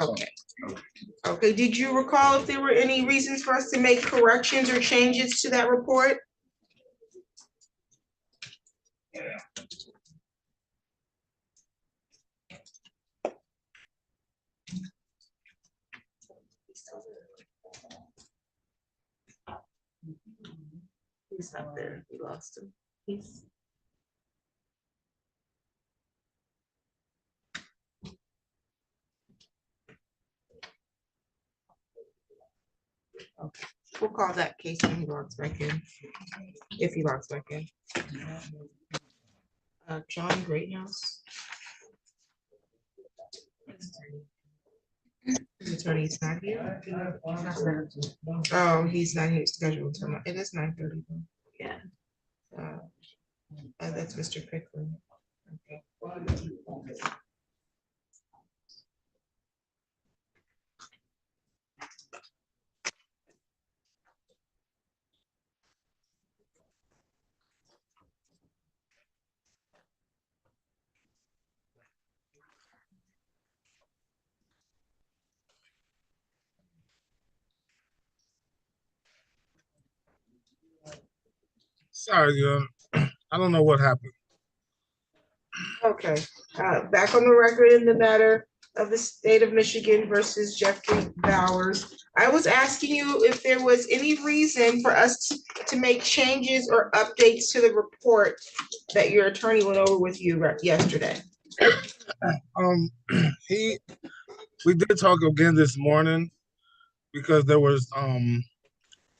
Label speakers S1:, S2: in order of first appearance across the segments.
S1: Okay. Okay, did you recall if there were any reasons for us to make corrections or changes to that report? He's not there. We lost him. He's. Okay, we'll call that case when he logs back in, if he logs back in. John Greathouse. His attorney's not here. Oh, he's not here scheduled tonight. It is 9:30. Yeah. That's Mr. Pickling. Okay.
S2: Sorry, I don't know what happened.
S1: Okay, back on the record in the matter of the state of Michigan versus Jeffrey Bowers. I was asking you if there was any reason for us to make changes or updates to the report that your attorney went over with you yesterday.
S2: We did talk again this morning because there was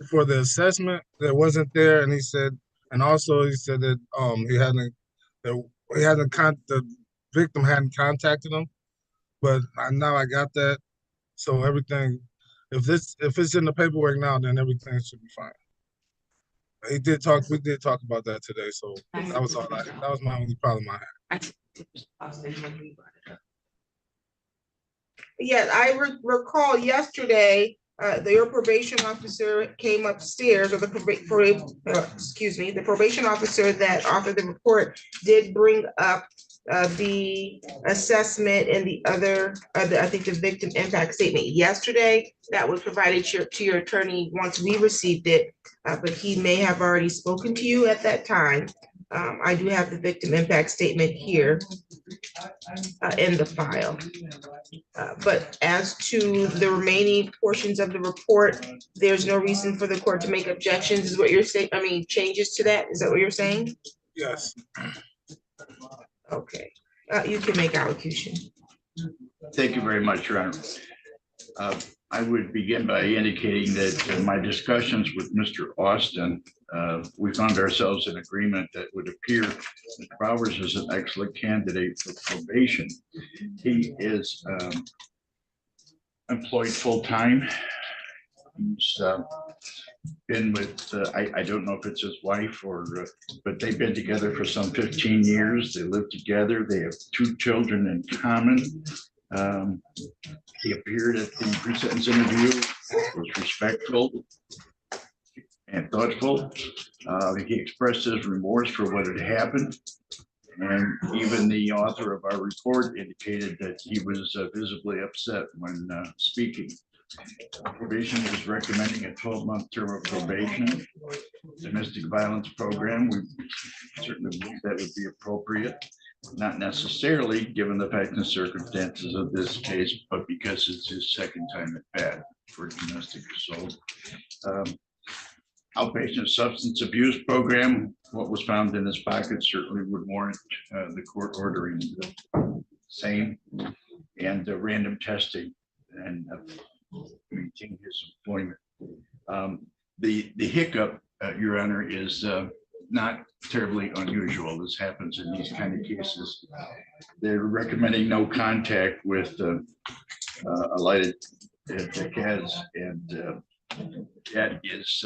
S2: for the assessment that wasn't there, and he said, and also he said that the victim hadn't contacted him, but now I got that, so everything, if it's in the paperwork now, then everything should be fine. We did talk about that today, so that was all that was my only problem I had.
S1: Yeah, I recall yesterday, your probation officer came upstairs, or the probation officer that authored the report did bring up the assessment and the other, I think the victim impact statement yesterday that was provided to your attorney once we received it, but he may have already spoken to you at that time. I do have the victim impact statement here in the file. But as to the remaining portions of the report, there's no reason for the court to make objections, is what you're saying? I mean, changes to that? Is that what you're saying?
S2: Yes.
S1: Okay, you can make allocution.
S3: Thank you very much, Your Honor. I would begin by indicating that in my discussions with Mr. Austin, we found ourselves in agreement that would appear that Bowers is an excellent candidate for probation. He is employed full-time. He's been with, I don't know if it's his wife or, but they've been together for some 15 years. They live together. They have 2 children in common. He appeared at the pre-sentence interview, was respectful and thoughtful. He expressed his remorse for what had happened. And even the author of our report indicated that he was visibly upset when speaking. Probation is recommending a 12-month term of probation. Domestic violence program, we certainly believe that would be appropriate. Not necessarily given the facts and circumstances of this case, but because it's his second time at bat for domestic assault. Outpatient substance abuse program, what was found in his pocket certainly would warrant the court ordering the same, and random testing and maintain his employment. The hiccup, Your Honor, is not terribly unusual. This happens in these kind of cases. They're recommending no contact with a lighted heads, and that is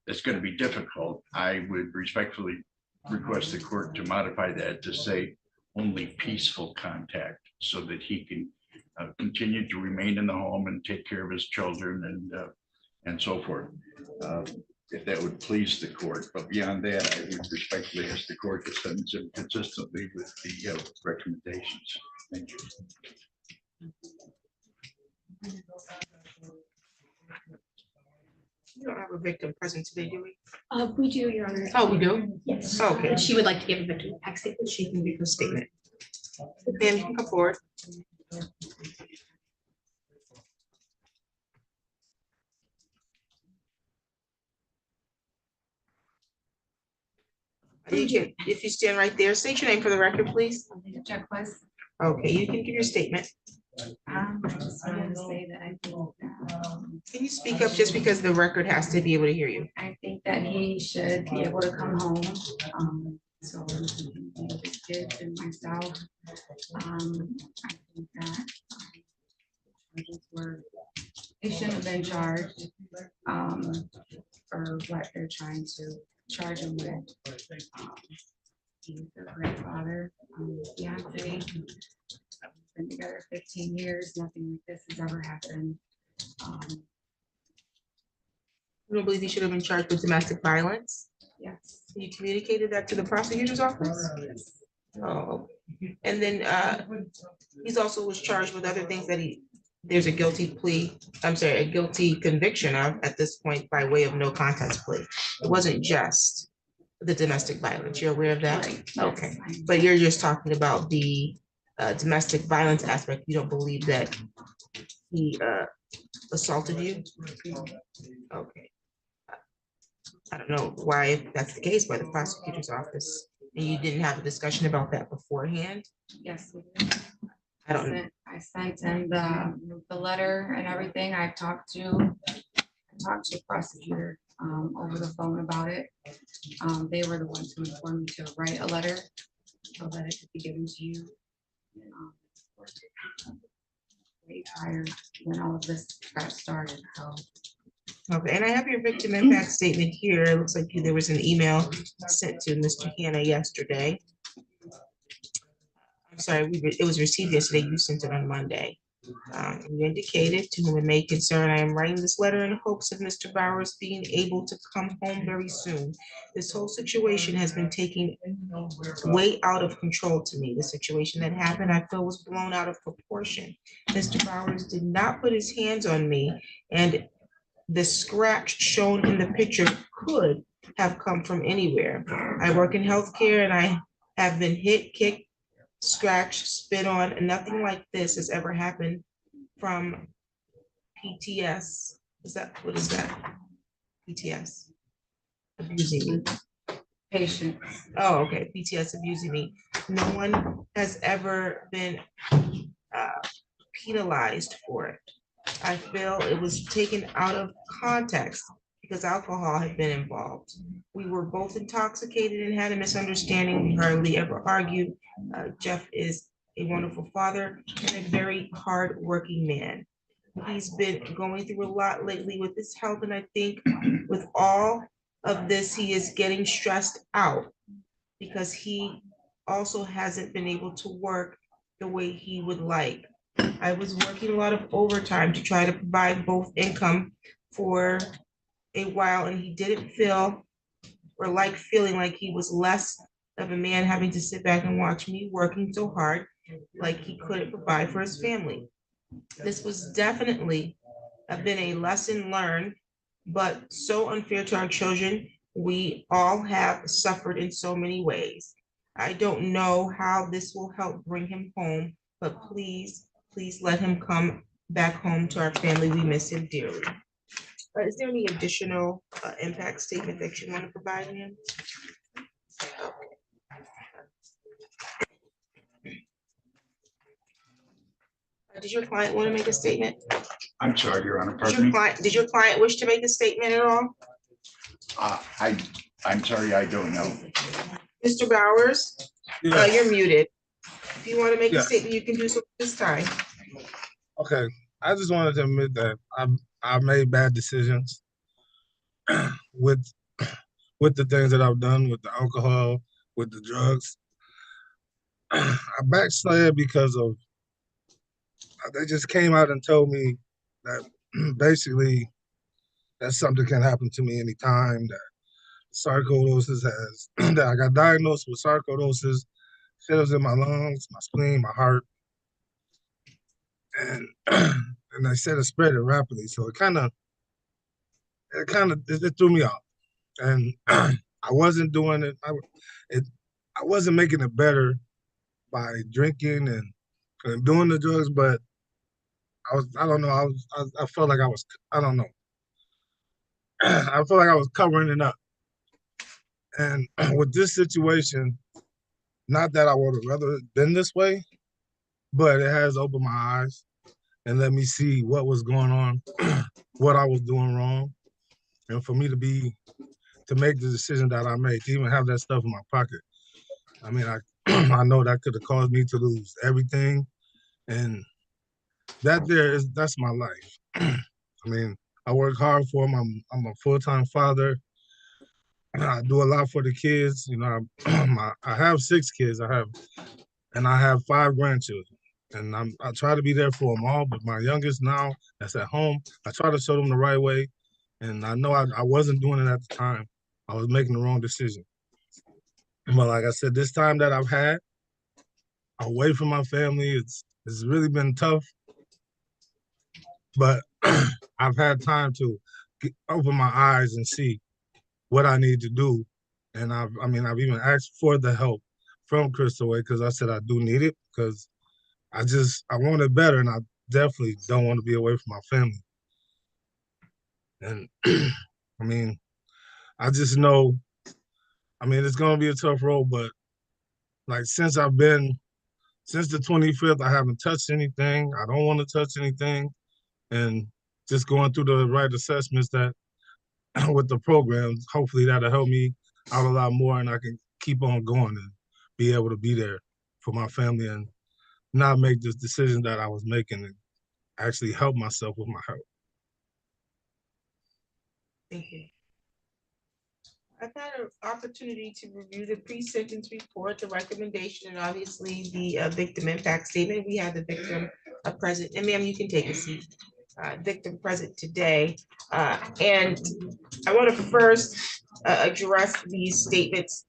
S3: it's going to be difficult. I would respectfully request the court to modify that to say only peaceful contact, so that he can continue to remain in the home and take care of his children and so forth. If that would please the court, but beyond that, I would respectfully ask the court to sentence him consistently with the recommendations. Thank you.
S1: a victim present today, do we?
S4: We do, Your Honor.
S1: Oh, we do?
S4: Yes.
S1: Okay.
S4: She would like to give a victim impact statement.
S1: She can give a statement. Ma'am, you can come forward. You can, if you stand right there, state your name for the record, please.
S5: Checklist.
S1: Okay, you can give your statement.
S5: I just wanted to say that I think
S1: Can you speak up just because the record has to be able to hear you?
S5: that he should be able to come home. So he can be with his kids and myself. I think that charges were, they shouldn't have been charged for what they're trying to charge him with. He's a great father, fiance. Been together 15 years, nothing like this has ever happened.
S1: You don't believe he should have been charged with domestic violence?
S5: Yes.
S1: You communicated that to the prosecutor's office? Oh, and then he's also was charged with other things that there's a guilty plea, I'm sorry, a guilty conviction of at this point by way of no contest plea. It wasn't just the domestic violence. You're aware of that?
S5: Right.
S1: Okay,
S5: Yes.
S1: but you're just talking about the domestic violence aspect. You don't believe that he assaulted you? Okay. I don't know why if that's the case by the prosecutor's office. And you didn't have a discussion about that beforehand?
S5: Yes. We did.
S1: I don't know.
S5: I sent him the letter and everything. I talked to the prosecutor over the phone about it. They were the ones who informed me to write a letter so that it could be given to you. Way prior when all of this got started, so.
S1: Okay, and I have your victim impact statement here. It looks like there was an email sent to Mr. Hannah yesterday. I'm sorry, it was received yesterday. You sent it on Monday. You indicated, to whom it may concern, I am writing this letter in hopes of Mr. Bowers being able to come home very soon. This whole situation has been taking way out of control to me. The situation that happened, I feel, was blown out of proportion. Mr. Bowers did not put his hands on me, and the scratch shown in the picture could have come from anywhere. I work in healthcare and I have been hit, kicked, scratched, spit on, and nothing like this has ever happened from PTS. What is that? PTS. Abusing me.
S5: Patient.
S1: Oh, okay, PTS abusing me. No one has ever been penalized for it. I feel it was taken out of context because alcohol had been involved. We were both intoxicated and had a misunderstanding. We hardly ever argued. Jeff is a wonderful father and a very hardworking man. He's been going through a lot lately with his health, and I think with all of this, he is getting stressed out because he also hasn't been able to work the way he would like. I was working a lot of overtime to try to provide both income for a while, and he didn't feel or like feeling like he was less of a man having to sit back and watch me working so hard, like he couldn't provide for his family. This was definitely been a lesson learned, but so unfair to our children. We all have suffered in so many ways. I don't know how this will help bring him home, but please let him come back home to our family. We miss him dearly. Is there any additional impact statement that you want to provide him? Did your client want to make a statement?
S3: I'm sorry, Your Honor, pardon me.
S1: Did your client wish to make a statement at all?
S3: I'm sorry, I don't know.
S1: Mr. Bowers,
S2: Yeah,
S1: you're muted. If you want to make a
S2: Yeah.
S1: statement, you can do so this time.
S2: okay. I just wanted to admit that I made bad decisions with the things that I've done with the alcohol, with the drugs. I backslid because of they just came out and told me that basically that something can happen to me anytime, that sarcoidosis has that I got diagnosed with sarcoidosis, cells in my lungs, my spleen, my heart, and and they said it spread it rapidly. So it kind of it threw me off, and I wasn't doing it. I wasn't making it better by drinking and doing the drugs, but I don't know. I felt like I don't know. I felt like I was covering it up. And with this situation, not that I would have rather been this way, but it has opened my eyes and let me see what was going on, what I was doing wrong, and for me to make the decision that I made, to even have that stuff in my pocket. I mean, I I know that could have caused me to lose everything, and that's my life. I mean, I work hard for them. I'm a full-time father. I do a lot for the kids. You know, I have 6 kids. I have 5 grandchildren, and I try to be there for them all. But my youngest now, that's at home, I try to show them the right way, and I know I wasn't doing it at the time. I was making the wrong decision. But like I said, this time that I've had away from my family, it's really been tough. But I've had time to open my eyes and see what I need to do. And I've even asked for the help from Crystal Way because I said I do need it because I want it better, and I definitely don't want to be away from my family. And I mean, I just know, it's gonna be a tough road, but like since the 25th, I haven't touched anything. I don't want to touch anything, and just going through the right assessments that with the programs, hopefully that'll help me out a lot more, and I can keep on going and be able to be there for my family and not make this decision that I was making and actually help myself with my health.
S1: Thank you. I've had an opportunity to review the pre-sentence report, the recommendation, and obviously the victim impact statement. We have the victim present, and ma'am, you can take a seat. Victim present today, and I want to first address these statements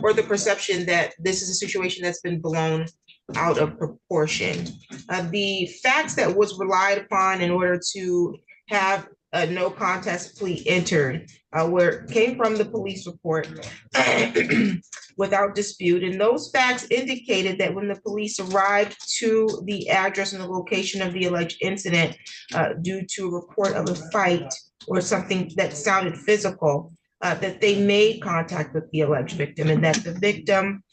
S1: or the perception that this is a situation that's been blown out of proportion. The facts that was relied upon in order to have a no contest plea entered came from the police report without dispute. And those facts indicated that when the police arrived to the address and the location of the alleged incident due to a report of a fight or something that sounded physical, that they made contact with the alleged victim, and that the victim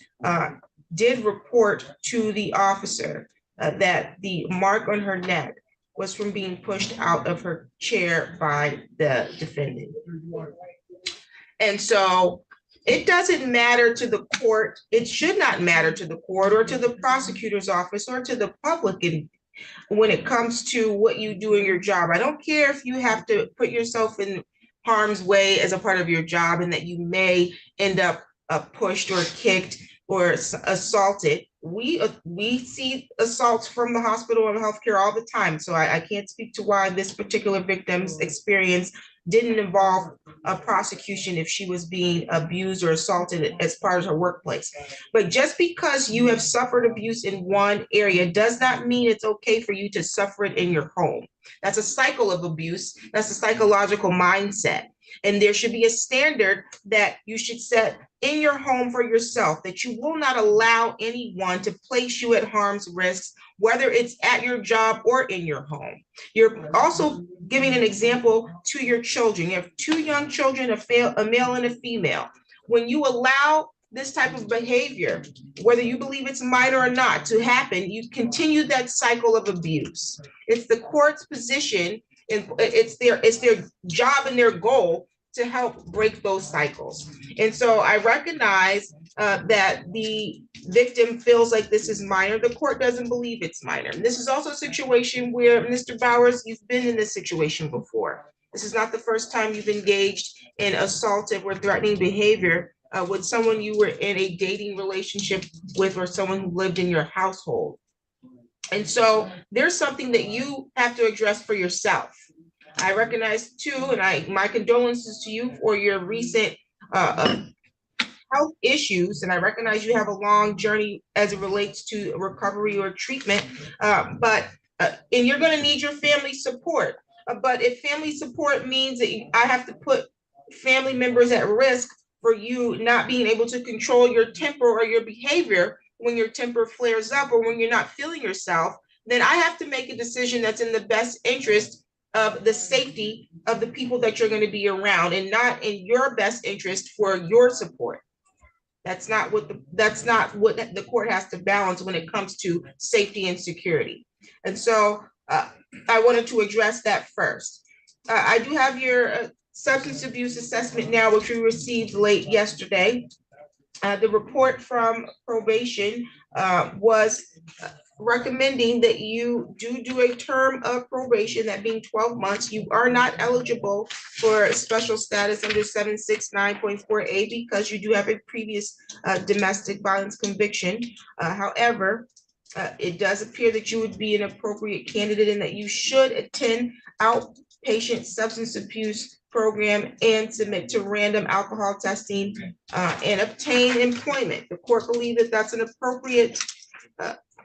S1: did report to the officer that the mark on her neck was from being pushed out of her chair by the defendant. And so it doesn't matter to the court, it should not matter to the court or to the prosecutor's office or to the public when it comes to what you do in your job. I don't care if you have to put yourself in harm's way as a part of your job and that you may end up pushed or kicked or assaulted. We see assaults from the hospital and healthcare all the time. So I can't speak to why this particular victim's experience didn't involve a prosecution if she was being abused or assaulted as part of her workplace. But just because you have suffered abuse in one area does not mean it's okay for you to suffer it in your home. That's a cycle of abuse. That's a psychological mindset. And there should be a standard that you should set in your home for yourself, that you will not allow anyone to place you at harm's risk, whether it's at your job or in your home. You're also giving an example to your children. You have 2 young children, a male and a female. When you allow this type of behavior, whether you believe it's minor or not, to happen, you continue that cycle of abuse. It's the court's position, and it's their job and their goal to help break those cycles. And so I recognize that the victim feels like this is minor. The court doesn't believe it's minor. And this is also a situation where, Mr. Bowers, you've been in this situation before. This is not the first time you've engaged in assaultive or threatening behavior with someone you were in a dating relationship with or someone who lived in your household. And so there's something that you have to address for yourself. I recognize too, and my condolences to you for your recent health issues, and I recognize you have a long journey as it relates to recovery or treatment, and you're going to need your family support. But if family support means that I have to put family members at risk for you not being able to control your temper or your behavior when your temper flares up or when you're not feeling yourself, then I have to make a decision that's in the best interest of the safety of the people that you're going to be around, and not in your best interest for your support. That's not what the court has to balance when it comes to safety and security. And so I wanted to address that first. I do have your substance abuse assessment now, which we received late yesterday. The report from probation was recommending that you do a term of probation, that being 12 months. You are not eligible for special status under 769.4A because you do have a previous domestic violence conviction. However, it does appear that you would be an appropriate candidate and that you should attend outpatient substance abuse program and submit to random alcohol testing and obtain employment. The court believed that that's an appropriate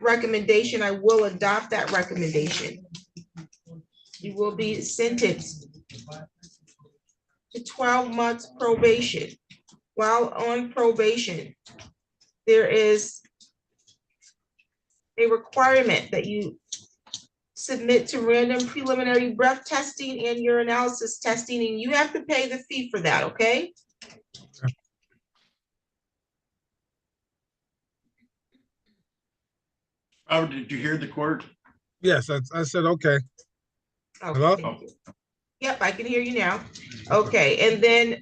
S1: recommendation. I will adopt that recommendation. You will be sentenced to 12 months probation. While on probation, there is a requirement that you submit to random preliminary breath testing and urinalysis testing, and you have to pay the fee for that, okay?
S3: Robert, did you hear the court?
S2: Yes, I said, okay.
S1: Okay,
S2: Hello?
S1: thank you. Yep, I can hear you now. Okay, and then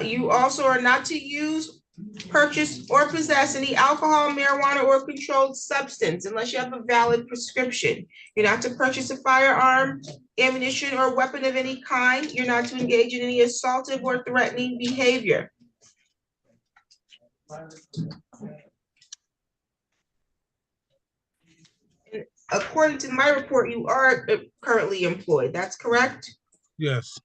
S1: you also are not to use, purchase, or possess any alcohol, marijuana, or controlled substance unless you have a valid prescription. You're not to purchase a firearm, ammunition, or weapon of any kind. You're not to engage in any assaultive or threatening behavior. And according to my report, you are currently employed. That's correct?
S2: Yes.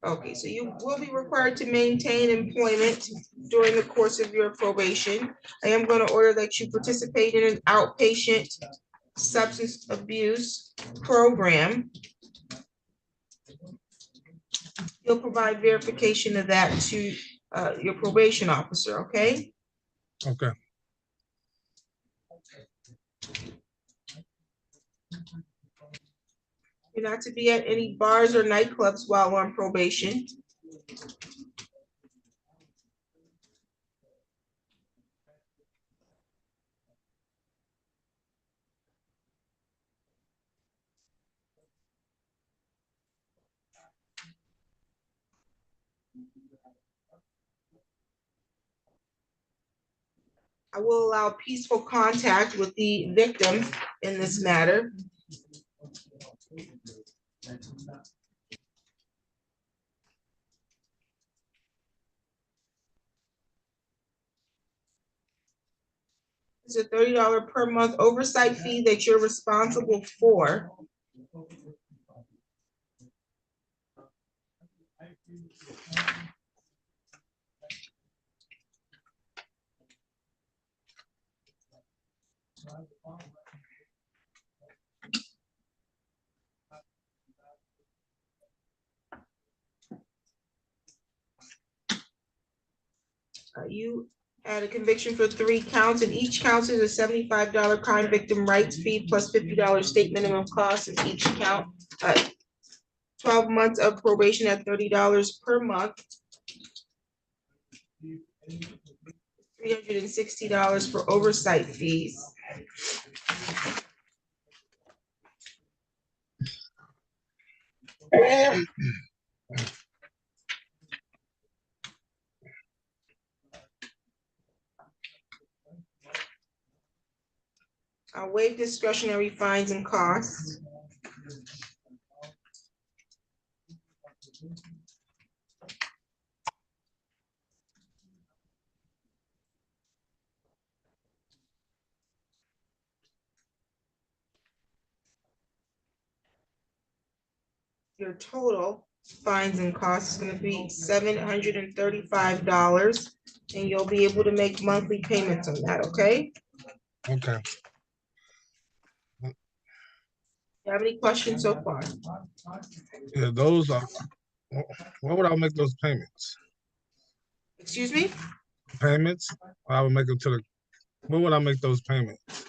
S1: Okay, so you will be required to maintain employment during the course of your probation. I am going to order that you participate in an outpatient substance abuse program. You'll provide verification of that to your probation officer, okay?
S2: Okay.
S1: You're not to be at any bars or nightclubs while on probation. I will allow peaceful contact with the victim in this matter. It's a $30 per month oversight fee that you're responsible for. You had a conviction for 3 counts, and each count is a $75 crime victim rights fee plus $50 state minimum cost of each count. 12 months of probation at $30 per month. $360 for oversight fees. I'll waive discretionary fines and costs. Your total fines and costs is going to be $735, and you'll be able to make monthly payments on that, okay?
S2: Okay.
S1: you have any questions so far?
S2: Yeah, those are, what would I make those payments?
S1: Excuse me?
S2: Payments? I would make them to the, where would I make those payments?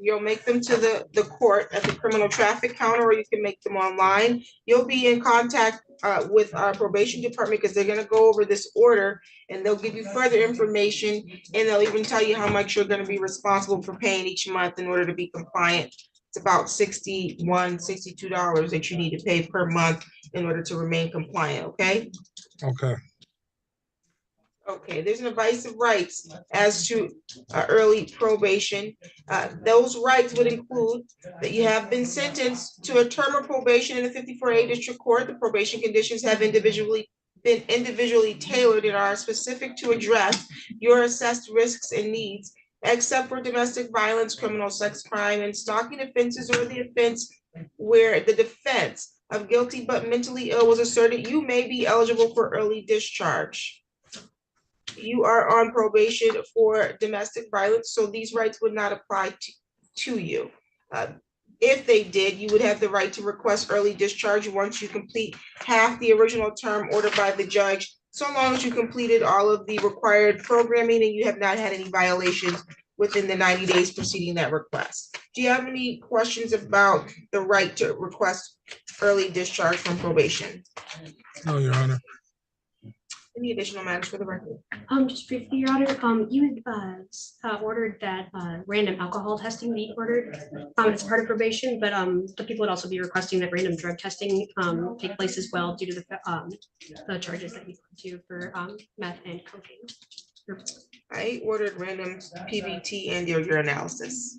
S1: You'll make them to the court at the criminal traffic counter, or you can make them online. You'll be in contact with our probation department because they're gonna go over this order and they'll give you further information, and they'll even tell you how much you're gonna be responsible for paying each month in order to be compliant. It's about $62 that you need to pay per month in order to remain compliant, okay?
S2: Okay,
S1: Okay, there's an advice of rights as to early probation. Those rights would include that you have been sentenced to a term of probation in the 54A District Court. The probation conditions have been individually tailored and are specific to address your assessed risks and needs, except for domestic violence, criminal sex crime, and stalking offenses, or the offense where the defense of guilty but mentally ill was asserted. You may be eligible for early discharge. You are on probation for domestic violence, so these rights would not apply to you. If they did, you would have the right to request early discharge once you complete half the original term ordered by the judge, so long as you completed all of the required programming and you have not had any violations within the 90 days preceding that request. Do you have any questions about the right to request early discharge from probation?
S2: no, Your Honor.
S1: Any additional matters for the record?
S4: Just briefly, Your Honor, you ordered that random alcohol testing be ordered as part of probation, but the people would also be requesting that random drug testing take place as well due to the charges that you put to for meth and cocaine.
S1: I ordered random PBT and your urinalysis.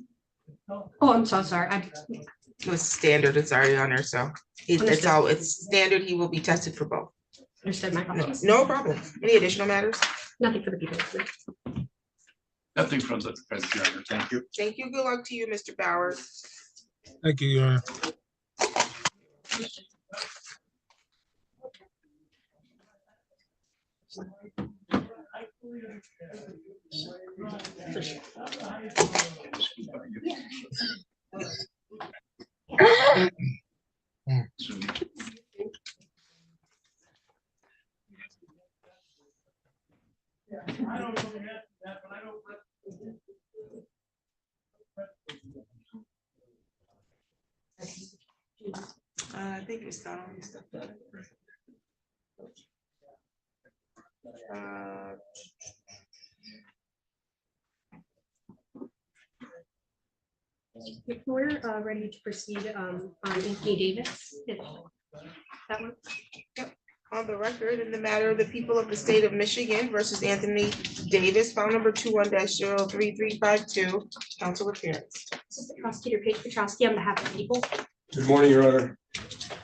S4: Oh, I'm so sorry.
S1: It was standard, it's already on there, so it's standard, he will be tested for both.
S4: Understood my apologies.
S1: No problem. Any additional matters?
S4: Nothing for the people.
S3: Nothing from the defense, Your Honor. Thank you.
S1: Thank you. Good luck to you, Mr. Bowers.
S2: Thank you, Your Honor.
S1: I think it's done.
S4: If we're ready to proceed on Anthony Davis, if that one.
S1: On the record, in the matter of the people of the state of Michigan versus Anthony Davis, file number 21-03352, counsel appearance.
S4: This is the prosecutor Paige Petrowski on behalf of the people.
S6: Good morning, Your Honor.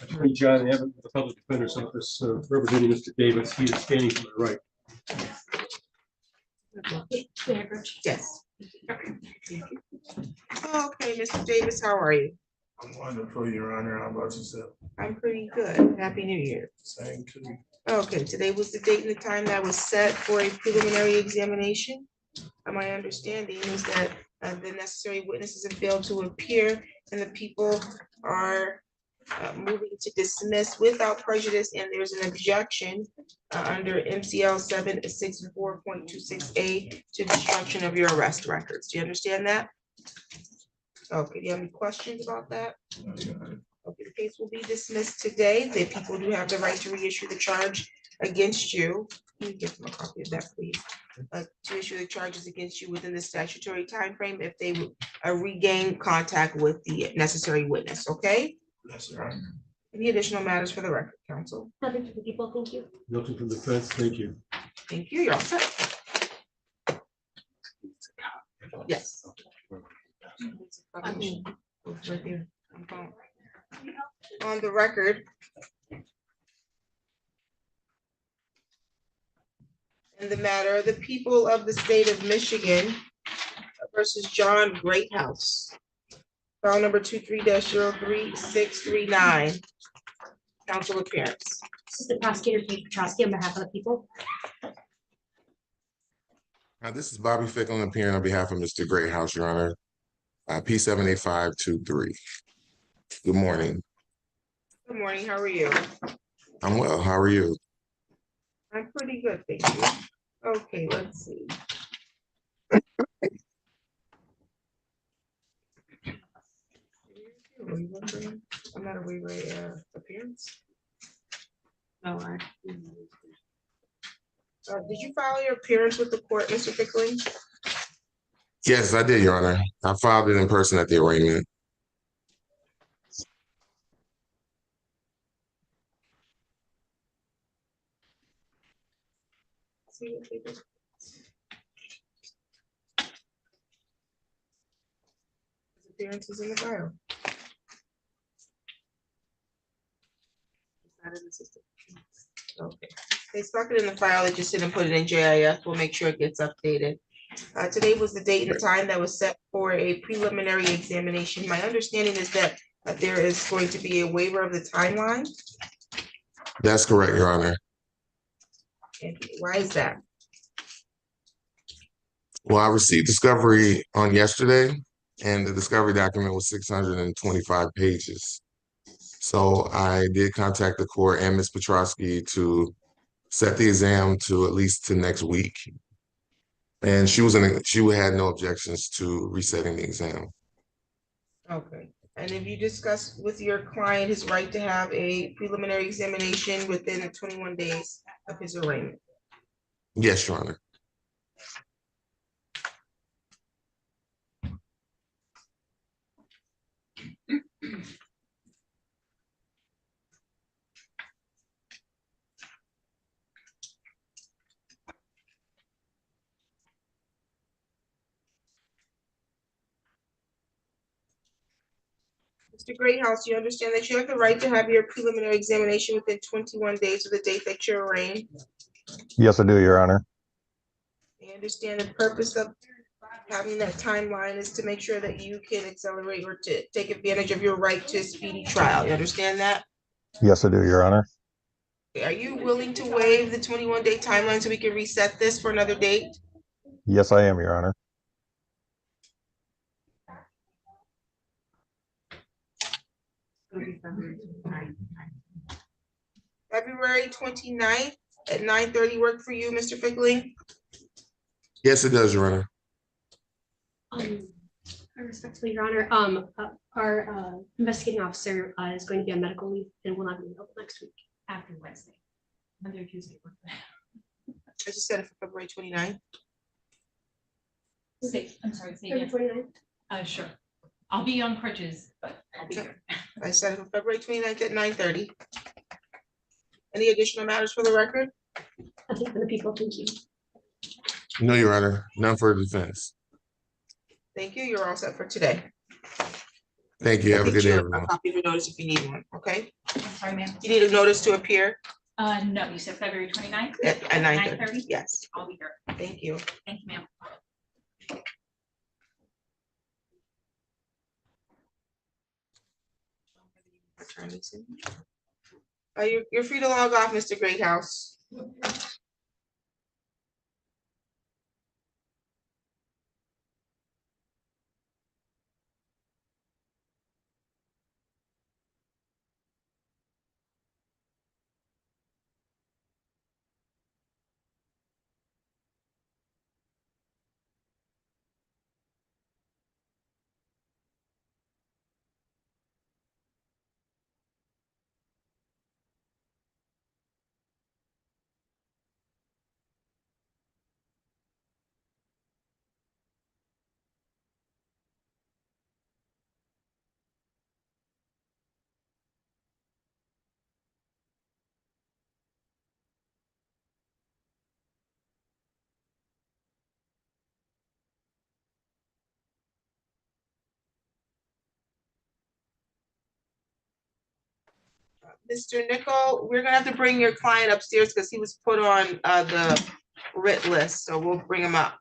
S6: Attorney John Abbott, the Public Defender's Office, representing Mr. Davis. He is standing to my right.
S1: Yes. Okay, Mr. Davis, how are you?
S7: I'm wonderful, Your Honor. How about yourself?
S1: I'm pretty good. Happy New Year.
S7: Same to you.
S1: Okay, today was the date and the time that was set for a preliminary examination. My understanding is that the necessary witnesses have failed to appear, and the people are moving to dismiss without prejudice, and there's an objection under MCL 764.26A to destruction of your arrest records. Do you understand that? Okay, do you have any questions about that? Okay, the case will be dismissed today. The people do have the right to reissue the charge against you. Can you give them a copy of that, please? To issue the charges against you within the statutory time frame if they would regain contact with the necessary witness, okay?
S7: Yes, Your Honor.
S1: Any additional matters for the record, counsel?
S4: Nothing for the people, thank you.
S6: Nothing from the defense. Thank you.
S1: Thank you, you're all set. Yes. On the record, in the matter of the people of the state of Michigan versus John Greathouse, file number 23-03639, counsel appearance.
S4: This is the prosecutor Paige Petrowski on behalf of the people.
S8: This is Bobby Ficklin appearing on behalf of Mr. Greathouse, Your Honor. P78523. Good morning.
S1: Good morning, how are you?
S8: I'm well. How are you?
S1: I'm pretty good, thank you. Okay, let's see. I'm not a waiver appearance.
S4: No,
S1: Did you file your appearance with the court, Mr. Pickling?
S8: Yes, I did, Your Honor. I filed it in person at the arraignment.
S1: See what they did. His appearance is in the file. It's not in the system. Okay, they stuck it in the file, they just didn't put it in JIF, we'll make sure it gets updated. Today was the date and the time that was set for a preliminary examination. My understanding is that there is going to be a waiver of the timeline.
S8: That's correct, Your Honor.
S1: And why is that?
S8: Well, I received discovery on yesterday, and the discovery document was 625 pages. So I did contact the court and Ms. Petrosky to set the exam to at least to next week. And she had no objections to resetting the exam.
S1: Okay, and if you discuss with your client his right to have a preliminary examination within the 21 days of his arraignment?
S8: Yes, Your Honor.
S1: Mr. Greathouse, you understand that you have the right to have your preliminary examination within 21 days of the date that you're arraigned?
S9: Yes, I do, Your Honor.
S1: I understand the purpose of having that timeline is to make sure that you can accelerate or to take advantage of your right to a speedy trial. You understand that?
S9: Yes, I do, Your Honor.
S1: Are you willing to waive the 21-day timeline so we can reset this for another date?
S9: Yes, I am, Your Honor.
S1: February 29th at 9:30 work for you, Mr. Fickling?
S8: Yes, it does, Your Honor.
S4: Respectfully, Your Honor, our investigating officer is going to be on medical leave and will not be available next week.
S10: After Wednesday, Monday or Tuesday.
S1: I just said it for February 29th.
S10: I'm sorry, say
S4: February
S10: again.
S4: 29th.
S10: Sure. I'll be on crutches, but I'll be here.
S1: I said it for February 29th at 9:30. Any additional matters for the record?
S4: I think for the people, thank you.
S8: No, Your Honor. None for the defense.
S1: Thank you. You're all set for today.
S8: Thank you. Have a
S1: I'll
S8: good
S1: get you
S8: day,
S1: a
S8: everyone.
S1: copy of your notice if you need one, okay?
S10: I'm sorry, ma'am.
S1: You need a notice to appear
S10: No, you said February 29th?
S1: at 9:30.
S10: 9:30?
S1: Yes,
S10: I'll be here.
S1: thank you.
S10: Thank you, ma'am.
S1: Attorneys in. You're free to log off, Mr. Greathouse. Mr. Nickel, we're gonna have to bring your client upstairs because he was put on the writ list, so we'll bring him up.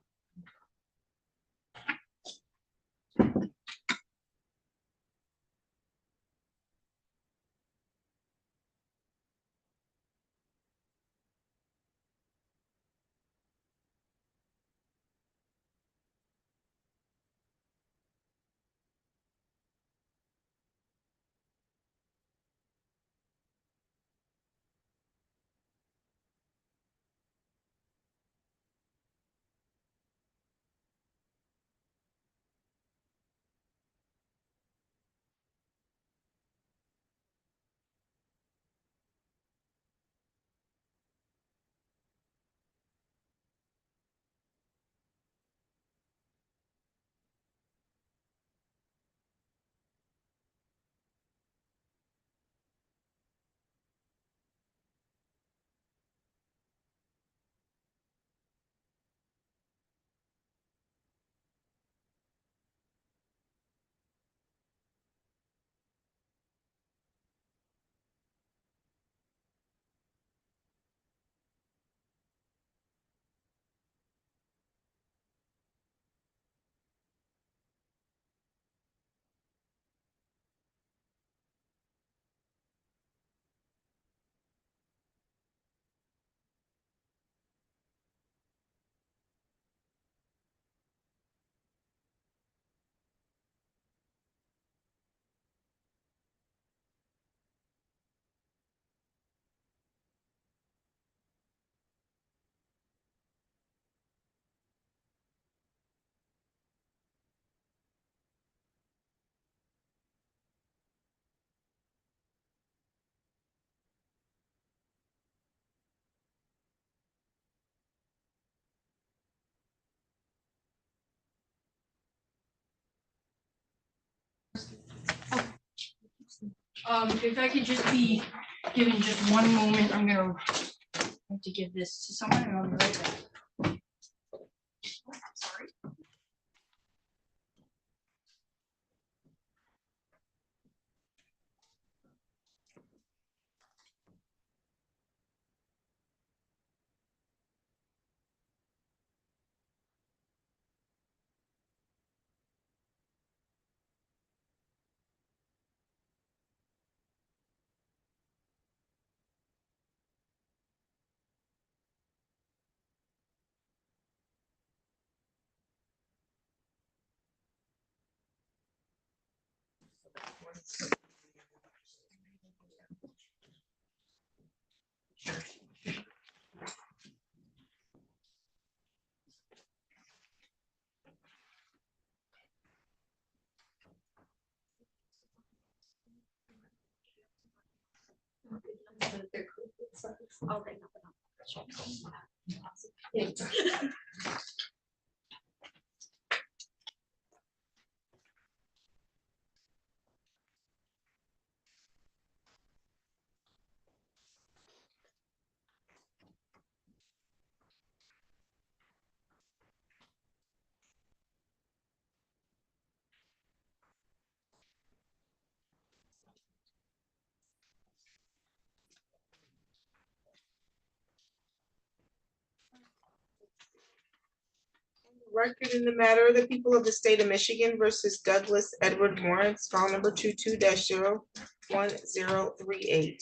S11: If I could just be given just one moment, I'm gonna have to give this to someone and I'll be right back. Sorry.
S1: Record in the matter of the people of the state of Michigan versus Douglas Edward Morris, file number 22-01038.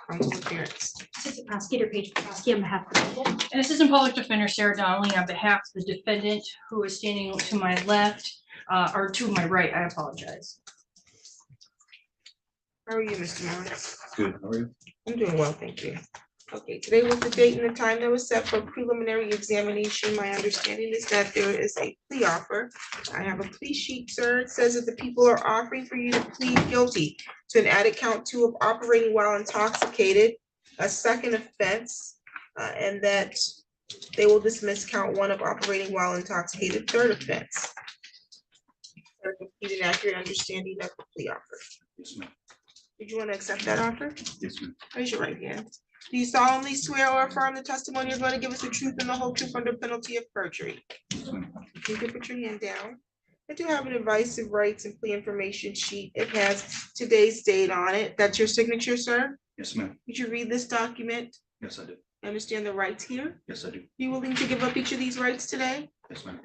S1: Council appearance.
S4: Assistant Prosecutor Paige Petrosky on behalf of the people.
S11: And Assistant Public Defender Sarah Donnelly on behalf of the defendant who is standing to my left, or to my right, I apologize.
S1: How are you, Mr. Morris?
S3: Good, how are you?
S1: I'm doing well, thank you. Okay, today was the date and the time that was set for preliminary examination. My understanding is that there is a plea offer. I have a plea sheet, sir. It says that the people are offering for you to plead guilty to an added count 2 of operating while intoxicated, a second offense, and that they will dismiss count 1 of operating while intoxicated, third offense. For a complete and accurate understanding of the plea offer.
S3: Yes, ma'am.
S1: Did you want to accept that offer?
S3: Yes, ma'am.
S1: Raise your right hand. Do you solemnly swear or affirm the testimony you're going to give us the truth and the whole truth under penalty of perjury?
S3: Yes, ma'am.
S1: You can put your hand down. I do have an advice of rights and plea information sheet. It has today's date on it. That's your signature, sir?
S3: Yes, ma'am.
S1: Did you read this document?
S3: Yes, I do.
S1: Understand the rights here?
S3: Yes, I do.
S1: You willing to give up each of these rights today?
S3: Yes, ma'am.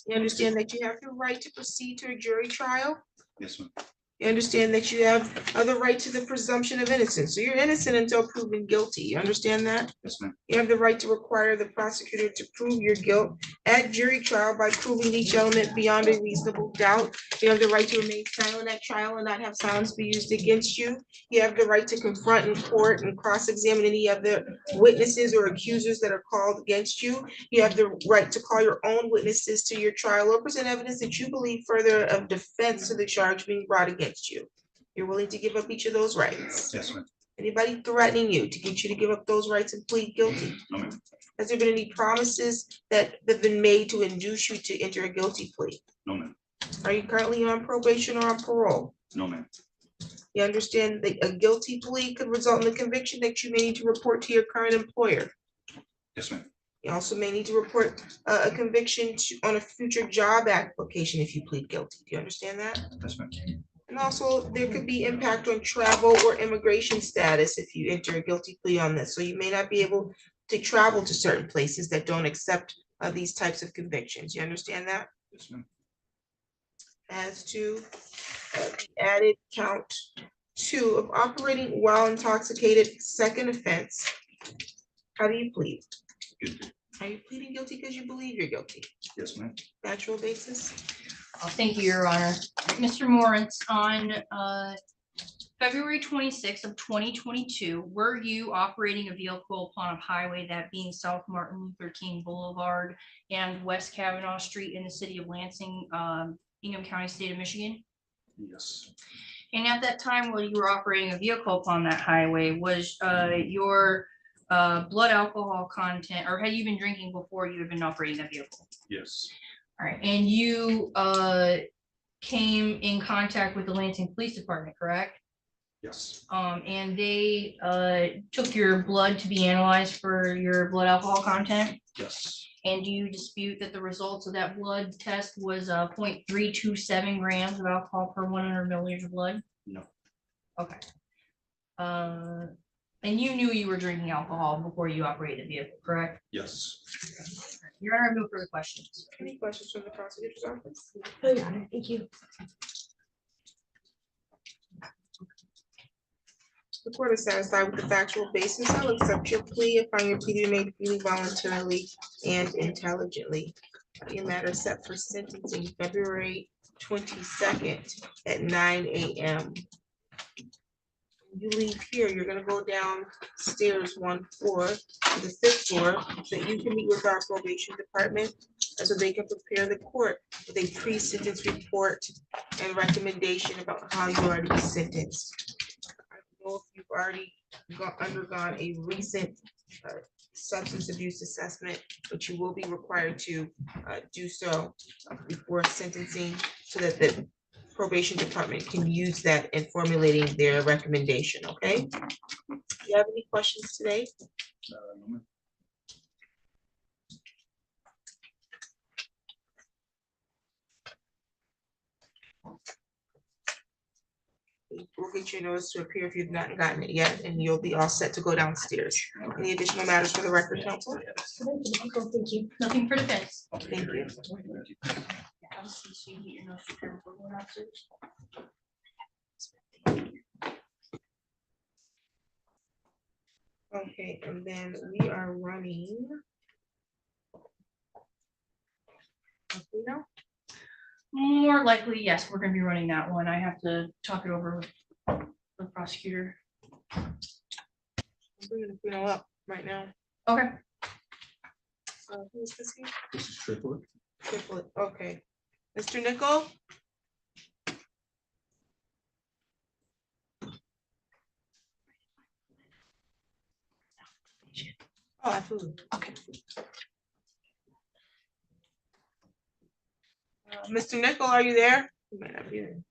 S1: You understand that you have the right to proceed to a jury trial?
S3: Yes, ma'am.
S1: You understand that you have the right to the presumption of innocence. So you're innocent until proven guilty. You understand that?
S3: Yes, ma'am.
S1: You have the right to require the prosecutor to prove your guilt at jury trial by proving each element beyond a reasonable doubt. You have the right to remain silent at trial and not have silence be used against you. You have the right to confront in court and cross-examine any of the witnesses or accusers that are called against you. You have the right to call your own witnesses to your trial or present evidence that you believe further of defense to the charge being brought against you. You're willing to give up each of those rights?
S3: Yes, ma'am.
S1: Anybody threatening you to get you to give up those rights and plead guilty?
S3: No, ma'am.
S1: Has there been any promises that have been made to induce you to enter a guilty plea?
S3: No, ma'am.
S1: Are you currently on probation or on parole?
S3: No, ma'am.
S1: You understand that a guilty plea could result in a conviction that you may need to report to your current employer.
S3: Yes, ma'am.
S1: You also may need to report a conviction on a future job application if you plead guilty. Do you understand that?
S3: Yes, ma'am.
S1: And also, there could be impact on travel or immigration status if you enter a guilty plea on this. So you may not be able to travel to certain places that don't accept these types of convictions. You understand that?
S3: Yes, ma'am.
S1: As to the added count 2 of operating while intoxicated, second offense, how do you plead?
S3: Good.
S1: Are you pleading guilty because you believe you're guilty?
S3: Yes, ma'am.
S1: Factual basis?
S11: Thank you, Your Honor. Mr. Moritz, on February 26th of 2022, were you operating a vehicle upon a highway, that being South Martin Luther King Boulevard and West Kavanaugh Street in the city of Lansing, Ingham County, state of Michigan?
S3: Yes.
S11: And at that time, when you were operating a vehicle upon that highway, was your blood alcohol content, or had you been drinking before you had been operating that vehicle?
S3: Yes.
S11: All right, and you came in contact with the Lansing Police Department, correct?
S6: Yes.
S11: And they took your blood to be analyzed for your blood alcohol content.
S6: Yes.
S11: And do you dispute that the results of that blood test was 0.327 grams of alcohol per 100 milliliters of blood?
S6: No.
S11: Okay. And you knew you were drinking alcohol before you operated the vehicle, correct?
S6: Yes.
S11: Your Honor, I have no further questions.
S1: Any questions from the prosecutor's office?
S4: Oh, Your Honor, thank you.
S1: The court is satisfied with the factual basis. I'll accept your plea and find your plea to be made freely, voluntarily, and intelligently. Your matter is set for sentencing February 22nd at 9 a.m. You leave here, you're gonna go downstairs 1 floor to the 5th floor, so that you can meet with our probation department, so they can prepare the court with a pre-sentence report and recommendation about how you are to be sentenced. I don't know if you've already undergone a recent substance abuse assessment, but you will be required to do so before sentencing, so that the probation department can use that in formulating their recommendation, okay? Do you have any questions today? We'll get your notice to appear if you've not gotten it yet, and you'll be all set to go downstairs. Any additional matters for the record, counsel?
S4: Thank you.
S11: Nothing for defense.
S1: Thank you. Okay, and then we are running. Okay, now?
S11: More likely, yes, we're gonna be running that one. I have to talk it over with the prosecutor.
S1: I'm bringing the funeral up right now.
S11: Okay.
S1: Who is this here?
S6: This is Triplet.
S1: Triplet, okay. Mr. Nichol? Oh, absolutely. Okay. Mr. Nichol, are you there? He might not be there.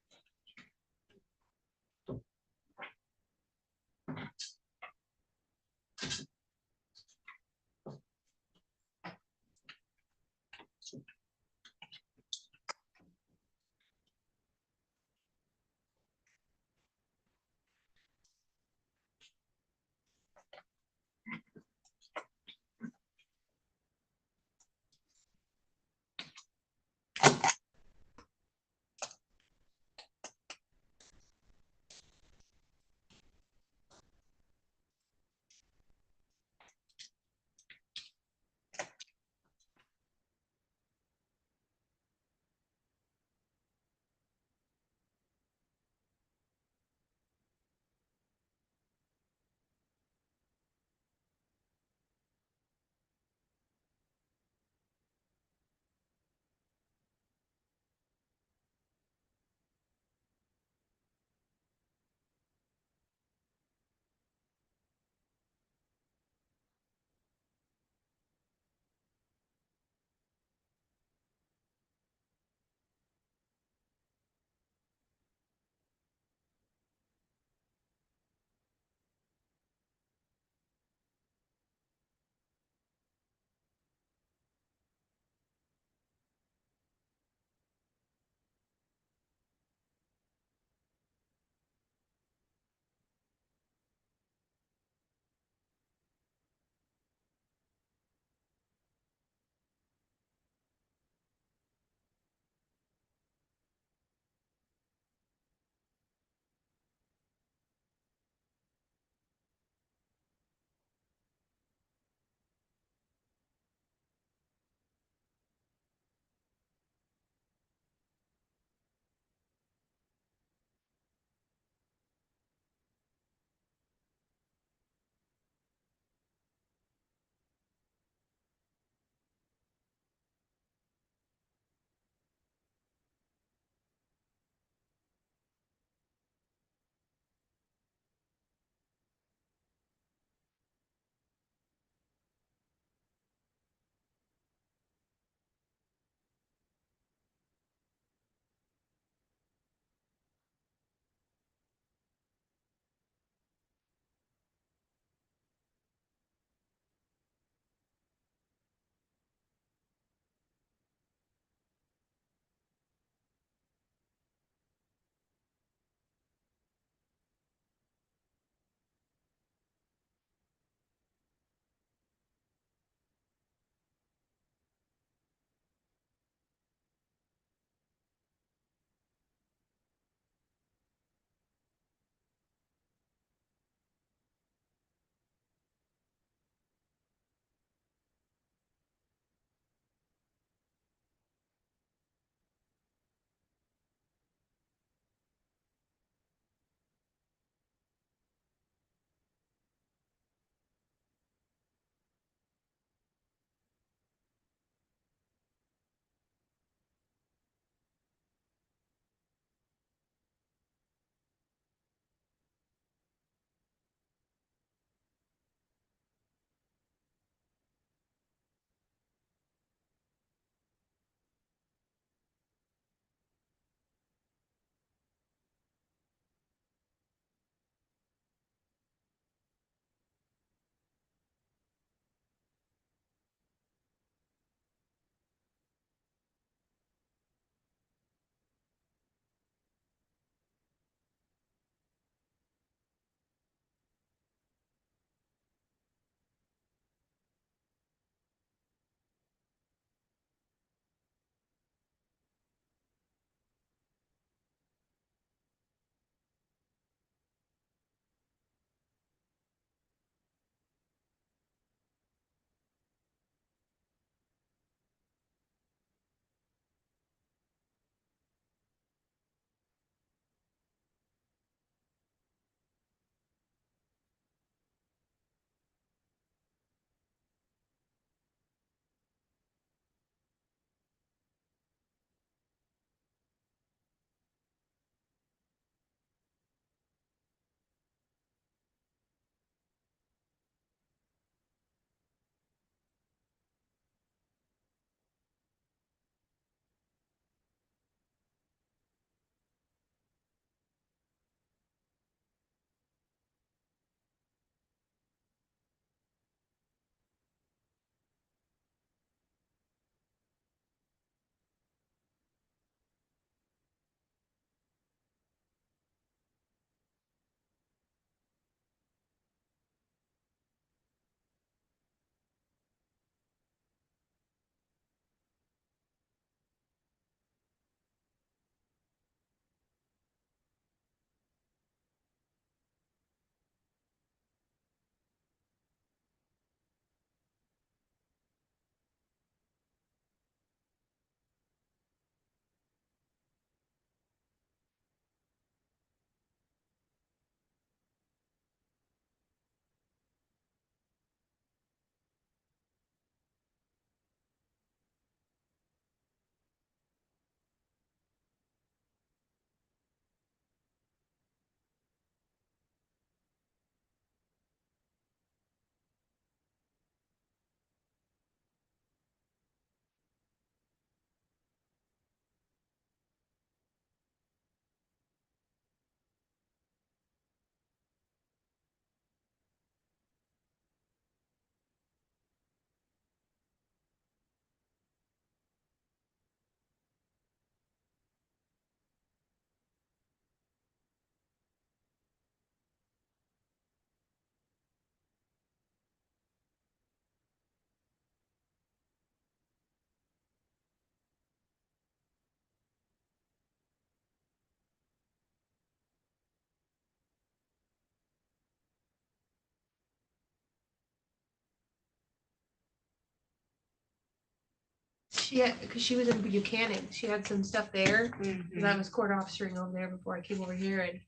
S12: She had, because she was in Buchanan, she had some stuff there,
S1: Mhm.
S12: and I was court officering over there before I came over here, and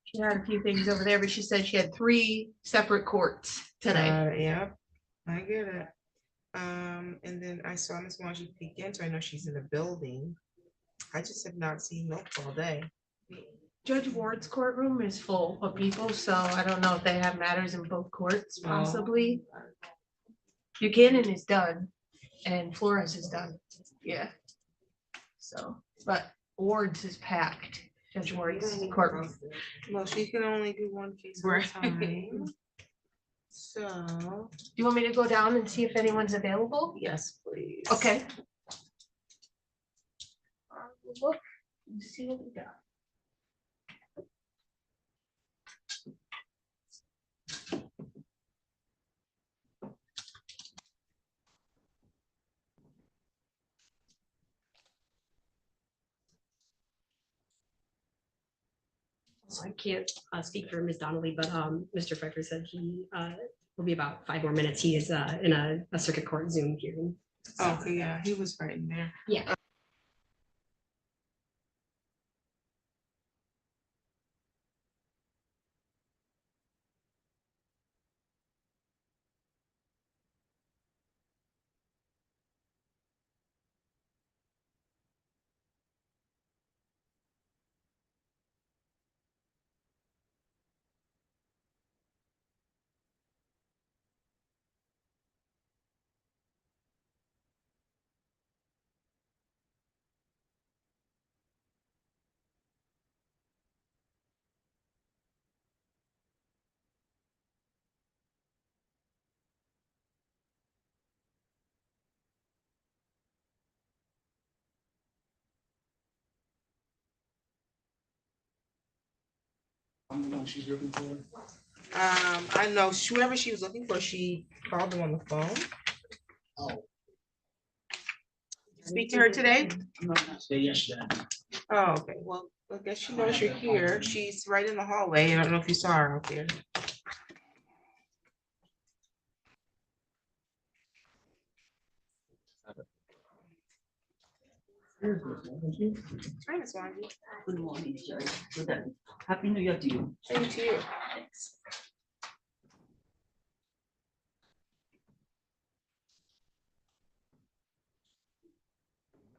S12: she had a few things over there, but she said she had 3 separate courts today.
S1: Yep, I get it. And then I saw Miss Wanji peek in, so I know she's in the building. I just have not seen Milk all day.
S12: Judge Ward's courtroom is full of people, so I don't know if they have matters in both courts, possibly. Buchanan is done, and Flores is done, yeah. So, but Ward's is packed, Judge Ward's courtroom.
S1: Well, she can only do one case at a time. So,
S12: Do you want me to go down and see if anyone's available?
S1: yes, please.
S12: Okay. Look and see what we got.
S4: So I can't speak for Ms. Donnelly, but Mr. Pfeiffer said he will be about 5 more minutes. He is in a circuit court Zoom hearing.
S1: Okay, yeah, he was right in there.
S4: Yeah.
S1: I know whoever she was looking for, she called them on the phone. Speak to her today? Oh, okay, well, I guess she knows you're here. She's right in the hallway. I don't know if you saw her out there. Hi, Ms. Wanji.
S13: Good morning, Judge. Good. Happy New Year to you.
S1: Same to you.
S13: Thanks.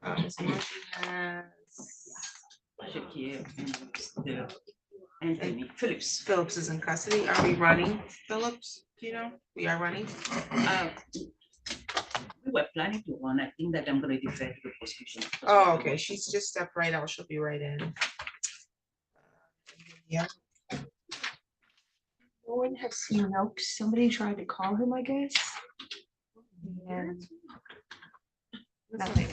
S1: Ms. Wanji has
S13: Check here. And Phillips.
S1: Phillips is in custody. Are we running Phillips? Do you know? We are running.
S13: We were planning to run. I think that I'm going to defer to the prosecution.
S1: Oh, okay. She's just stepped right out. She'll be right in. Yeah.
S12: No one has seen Milks. Somebody tried to call him, I guess. And nothing.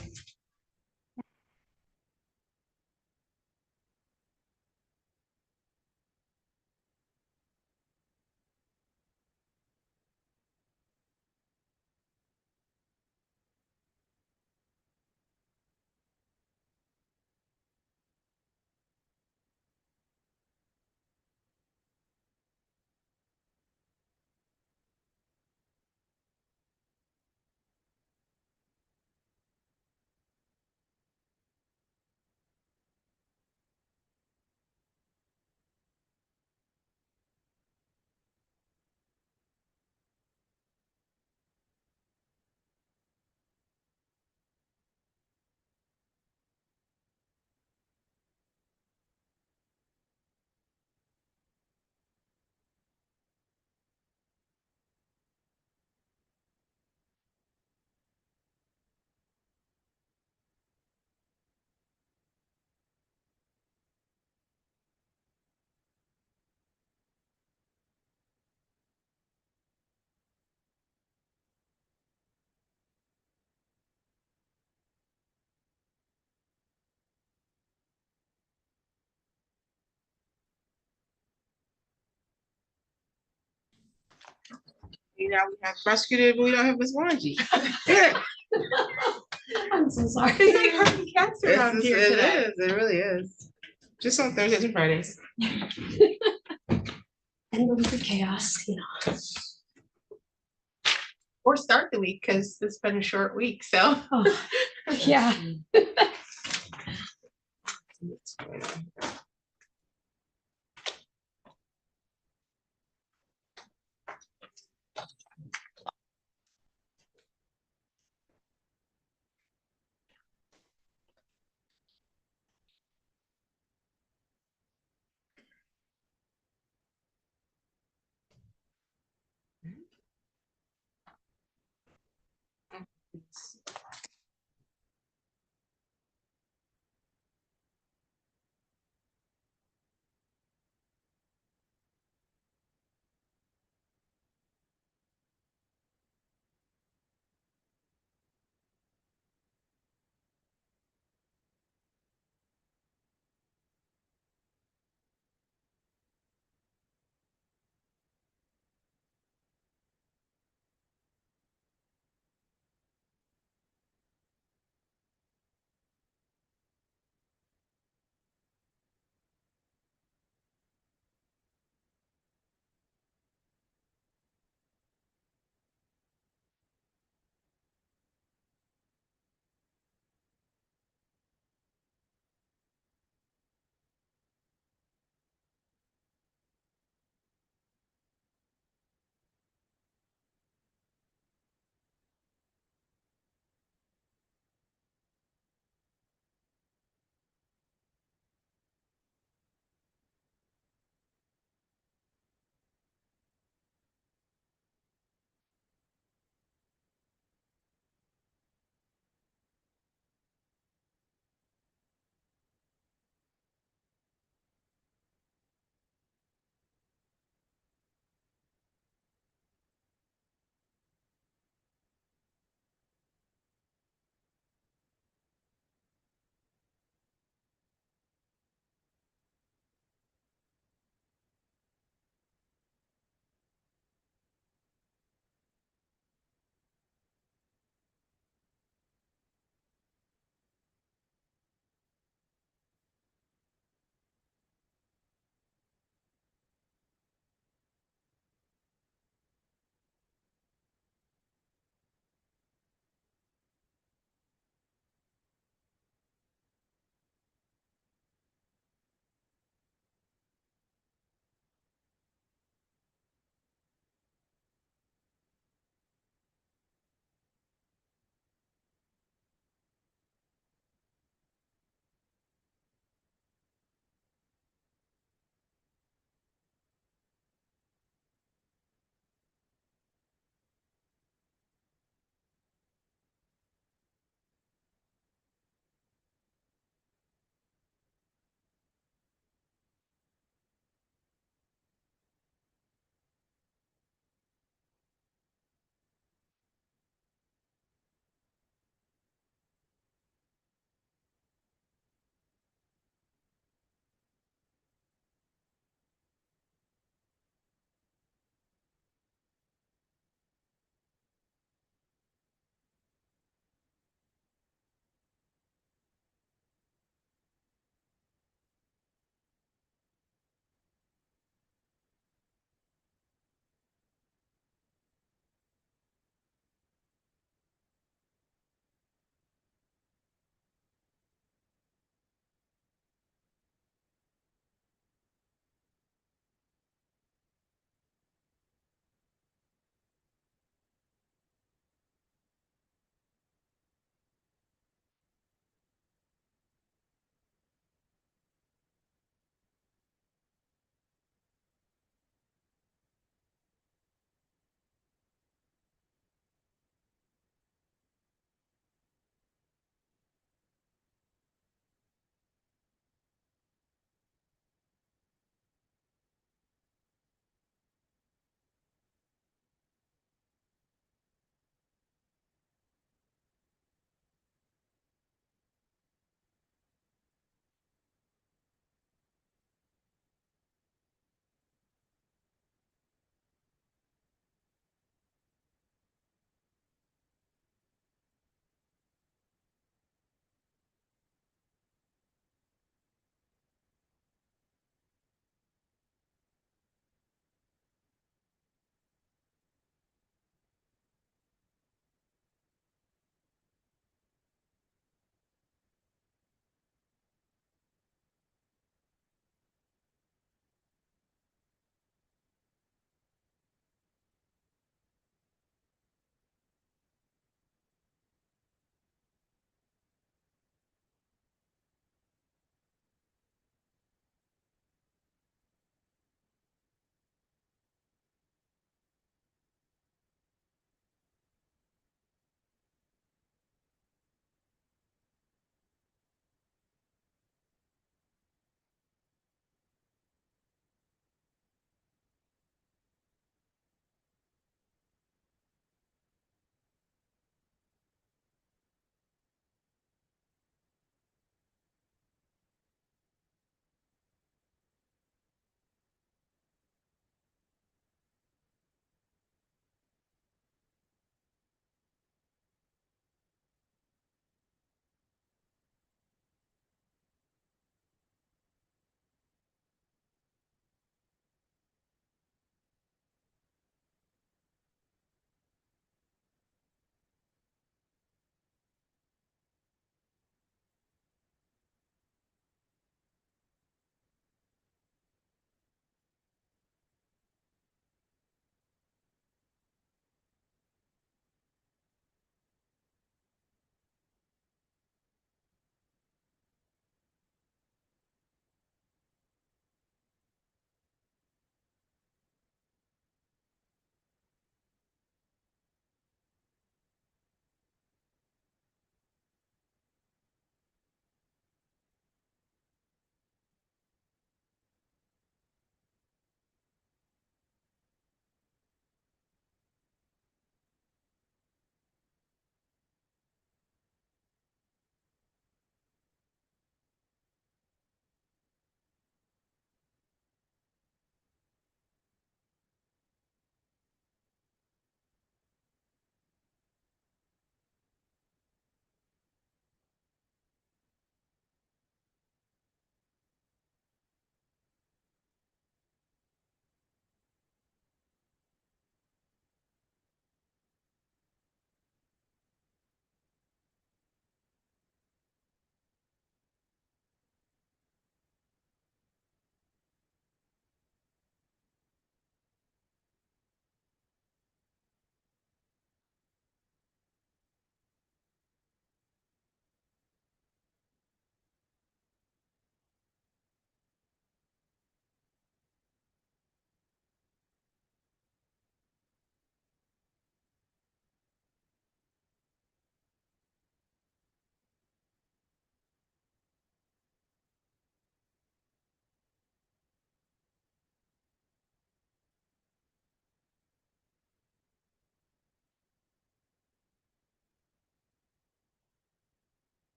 S1: Now we have prosecutor, but we don't have Ms. Wanji.
S12: I'm so sorry. It's like herding cats around here today.
S1: It really is. Just on Thursdays and Fridays.
S12: And a little bit chaos, you know. or start the week, because it's been a short week, so.
S4: Yeah.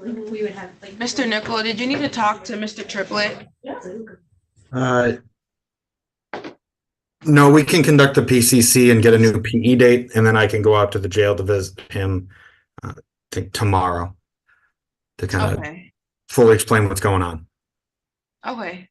S4: We would have like.
S1: Mr. Nicola, did you need to talk to Mr. Triplett?
S14: No, we can conduct the PCC and get a new PE date, and then I can go out to the jail to visit him, I think tomorrow, to kind of
S1: Okay,
S14: fully explain what's going on.
S1: okay.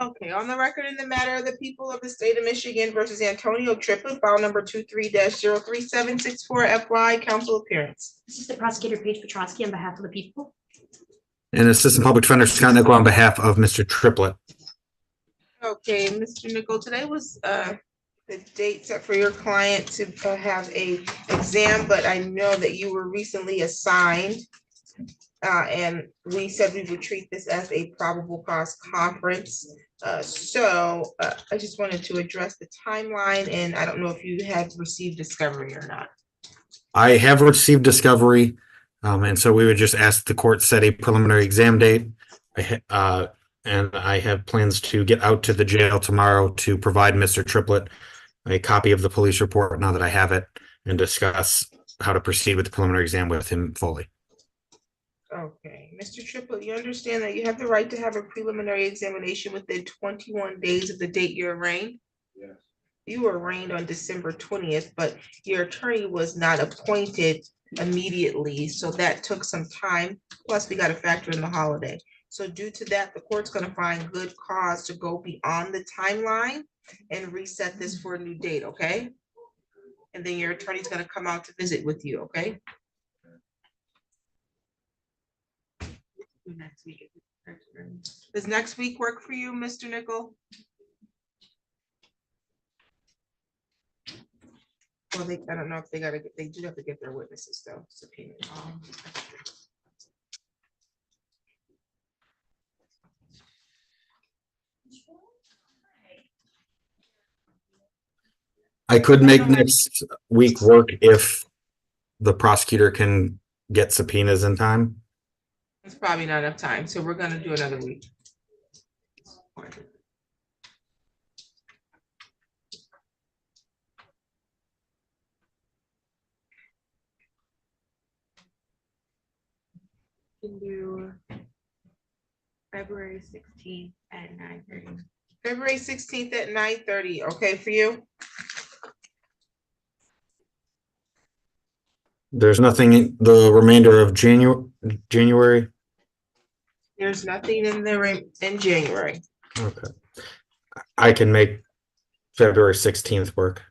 S1: Okay, on the record in the matter of the people of the state of Michigan versus Antonio Triplett, file number 23-03764 FY, council appearance.
S4: Assistant Prosecutor Paige Petrosky on behalf of the people.
S14: And Assistant Public Defender Scott Nickel on behalf of Mr. Triplett.
S1: Okay, Mr. Nickel, today was the date set for your client to have a exam, but I know that you were recently assigned. And we said we would treat this as a probable cause conference. So I just wanted to address the timeline, and I don't know if you have received discovery or not.
S14: I have received discovery, and so we would just ask the court set a preliminary exam date. And I have plans to get out to the jail tomorrow to provide Mr. Triplett a copy of the police report now that I have it, and discuss how to proceed with the preliminary exam with him fully.
S1: Okay, Mr. Triplett, you understand that you have the right to have a preliminary examination within 21 days of the date you're arraigned?
S3: Yes.
S1: You were arraigned on December 20th, but your attorney was not appointed immediately, so that took some time. Plus, we got to factor in the holiday. So due to that, the court's going to find good cause to go beyond the timeline and reset this for a new date, okay? And then your attorney's going to come out to visit with you, okay? Next week. Does next week work for you, Mr. Nickel? Well, I don't know if they do have to get their witnesses though. Subpoena.
S14: I could make next week work if the prosecutor can get subpoenas in time.
S1: It's probably not enough time, so we're gonna do another week. Can do February 16th at 9:30. February 16th at 9:30, okay for you?
S14: There's nothing in the remainder of January.
S1: There's nothing in there in January.
S14: Okay. I can make February 16th work.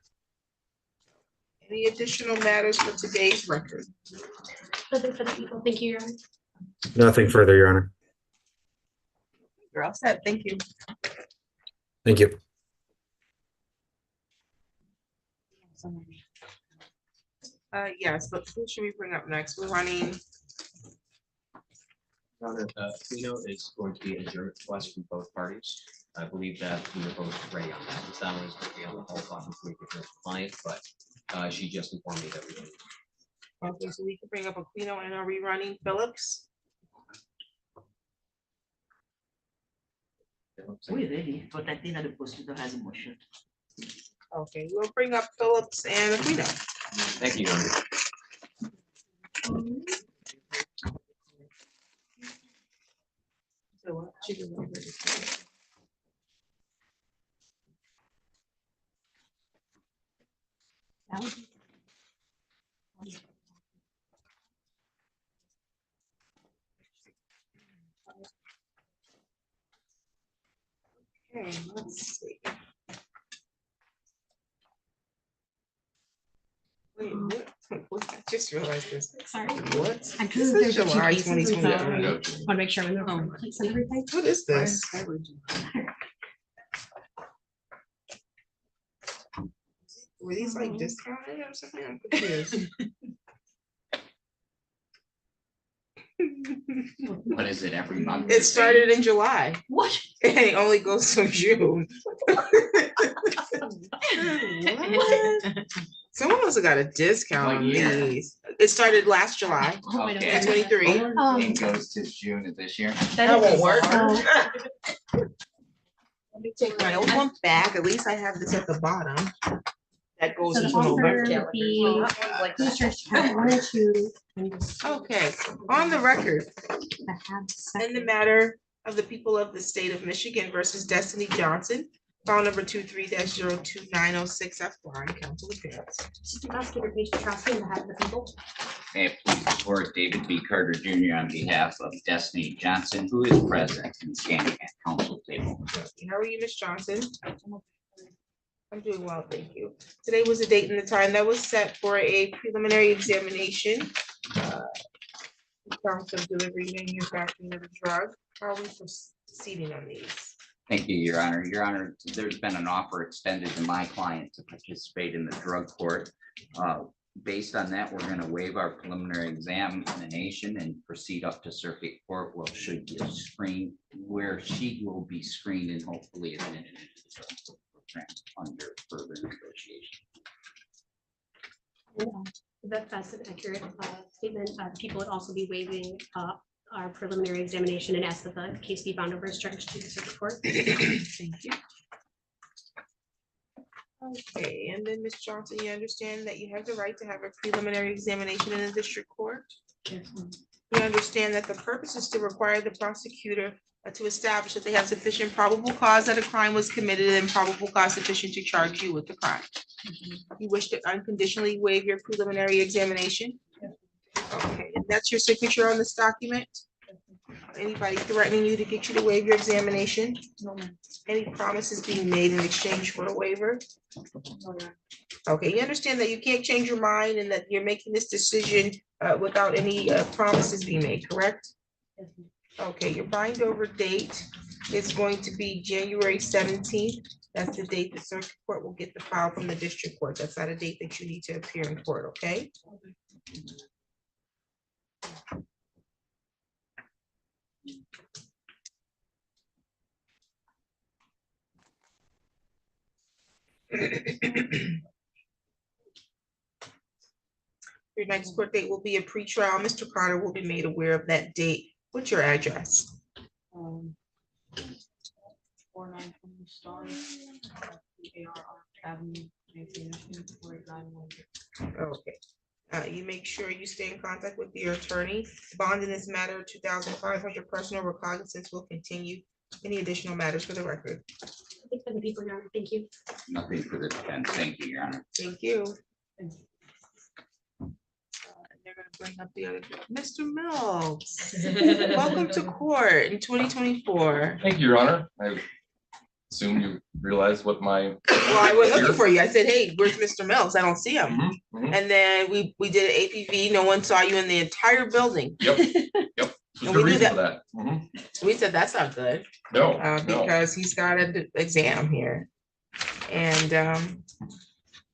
S1: Any additional matters for today's record?
S4: Nothing for the people. Thank you, Your Honor.
S14: Nothing further, Your Honor.
S1: You're all set. Thank you.
S14: Thank you.
S1: Yes, but who should we bring up next? We're running.
S15: Your Honor, Quino is going to be a adjournment request from both parties. I believe that we were both ready on that. That one is going to be on the whole process with the client, but she just informed me that we don't.
S1: Okay, so we can bring up Aquino and are we running Phillips?
S13: We're ready, but I think that the prosecutor has a motion.
S1: Okay, we'll bring up Phillips and Aquino.
S15: Thank you, Your Honor.
S1: Okay, let's see. Wait, what? I just realized this.
S4: Sorry.
S1: What?
S4: I
S1: This
S4: drew
S1: is
S4: there's two
S1: July
S4: cases, and so
S1: 2020.
S4: I want to make sure I'm in the right place and everything.
S1: What is this? Were these like discounted or something? I'm confused.
S15: What is it every month?
S1: It started in July.
S4: What?
S1: And it only goes to June. What? Someone must have got a discount
S15: What
S1: on
S15: year?
S1: these. It started last July,
S4: Oh, wait a
S15: Okay.
S4: minute.
S1: 23.
S15: It goes to June of this year.
S1: That won't work.
S4: Oh.
S1: Let me take my old one back. At least I have this at the bottom. That goes
S4: So the
S1: into the
S4: offer
S1: web
S4: would
S1: calendar.
S4: be Commissioners Tab 1 and 2.
S1: Okay, on the record,
S4: I have
S1: in the
S4: second.
S1: matter of the people of the state of Michigan versus Destiny Johnson, file number 23-02906 FY, council appearance.
S4: Assistant Prosecutor Paige Petrosky on behalf of the people.
S16: May it please the court, David B. Carter Jr. on behalf of Destiny Johnson, who is present and standing at council table.
S1: How are you, Ms. Johnson? I'm doing well, thank you. Today was the date and the time that was set for a preliminary examination. Counts of delivery, manufacturing of the drug. How are we proceeding on these?
S16: Thank you, Your Honor. Your Honor, there's been an offer extended to my client to participate in the drug court. Based on that, we're going to waive our preliminary examination and proceed up to circuit court, where she will be screened and hopefully admitted into the drug court program under further negotiation.
S4: That's an accurate statement. People would also be waiving our preliminary examination and ask that the case be bound over as charged to the circuit court.
S1: Thank you. Okay, and then Ms. Johnson, you understand that you have the right to have a preliminary examination in the district court? You understand that the purpose is to require the prosecutor to establish that they have sufficient probable cause that a crime was committed and probable cause sufficient to charge you with the crime. You wish to unconditionally waive your preliminary examination? Okay, and that's your signature on this document? Anybody threatening you to get you to waive your examination?
S11: No, ma'am.
S1: Any promises being made in exchange for a waiver?
S11: No, ma'am.
S1: Okay, you understand that you can't change your mind and that you're making this decision without any promises being made, correct?
S11: Yes, ma'am.
S1: Okay, your bind over date is going to be January 17th. That's the date the circuit court will get the file from the district court. That's not a date that you need to appear in court, okay? Your next court date will be a pretrial. Mr. Carter will be made aware of that date. What's your address?
S11: 492 Star, ARR Avenue, Mayfield, 489.
S1: Okay. You make sure you stay in contact with your attorney. Bond in this matter, 2,500 personal recognizance will continue. Any additional matters for the record?
S4: Thank you.
S16: Nothing for the defense. Thank you, Your Honor.
S1: Thank you. They're gonna bring up the other, Mr. Mills. Welcome to court in 2024.
S17: Thank you, Your Honor. I assume you realize what my.
S1: Well, I was looking for you. I said, hey, where's Mr. Mills? I don't see him.
S17: Mhm.
S1: And then we did an APV. No one saw you in the entire building.
S17: Yep, yep.
S1: And
S17: There's
S1: we
S17: good
S1: knew
S17: reason for
S1: that.
S17: that. Mhm.
S1: We said, that's not good.
S17: No, no.
S1: Because he's got an exam here. And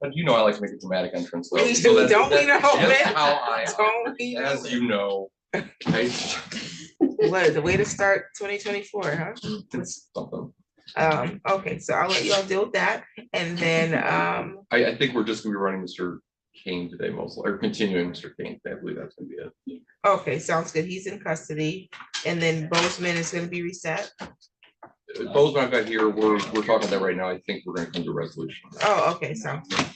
S17: But you know I like to make a dramatic entrance.
S1: we do, don't we know,
S17: That's
S1: man?
S17: how I,
S1: Don't we know?
S17: as you know,
S1: What, the way to start 2024, huh?
S17: it's something.
S1: Okay, so I'll let you all deal with that. And then
S17: I think we're just gonna be running Mr. Kane today, mostly, or continuing Mr. Kane today. I believe that's gonna be it.
S1: okay, sounds good. He's in custody. And then Bozeman is gonna be reset.
S17: Both I've got here, we're talking about that right now. I think we're gonna come to a resolution.
S1: Oh, okay, sounds good.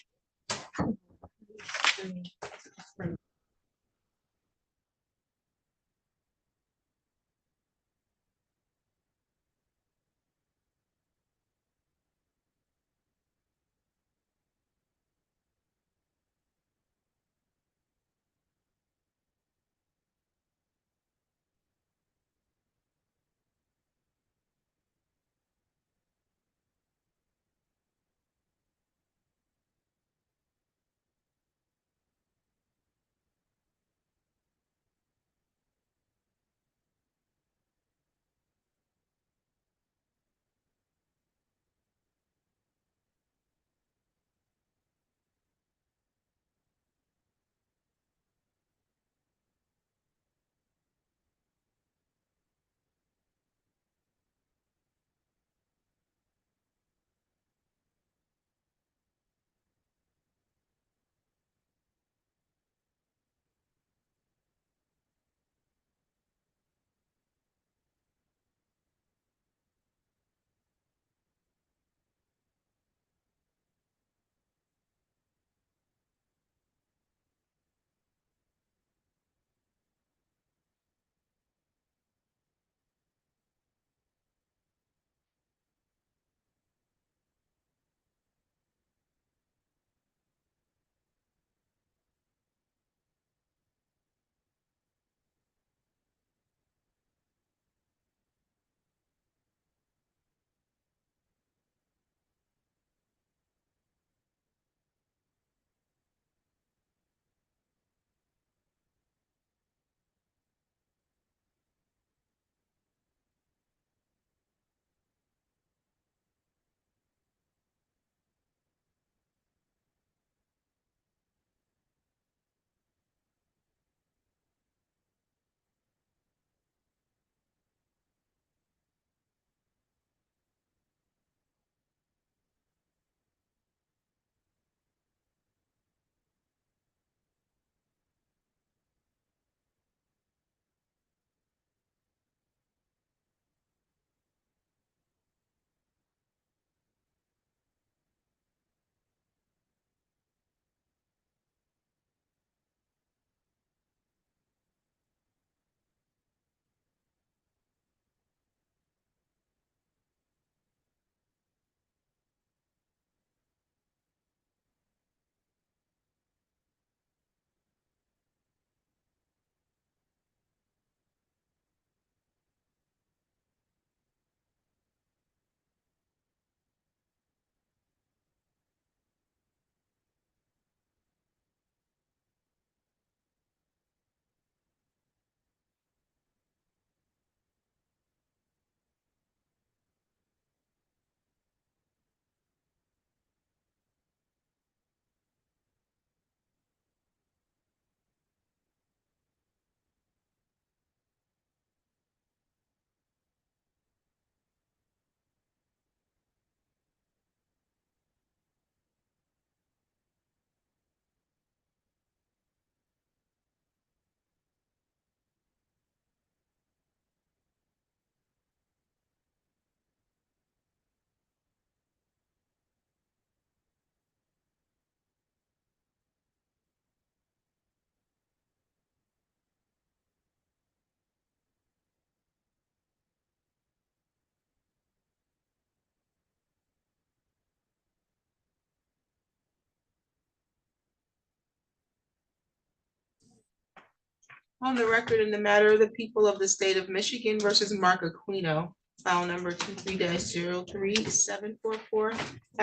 S1: On the record in the matter of the people of the state of Michigan versus Mark Aquino, file number 23-03744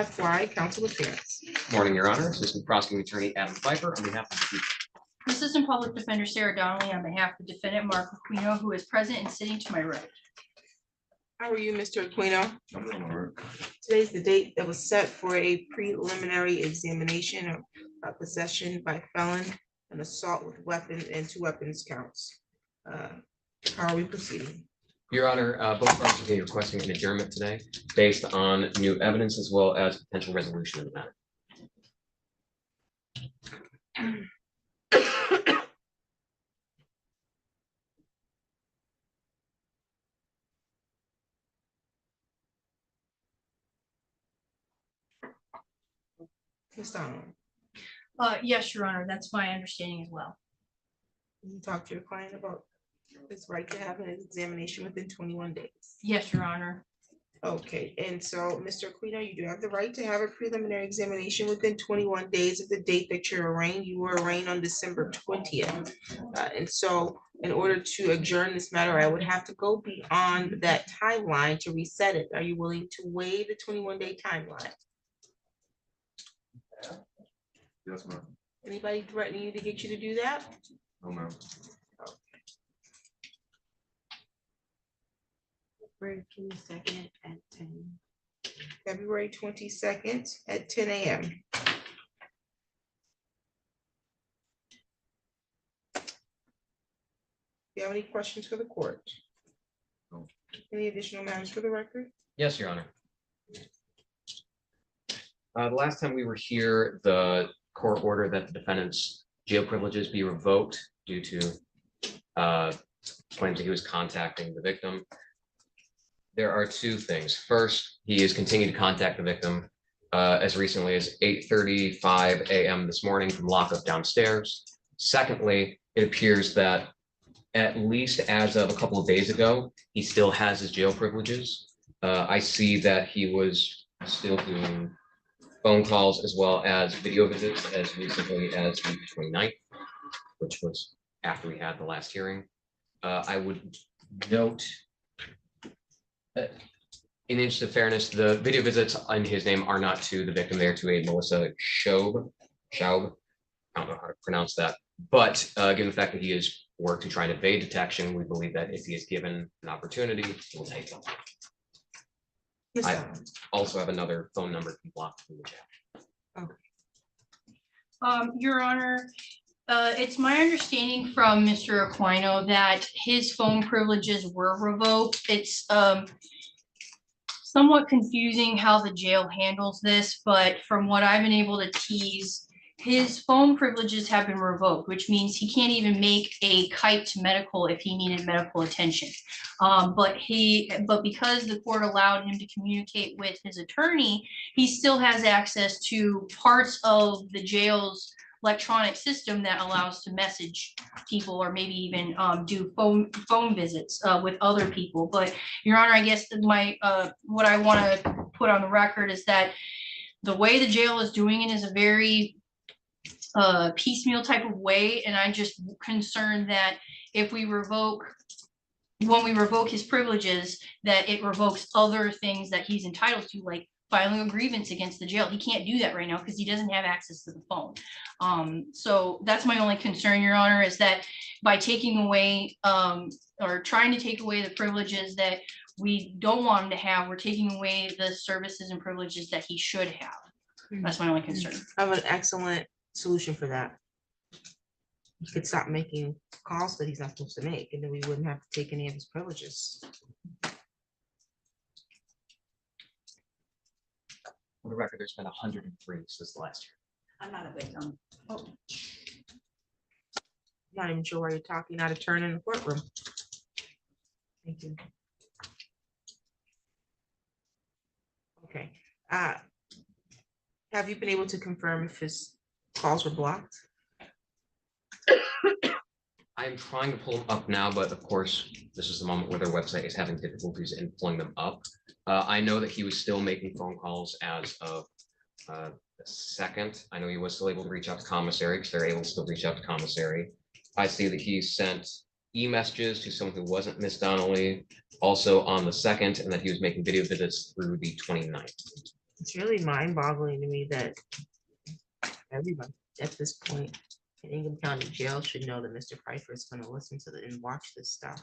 S1: FY, council appearance.
S15: Morning, Your Honor. Assistant Prosecuting Attorney Adam Pfeiffer on behalf of the people.
S11: Assistant Public Defender Sarah Donnelly on behalf of defendant Mark Aquino, who is present and sitting to my right.
S1: How are you, Mr. Aquino? Today's the date that was set for a preliminary examination of possession by felon and assault with weapon and 2 weapons counts. How are we proceeding?
S15: Your Honor, both parties are requesting an adjournment today based on new evidence as well as potential resolution of the matter.
S1: Ms. Donald,
S11: Yes, Your Honor, that's my understanding as well.
S1: you talk to your client about his right to have an examination within 21 days.
S11: Yes, Your Honor.
S1: Okay, and so, Mr. Aquino, you do have the right to have a preliminary examination within 21 days of the date that you're arraigned. You were arraigned on December 20th. And so, in order to adjourn this matter, I would have to go beyond that timeline to reset it. Are you willing to waive the 21-day timeline?
S17: Yes, ma'am.
S1: Anybody threatening you to get you to do that?
S17: No, ma'am.
S12: February 22nd at 10.
S1: February 22nd at 10 a.m. Do you have any questions for the court?
S17: No.
S1: Any additional matters for the record?
S15: Yes, Your Honor. The last time we were here, the court ordered that the defendant's jail privileges be revoked due to claims that he was contacting the victim. There are 2 things. First, he has continued to contact the victim as recently as 8:35 a.m. this morning from lockup downstairs. Secondly, it appears that at least as of a couple of days ago, he still has his jail privileges. I see that he was still doing phone calls as well as video visits as recently as the 29th, which was after we had the last hearing. I would note, in the interest of fairness, the video visits in his name are not to the victim, they're to a Melissa Schaub. I don't know how to pronounce that. But given the fact that he has worked to try and evade detection, we believe that if he is given an opportunity, he will take it. I also have another phone number to block from the chat.
S1: Okay.
S11: Your Honor, it's my understanding from Mr. Aquino that his phone privileges were revoked. It's somewhat confusing how the jail handles this, but from what I've been able to tease, his phone privileges have been revoked, which means he can't even make a kite to medical if he needed medical attention. But because the court allowed him to communicate with his attorney, he still has access to parts of the jail's electronic system that allows to message people or maybe even do phone visits with other people. But Your Honor, I guess my what I want to put on the record is that the way the jail is doing it is a very piecemeal type of way, and I'm just concerned that if we revoke, when we revoke his privileges, that it revokes other things that he's entitled to, like filing a grievance against the jail. He can't do that right now because he doesn't have access to the phone. So that's my only concern, Your Honor, is that by taking away or trying to take away the privileges that we don't want him to have, we're taking away the services and privileges that he should have. That's my only concern.
S1: I have an excellent solution for that. He could stop making calls that he's not supposed to make, and then we wouldn't have to take any of his privileges.
S15: For the record, there's been 103 since the last year.
S13: I'm not a victim.
S1: I'm not even sure why you're talking out of turn in the courtroom. Thank you. Okay. Have you been able to confirm if his calls were blocked?
S15: I'm trying to pull them up now, but of course, this is the moment where their website is having difficulties in pulling them up. I know that he was still making phone calls as of the 2nd. I know he was still able to reach out to commissary because they're able to still reach out to commissary. I see that he sent e-messages to someone who wasn't Miss Donnelly also on the 2nd, and that he was making video visits through the 29th.
S1: It's really mind-boggling to me that everyone at this point in Ingham County Jail should know that Mr. Pfeiffer is going to listen to and watch this stuff.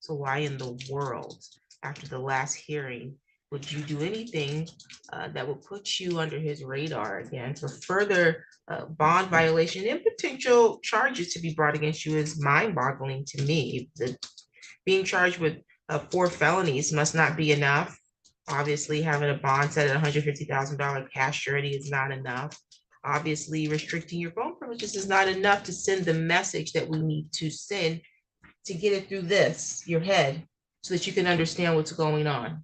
S1: So why in the world, after the last hearing, would you do anything that would put you under his radar again for further bond violation and potential charges to be brought against you is mind-boggling to me. Being charged with 4 felonies must not be enough. Obviously, having a bond set at $150,000 cash surety is not enough. Obviously, restricting your phone privileges is not enough to send the message that we need to send to get it through your head, so that you can understand what's going on.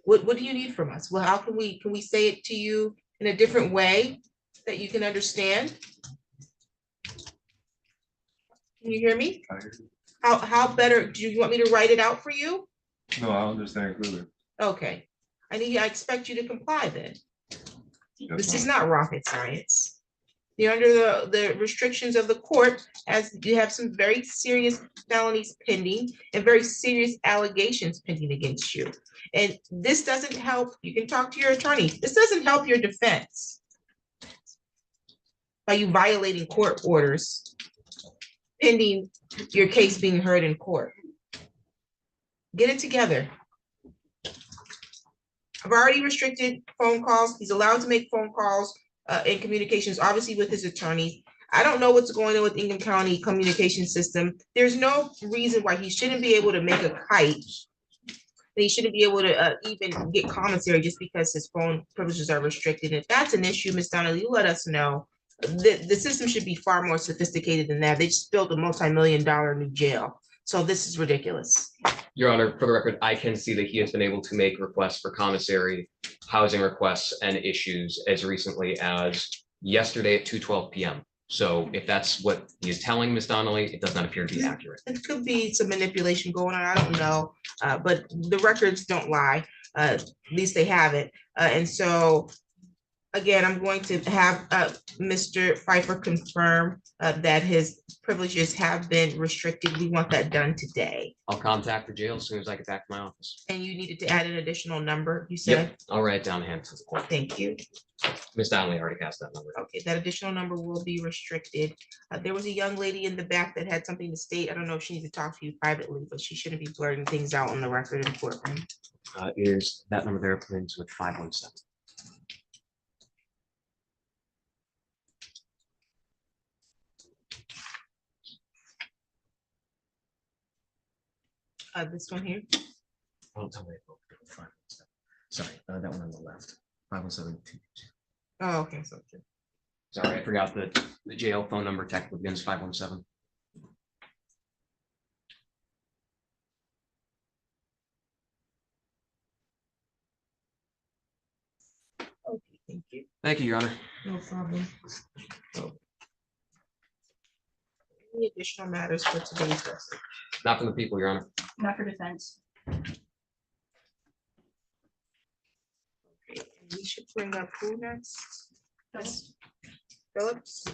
S1: What do you need from us? Well, how can we say it to you in a different way that you can understand? Can you hear me? How better, do you want me to write it out for you?
S17: No, I understand clearly.
S1: Okay, I expect you to comply then. This is not rocket science. You're under the restrictions of the court, as you have some very serious felonies pending and very serious allegations pending against you. And this doesn't help. You can talk to your attorney. This doesn't help your defense by you violating court orders pending your case being heard in court. Get it together. I've already restricted phone calls. He's allowed to make phone calls and communications, obviously with his attorney. I don't know what's going on with Ingham County communication system. There's no reason why he shouldn't be able to make a kite. And he shouldn't be able to even get commissary just because his phone privileges are restricted. If that's an issue, Ms. Donnelly, you let us know. The system should be far more sophisticated than that. They just built a multi-million-dollar new jail. So this is ridiculous.
S15: Your Honor, for the record, I can see that he has been able to make requests for commissary, housing requests, and issues as recently as yesterday at 2:12 p.m. So if that's what he is telling Ms. Donnelly, it does not appear to be accurate.
S1: It could be some manipulation going on. I don't know, but the records don't lie. At least they have it. And so, again, I'm going to have Mr. Pfeiffer confirm that his privileges have been restricted. We want that done today.
S15: I'll contact the jail as soon as I get back to my office.
S1: And you needed to add an additional number, you
S15: Yep,
S1: said?
S15: I'll write it down hand to the court.
S1: Thank you.
S15: Ms. Donnelly already passed that number.
S1: Okay, that additional number will be restricted. There was a young lady in the back that had something to state. I don't know if she needs to talk to you privately, but she shouldn't be blurting things out on the record in courtroom.
S15: Is that number there, please, with 517?
S1: This one here.
S15: Don't tell me. 517. Sorry, that one on the left. 517.
S1: Oh, okay, so.
S15: Sorry, I forgot that the jail phone number technically begins 517.
S1: Okay, thank you.
S15: Thank you, Your Honor.
S1: No problem. Any additional matters for today's session?
S15: Not from the people, Your Honor.
S11: Not for defense.
S1: Okay, and we should bring up who next? Phillips?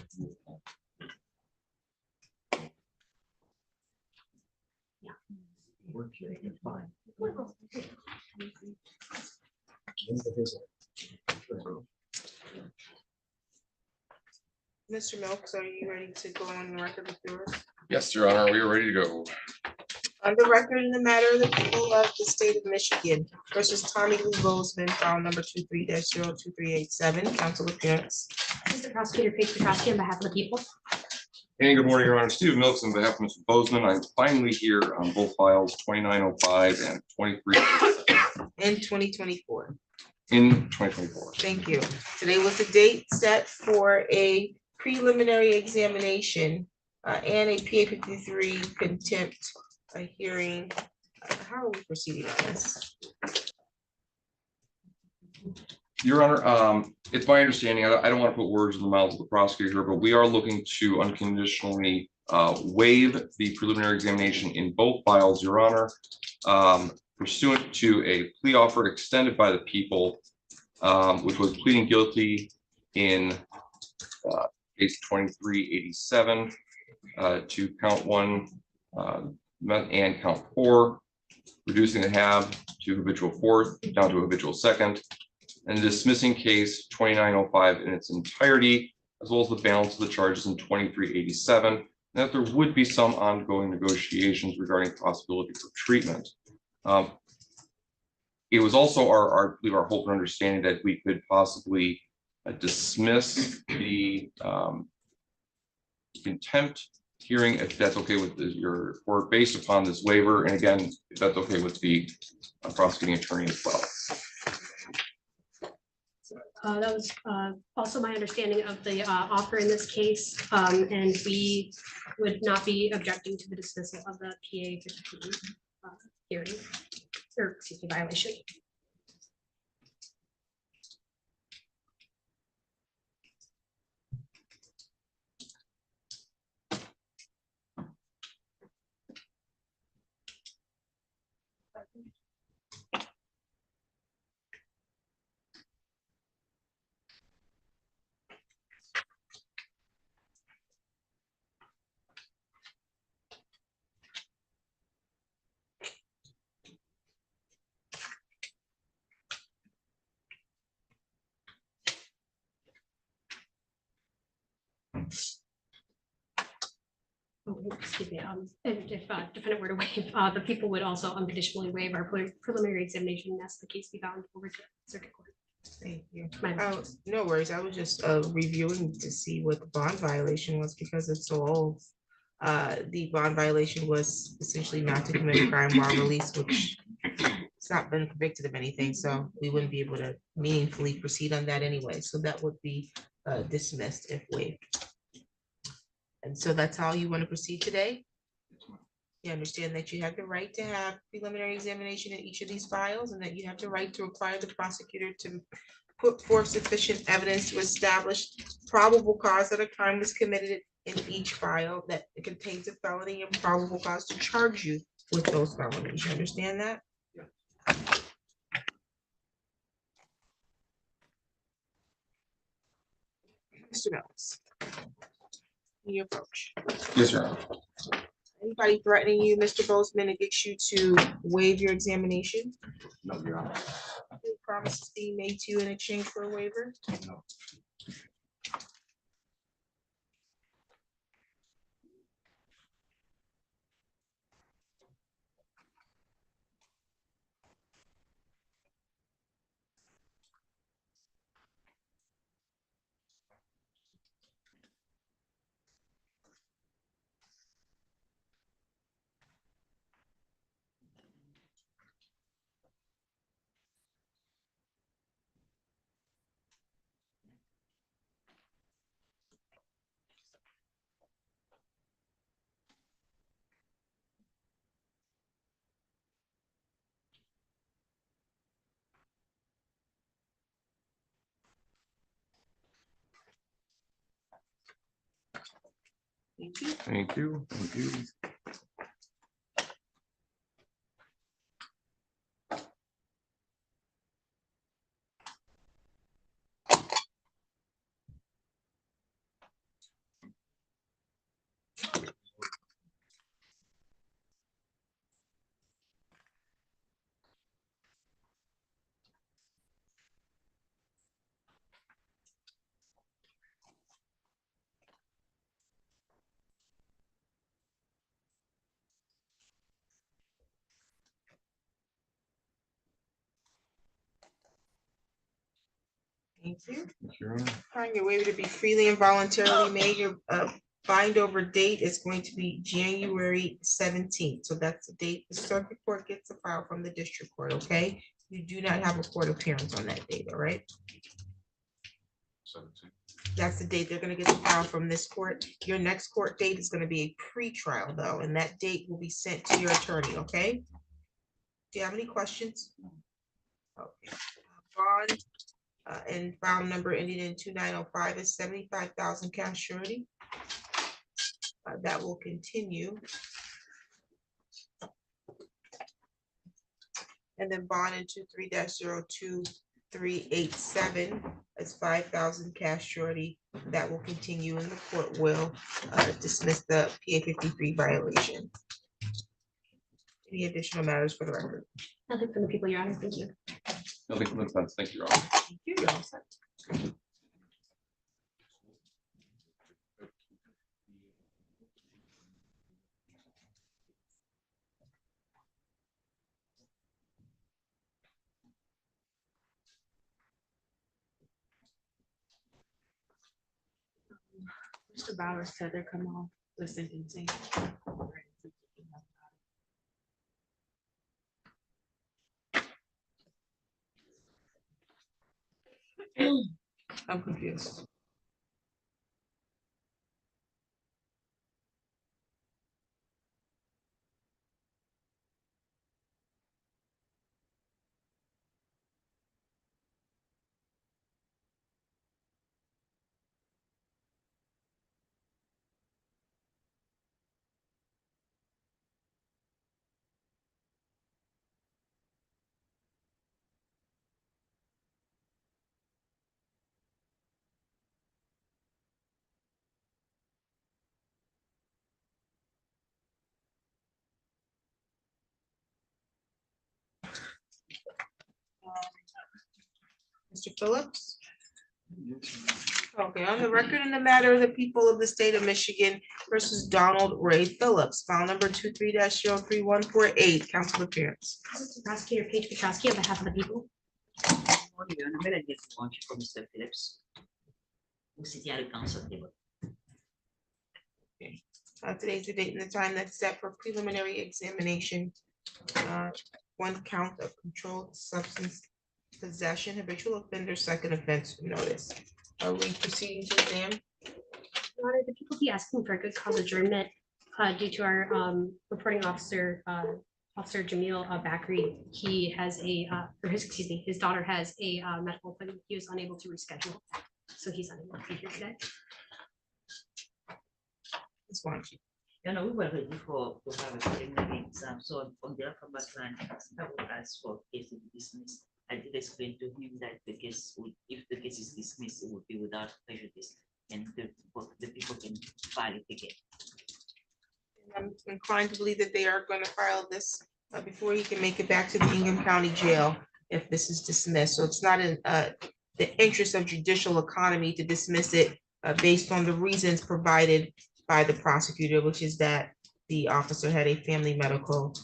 S1: Mr. Milks, are you ready to go on the record with yours?
S17: Yes, Your Honor, we are ready to go.
S1: On the record in the matter of the people of the state of Michigan versus Tommy Lee Bozeman, file number 23-02387, counsel appearance.
S4: Mr. Prosecutor Paige Petrosky on behalf of the people.
S17: And good morning, Your Honor. Steve Milks on behalf of Mr. Bozeman. I'm finally here on both files 2905 and 23.
S1: In 2024.
S17: In 2024.
S1: Thank you. Today was the date set for a preliminary examination and a PA 53 contempt hearing. How are we proceeding on this?
S17: Your Honor, it's my understanding, I don't want to put words in the mouth of the prosecutor, but we are looking to unconditionally waive the preliminary examination in both files, Your Honor, pursuant to a plea offer extended by the people, which was pleading guilty in case 2387 to count 1 and count 4, reducing the have to habitual fourth down to habitual second, and dismissing case 2905 in its entirety, as well as the balance of the charges in 2387, and that there would be some ongoing negotiations regarding possibility for treatment. It was also our hope and understanding that we could possibly dismiss the contempt hearing, if that's okay with your court, based upon this waiver, and again, if that's okay with the prosecuting attorney as well.
S4: That was also my understanding of the offer in this case, and we would not be objecting to the dismissal of the PA 15 hearing, or excuse me, violation. Excuse me, and if defendant were to waive, the people would also unconditionally waive our preliminary examination and ask the case be bound over to circuit court.
S1: Thank you. No worries. I was just reviewing to see what the bond violation was because it's so old. The bond violation was essentially not to commit a crime while released, which it's not been convicted of anything, so we wouldn't be able to meaningfully proceed on that anyway. So that would be dismissed if waived. And so that's how you want to proceed today? You understand that you have the right to have preliminary examination in each of these files and that you have the right to require the prosecutor to put forth sufficient evidence to establish probable cause that a crime was committed in each file that it contains a felony and probable cause to charge you with those felonies. You understand that? Yeah. Mr. Mills. Your approach.
S17: Yes, Your Honor.
S1: Anybody threatening you, Mr. Bozeman, to get you to waive your examination?
S3: No, Your Honor.
S1: Any promises being made to you in exchange for a waiver?
S3: No.
S1: Thank you.
S17: Thank you. Thank you.
S1: Thank you.
S17: Your Honor.
S1: Find your waiver to be freely and voluntarily made. Your bind over date is going to be January 17th. So that's the date the circuit court gets a file from the district court, okay? You do not have a court appearance on that date, all right?
S17: 17.
S1: That's the date they're gonna get the file from this court. Your next court date is gonna be a pre-trial though, and that date will be sent to your attorney, okay? Do you have any questions? Okay. Bond and file number ending in 2905 is 75,000 cash surety. That will continue. And then bond in 23-02 387 as 5,000 cash surety. That will continue and the court will dismiss the PA 53 violation. Any additional matters for the record?
S4: Nothing from the people, Your Honor. Thank you.
S17: Nothing from the defense. Thank you, Your Honor.
S1: Thank you. You're all set.
S12: Mr. Bowers said they're come off the sentencing.
S1: I'm confused. Mr. Phillips? Okay, on the record in the matter of the people of the state of Michigan versus Donald Ray Phillips, file number 23-03148, council appearance.
S4: Prosecutor Paige Petrosky on behalf of the people.
S13: Morning, Your Honor. May I get the launch for Mr. Phillips? Who sitting at the council table?
S1: Today's the date and the time that's set for preliminary examination. One count of controlled substance possession, habitual offender, second offense notice. Are we proceeding to exam?
S4: Your Honor, the people be asking for a good cause adjournment due to our reporting officer, Officer Jamil Bakri. He has his daughter has a medical appointment. He was unable to reschedule, so he's unable to be here today.
S1: It's fine.
S13: You know, we were ready to have a preliminary exam. So on behalf of my client, I would ask for case to be dismissed. I did explain to him that the case would, if the case is dismissed, it would be without prejudice, and the people can file it again.
S1: I'm inclined to believe that they are going to file this before he can make it back to the Ingham County Jail if this is dismissed. So it's not in the interest of judicial economy to dismiss it based on the reasons provided by the prosecutor, which is that the officer had a family medical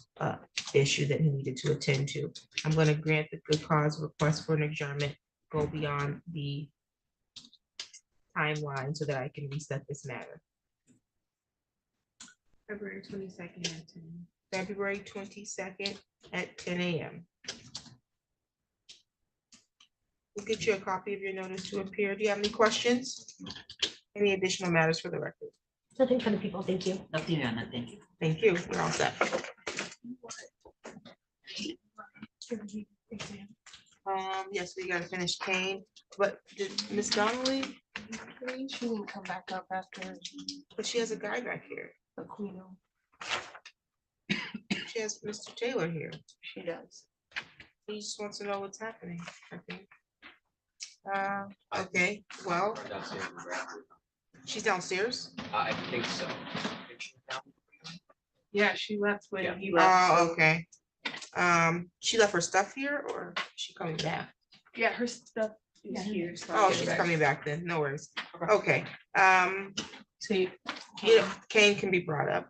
S1: issue that he needed to attend to. I'm going to grant the good cause request for an adjournment, go beyond the timeline so that I can reset this matter.
S12: February 22nd at 10.
S1: February 22nd at 10 a.m. We'll get you a copy of your notice to appear. Do you have any questions? Any additional matters for the record?
S4: Nothing for the people. Thank you.
S13: Nothing, Your Honor. Thank you.
S1: Thank you. You're all set. Yes, we gotta finish Kane, but did Ms. Donnelly?
S12: She didn't come back up after
S1: But she has a guy back here.
S12: the queen.
S1: She has Mr. Taylor here.
S12: She does.
S1: He just wants to know what's happening, I think. Okay, well, she's downstairs.
S15: I think so.
S12: Yeah, she left when
S15: Yeah.
S12: he left.
S1: Oh, okay. She left her stuff here or is she coming back?
S12: Yeah, her stuff is here. so I'll
S1: Oh,
S12: get it
S1: she's
S12: back.
S1: coming back then, no worries. Okay,
S12: So you
S1: Kane can be brought up.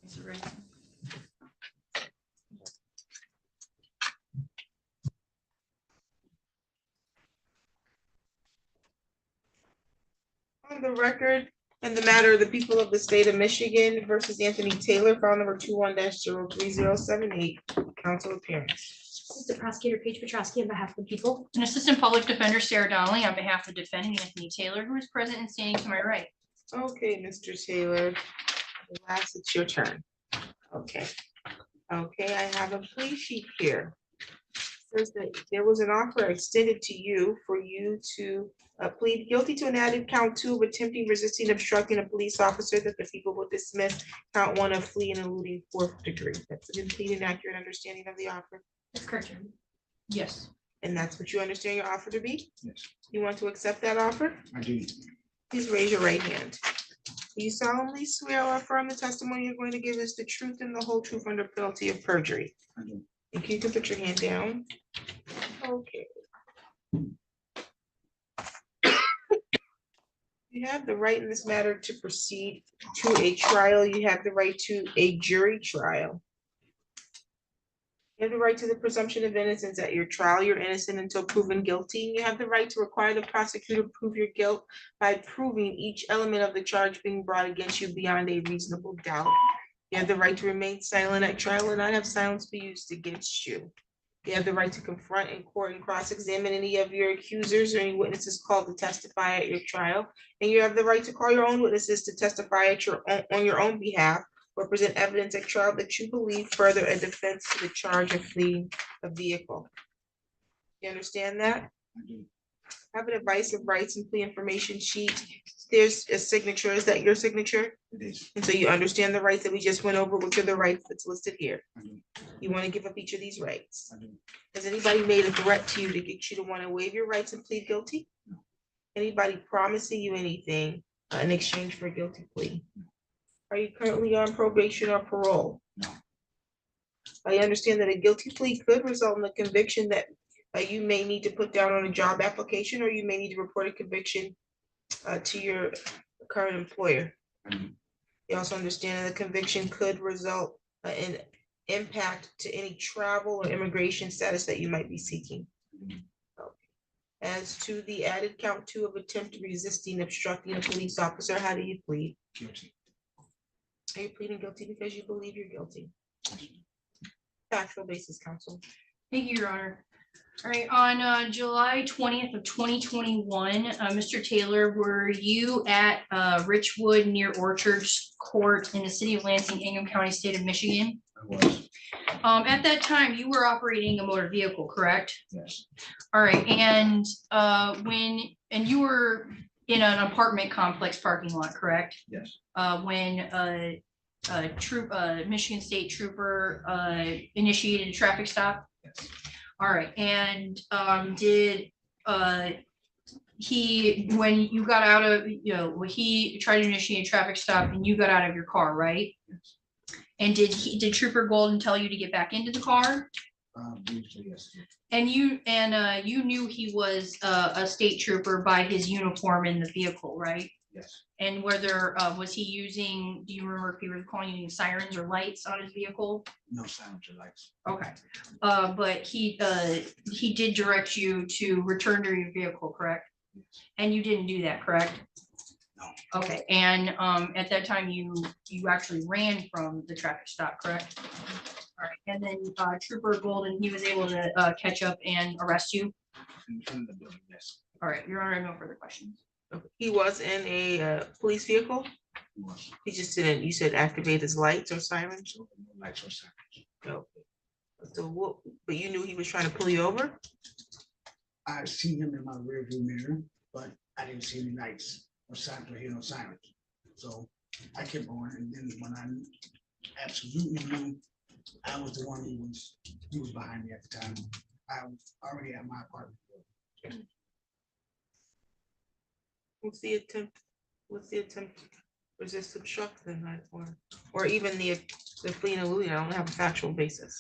S1: On the record, in the matter of the people of the state of Michigan versus Anthony Taylor, file number 21-03078, council appearance.
S4: Mr. Prosecutor Paige Petrosky on behalf of the people.
S11: And Assistant Public Defender Sarah Donnelly on behalf of defendant Anthony Taylor, who is present and standing to my right.
S1: Okay, Mr. Taylor, last, it's your turn. Okay. Okay, I have a plea sheet here. Says that there was an offer extended to you for you to plead guilty to an added count 2 of attempting, resisting, obstructing a police officer, that the people will dismiss count 1 of fleeing and eluding 4th degree. That's a complete and accurate understanding of the offer.
S4: That's correct.
S11: Yes.
S1: And that's what you understand your offer to be?
S3: Yes,
S1: You want to accept that offer?
S3: I do.
S1: Please raise your right hand. You solemnly swear or affirm the testimony you're going to give is the truth and the whole truth under penalty of perjury.
S3: I do.
S1: And you can put your hand down. Okay. You have the right in this matter to proceed to a trial. You have the right to a jury trial. You have the right to the presumption of innocence at your trial. You're innocent until proven guilty. You have the right to require the prosecutor to prove your guilt by proving each element of the charge being brought against you beyond a reasonable doubt. You have the right to remain silent at trial and not have silence be used against you. You have the right to confront in court and cross-examine any of your accusers or any witnesses called to testify at your trial. And you have the right to call your own witnesses to testify at on your own behalf or present evidence at trial that you believe further a defense to the charge of fleeing a vehicle. You understand that?
S3: I do.
S1: Have an advice of rights and plea information sheet. There's a signature. Is that your signature?
S3: It is.
S1: And so you understand the rights that we just went over, which are the rights that's listed here.
S3: I do.
S1: You want to give up each of these rights?
S3: I do.
S1: Has anybody made a threat to you to get you to want to waive your rights and plead guilty?
S3: No.
S1: Anybody promising you anything in exchange for a guilty plea? Are you currently on probation or parole?
S3: No.
S1: I understand that a guilty plea could result in a conviction that you may need to put down on a job application, or you may need to report a conviction to your current employer. You also understand that the conviction could result in impact to any travel or immigration status that you might be seeking. As to the added count 2 of attempt resisting, obstructing a police officer, how do you plead?
S3: Guilty.
S1: Are you pleading guilty because you believe you're guilty? Factual basis, counsel.
S11: Thank you, Your Honor. All right, on July 20th of 2021, Mr. Taylor, were you at Richwood near Orchards Court in the city of Lansing, Ingham County, state of Michigan?
S3: I was.
S11: At that time, you were operating a motor vehicle, correct?
S3: Yes.
S11: All right, and you were in an apartment complex parking lot, correct?
S3: Yes.
S11: When Michigan State Trooper initiated a traffic stop?
S3: Yes.
S11: All right, and did he, when you got out of, when he tried to initiate a traffic stop and you got out of your car, right?
S3: Yes.
S11: And did Trooper Golden tell you to get back into the car?
S3: Usually, yes.
S11: And you knew he was a state trooper by his uniform in the vehicle, right?
S3: Yes.
S11: And whether was he using? Do you remember if he was calling using sirens or lights on his vehicle?
S3: No sound or lights.
S11: Okay, but he did direct you to return to your vehicle, correct?
S3: Yes.
S11: And you didn't do that, correct?
S3: No.
S11: Okay, and at that time you actually ran from the traffic stop, correct? All right, and then Trooper Golden, he was able to catch up and arrest you?
S3: In the building, yes.
S11: All right, Your Honor, I have no further questions.
S1: He was in a police vehicle?
S3: It was.
S1: He just didn't, you said activate his lights or sirens?
S3: No lights or sirens.
S1: No. So what, but you knew he was trying to pull you over?
S3: I seen him in my rearview mirror, but I didn't see any lights or signs or hear no sirens. So I kept going, and then when I absolutely knew I was the one he was behind me at the time, I was already at my apartment.
S1: What's the attempt to resist obstruct then, or even the fleeing and eluding? I don't have a factual basis.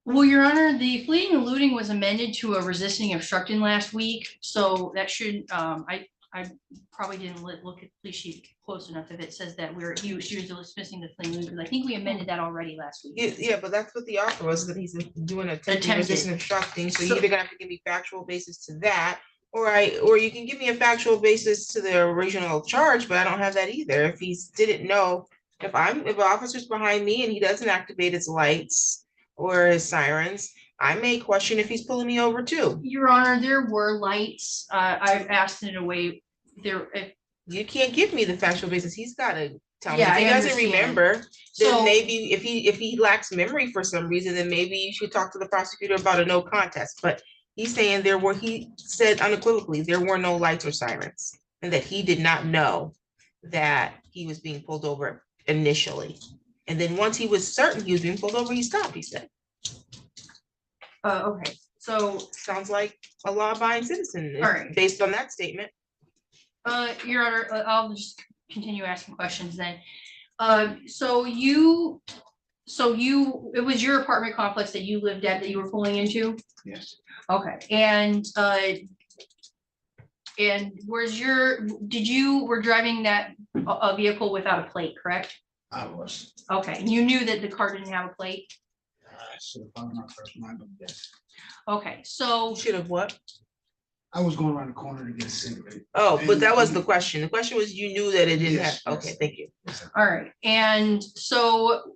S11: Well, Your Honor, the fleeing and eluding was amended to a resisting obstructing last week, so that should, I probably didn't look at the police sheet close enough if it says that she was dismissing the claim, because I think we amended that already last week.
S1: Yeah, but that's what the offer was, that he's doing attempted
S11: Attempted.
S1: resisting obstructing, so you're either gonna have to give me factual basis to that, or you can give me a factual basis to the original charge, but I don't have that either. If he didn't know, if an officer's behind me and he doesn't activate his lights or his sirens, I may question if he's pulling me over too.
S11: Your Honor, there were lights. I've asked in a way,
S1: You can't give me the factual basis. He's gotta tell me.
S11: Yeah,
S1: If he
S11: I
S1: doesn't
S11: understand.
S1: remember,
S11: So-
S1: then maybe if he lacks memory for some reason, then maybe you should talk to the prosecutor about a no contest. But he's saying he said unequivocally, there were no lights or sirens, and that he did not know that he was being pulled over initially. And then once he was certain he was being pulled over, he stopped, he said.
S11: okay, so.
S1: Sounds like a law-abiding citizen,
S11: All right.
S1: based on that statement.
S11: Your Honor, I'll just continue asking questions then. So it was your apartment complex that you lived at that you were pulling into?
S18: Yes.
S11: Okay, and were driving that a vehicle without a plate, correct?
S18: I was.
S11: Okay, you knew that the car didn't have a plate?
S18: I should have found my first mind, but yes.
S11: Okay, so.
S1: Should have what?
S18: I was going around the corner to get a cigarette.
S1: Oh, but that was the question. The question was, you knew that it didn't have,
S18: Yes,
S1: okay,
S18: yes.
S1: thank you.
S11: All right, and so,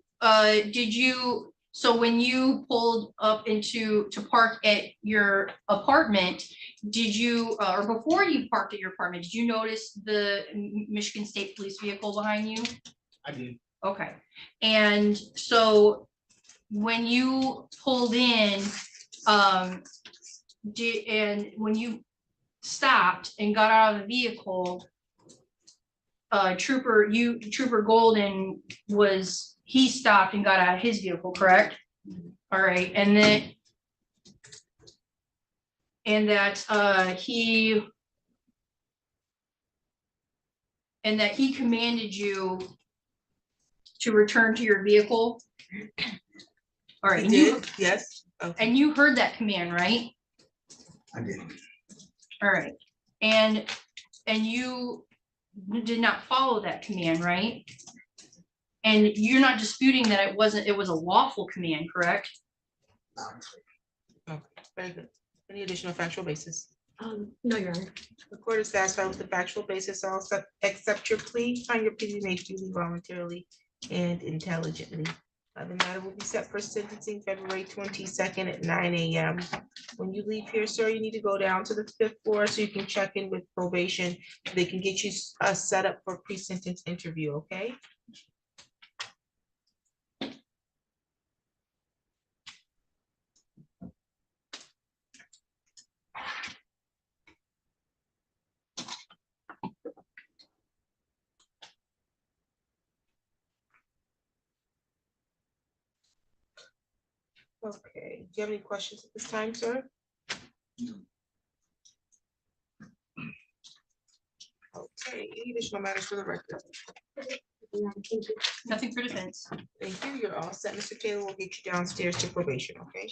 S11: so when you pulled up to park at your apartment, did you, or before you parked at your apartment, did you notice the Michigan State Police vehicle behind you?
S18: I did.
S11: Okay, and so when you pulled in, when you stopped and got out of the vehicle, Trooper Golden he stopped and got out of his vehicle, correct? All right, and that he commanded you to return to your vehicle. All right,
S1: He did, yes. Okay.
S11: And you heard that command, right?
S18: I did.
S11: All right, and you did not follow that command, right? And you're not disputing that it was a lawful command, correct?
S1: Okay, very good. Any additional factual basis?
S4: No, Your Honor.
S1: The court is satisfied with the factual basis. I'll accept your plea, find your plea made freely, voluntarily, and intelligently. The matter will be set for sentencing February 22nd at 9 a.m. When you leave here, sir, you need to go down to the 5th floor so you can check in with probation. They can get you set up for pre-sentence interview, okay? Okay, do you have any questions at this time, sir? Okay, any additional matters for the record?
S11: Nothing for defense.
S1: Thank you, you're all set. Mr. Taylor will get you downstairs to probation, okay?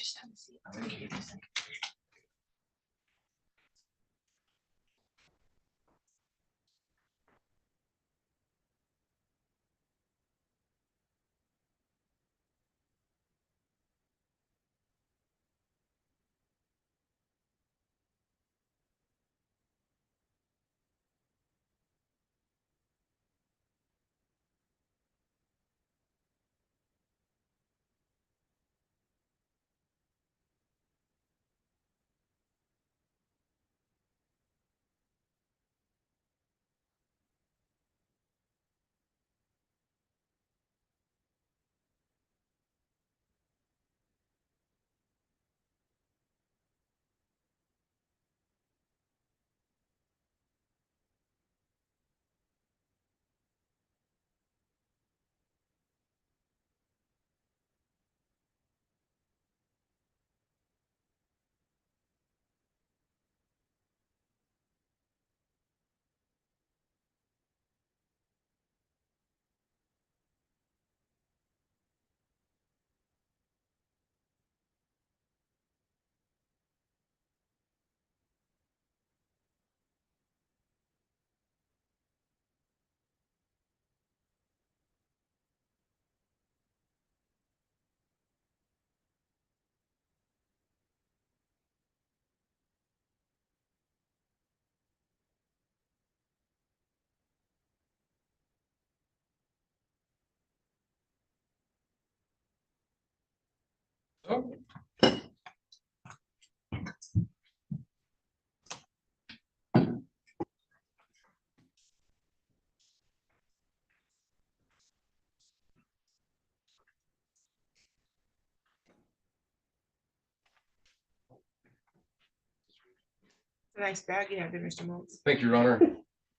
S1: Nice bag you have there, Mr. Moats.
S17: Thank you, Your Honor.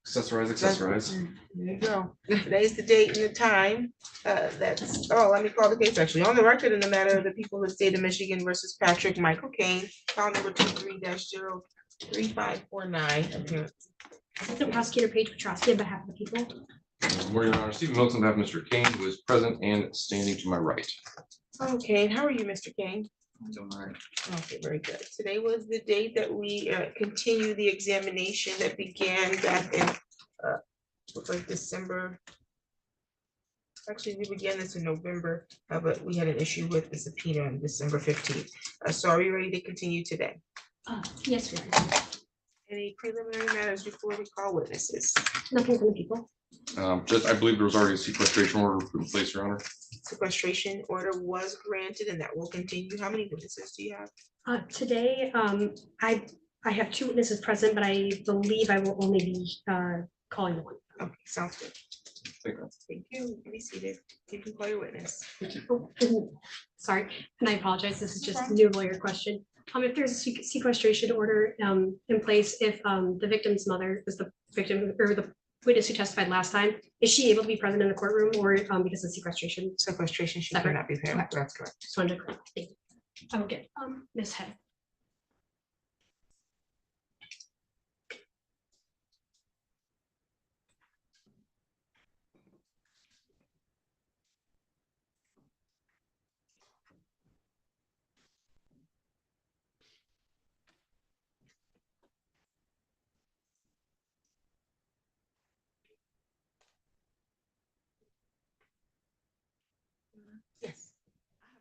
S17: Accessorize, accessorize.
S1: There you go. Today's the date and the time. Let me call the case actually. On the record in the matter of the people of the state of Michigan versus Patrick Michael Kane, file number 23-03549.
S4: Assistant Prosecutor Paige Petrosky on behalf of the people.
S17: Good morning, Your Honor. Stephen Moats on behalf of Mr. Kane, who is present and standing to my right.
S1: Okay, and how are you, Mr. Kane?
S16: Doing all right.
S1: Okay, very good. Today was the date that we continue the examination that began back in looks like December. Actually, we began this in November, but we had an issue with the subpoena on December 15th. So are you ready to continue today?
S4: Yes, ma'am.
S1: Any preliminary matters before we call witnesses?
S4: Nothing from the people.
S17: I believe there was already a sequestration order put in place, Your Honor.
S1: Sequestration order was granted and that will continue. How many witnesses do you have?
S4: Today, I have 2 witnesses present, but I believe I will only be calling one.
S1: Okay, sounds good.
S17: Thank you.
S1: Thank you. Be seated. You can call your witness.
S4: Sorry, and I apologize. This is just a new lawyer question. If there's a sequestration order in place, if the victim's mother is the victim or the witness who testified last time, is she able to be present in the courtroom or because of sequestration?
S1: Sequestration, she
S4: Separate.
S1: cannot be there.
S4: Okay.
S1: That's correct.
S4: Just wanted to correct. Thank you. I will get Ms. Head.
S1: Yes.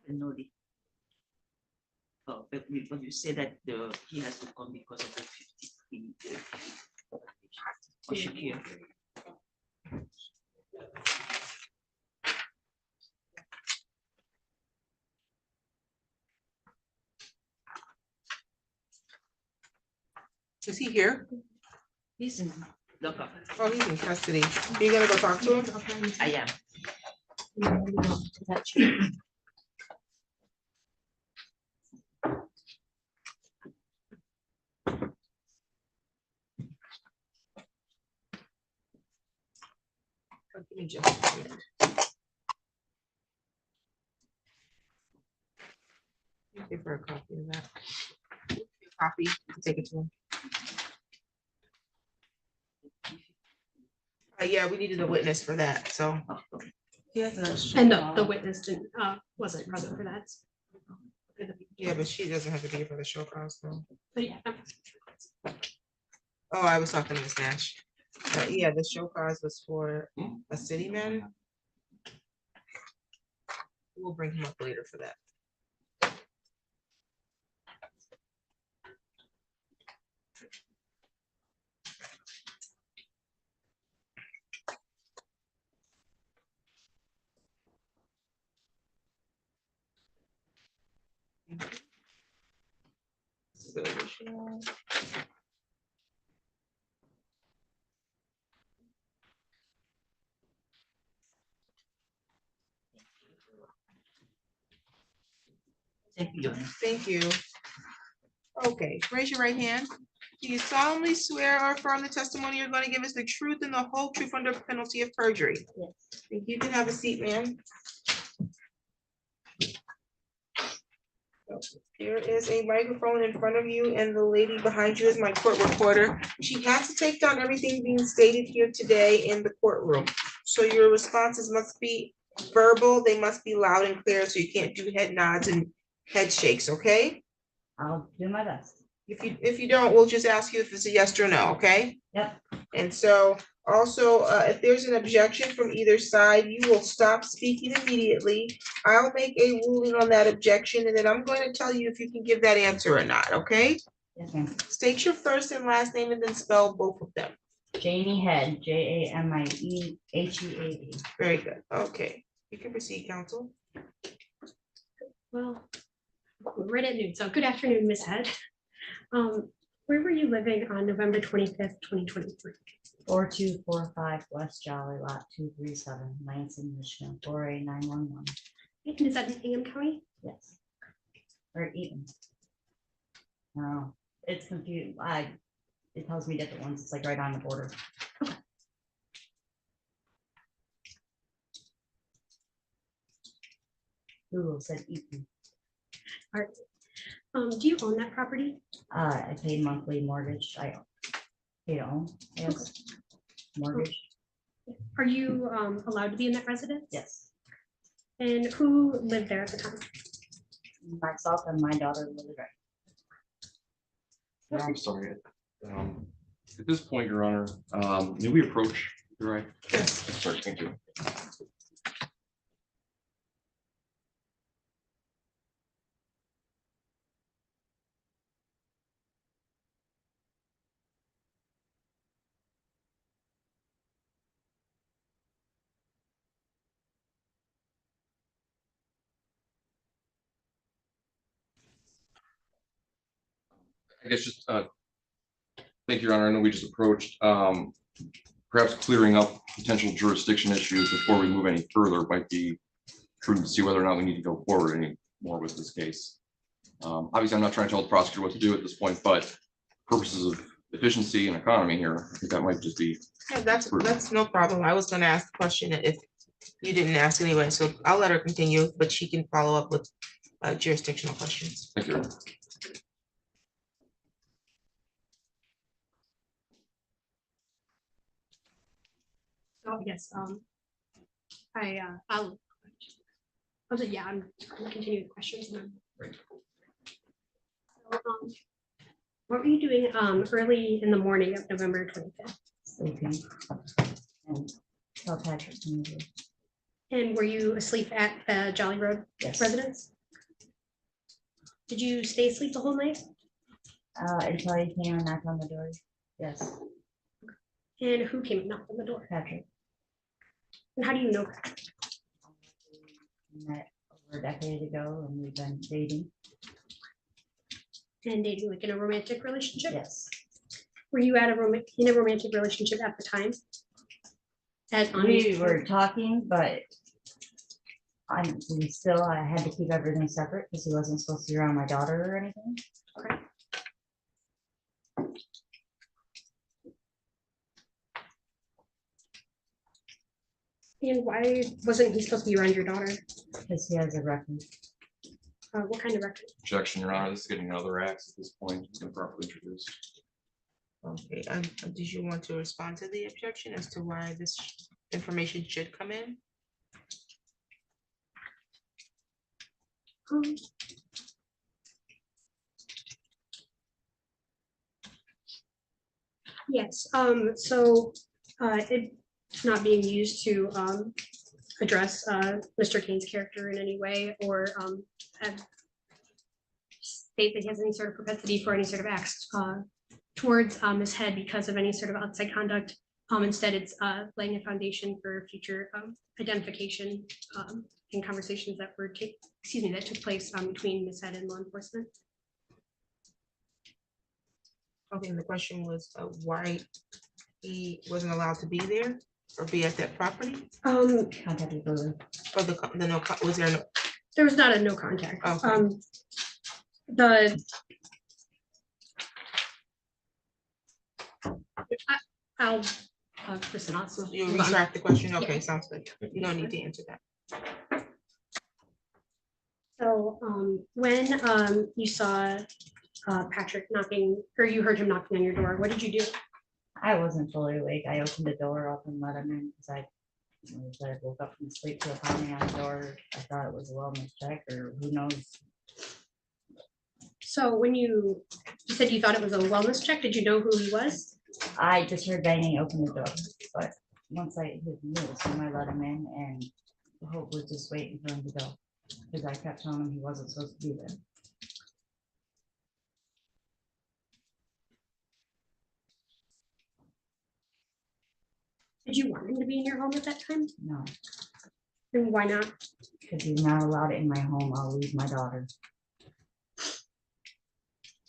S13: I know the. Oh, but when you say that he has to come because of the 50. Or should he?
S1: Is he here?
S13: He's in lockup.
S1: Oh, he's in custody. You gonna go talk to him?
S13: I am.
S1: Give me just a minute. Give her a copy of that. Copy, take it to him. Yeah, we needed a witness for that, so. Yes.
S4: And the witness didn't wasn't present for that.
S1: Yeah, but she doesn't have to be here for the show cause, though.
S4: But yeah.
S1: Oh, I was talking to Ms. Nash. Yeah, the show cause was for a city man. We'll bring him up later for that.
S13: Thank you.
S1: Thank you. Okay, raise your right hand. Do you solemnly swear or affirm the testimony you're going to give us the truth and the whole truth under penalty of perjury?
S4: Yes.
S1: Think you can have a seat, ma'am. There is a microphone in front of you and the lady behind you is my court reporter. She has to take down everything being stated here today in the courtroom. So your responses must be verbal, they must be loud and clear, so you can't do head nods and head shakes, okay?
S13: I'll do my best.
S1: If you don't, we'll just ask you if it's a yes or no, okay?
S13: Yep.
S1: And so also, if there's an objection from either side, you will stop speaking immediately. I'll make a ruling on that objection and then I'm going to tell you if you can give that answer or not, okay?
S13: Yes, ma'am.
S1: State your first and last name and then spell both of them.
S13: Janie Head, Jamieheada.
S1: Very good, okay. You can proceed, counsel.
S4: Well, Right at noon. So good afternoon, Ms. Head. Where were you living on November 25th, 2023?
S19: 4245 West Jolly Lot 237, Lansing, Michigan, 48911.
S4: And is that in Hingham County?
S19: Yes. Or Eaton. No, it's confused. It tells me different ones. It's like right on the border. Google said Eaton.
S4: All right. Do you own that property?
S19: I paid monthly mortgage. I pay own, yes. Mortgage,
S4: Are you allowed to be in that residence?
S19: yes.
S4: And who lived there at the time?
S19: Myself and my daughter live there.
S17: I'm sorry. At this point, Your Honor, may we approach? You're right. Yes. Sorry, thank you. I guess just, thank you, Your Honor. I know we just approached, perhaps clearing up potential jurisdiction issues before we move any further might be prudent to see whether or not we need to go forward any more with this case. Obviously, I'm not trying to tell the prosecutor what to do at this point, but purposes of efficiency and economy here, I think that might just be.
S1: Yeah, that's no problem. I was gonna ask the question if you didn't ask anyway, so I'll let her continue, but she can follow up with jurisdictional questions.
S17: Thank you.
S4: Oh, yes. I'll say, yeah, I'm gonna continue the questions. And so, what were you doing early in the morning of November 25th?
S19: Sleeping. And South Patrick.
S4: And were you asleep at the Jolly Road
S19: Yes.
S4: residence? Did you stay asleep the whole night?
S19: Until he came and knocked on the door. Yes.
S4: And who came and knocked on the door?
S19: Patrick.
S4: And how do you know that?
S19: Met over a decade ago and we've been dating.
S4: And dating like in a romantic relationship?
S19: Yes.
S4: Were you in a romantic relationship at the time?
S19: We were talking, but I had to keep everything separate because he wasn't supposed to be around my daughter or anything.
S4: Okay. And why wasn't he supposed to be around your daughter?
S19: Because he has a record.
S4: What kind of record?
S17: Objection, Your Honor. This is getting another act at this point. It's been properly introduced.
S1: Okay, did you want to respond to the objection as to why this information should come in?
S4: Yes, so it's not being used to address Mr. Kane's character in any way or state that he has any sort of propensity for any sort of acts towards Ms. Head because of any sort of outside conduct. Instead, it's laying a foundation for future identification and conversations that took place between Ms. Head and law enforcement.
S1: Okay, and the question was why he wasn't allowed to be there or be at that property?
S19: Contacted brother.
S1: Or was there no?
S4: There was not a no contact.
S1: Okay.
S4: I'll listen.
S1: You retract the question. Okay, sounds good. You don't need to answer that.
S4: So when you saw Patrick knocking, or you heard him knocking on your door, what did you do?
S19: I wasn't fully awake. I opened the door up and let him in because I woke up from sleep to a pounding on the door. I thought it was a wellness check or who knows.
S4: So when you said you thought it was a wellness check, did you know who he was?
S19: I just heard banging, open the door, but once I knew it was him, I let him in and Hope was just waiting for him to go because I kept telling him he wasn't supposed to be there.
S4: Did you want him to be in your home at that time?
S19: No.
S4: And why not?
S19: Because he's not allowed in my home. I'll leave my daughter.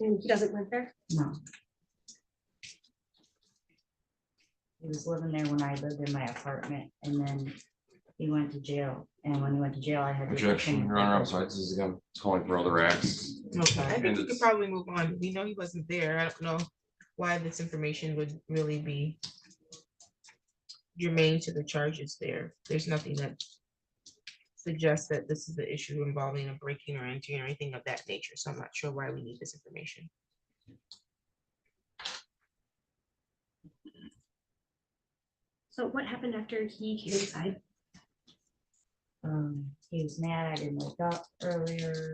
S4: And he doesn't live there?
S19: No. He was living there when I lived in my apartment, and then he went to jail. And when he went to jail, I had to.
S17: Objection, Your Honor, I'm sorry, this is again calling for other acts.
S1: Okay, I think
S17: And
S1: we could
S17: it's-
S1: probably move on. We know he wasn't there. I don't know why this information would really be germane to the charges there. There's nothing that suggests that this is the issue involving a breaking or entering or anything of that nature. So I'm not sure why we need this information.
S4: So what happened after he came inside?
S19: He was mad I didn't wake up earlier.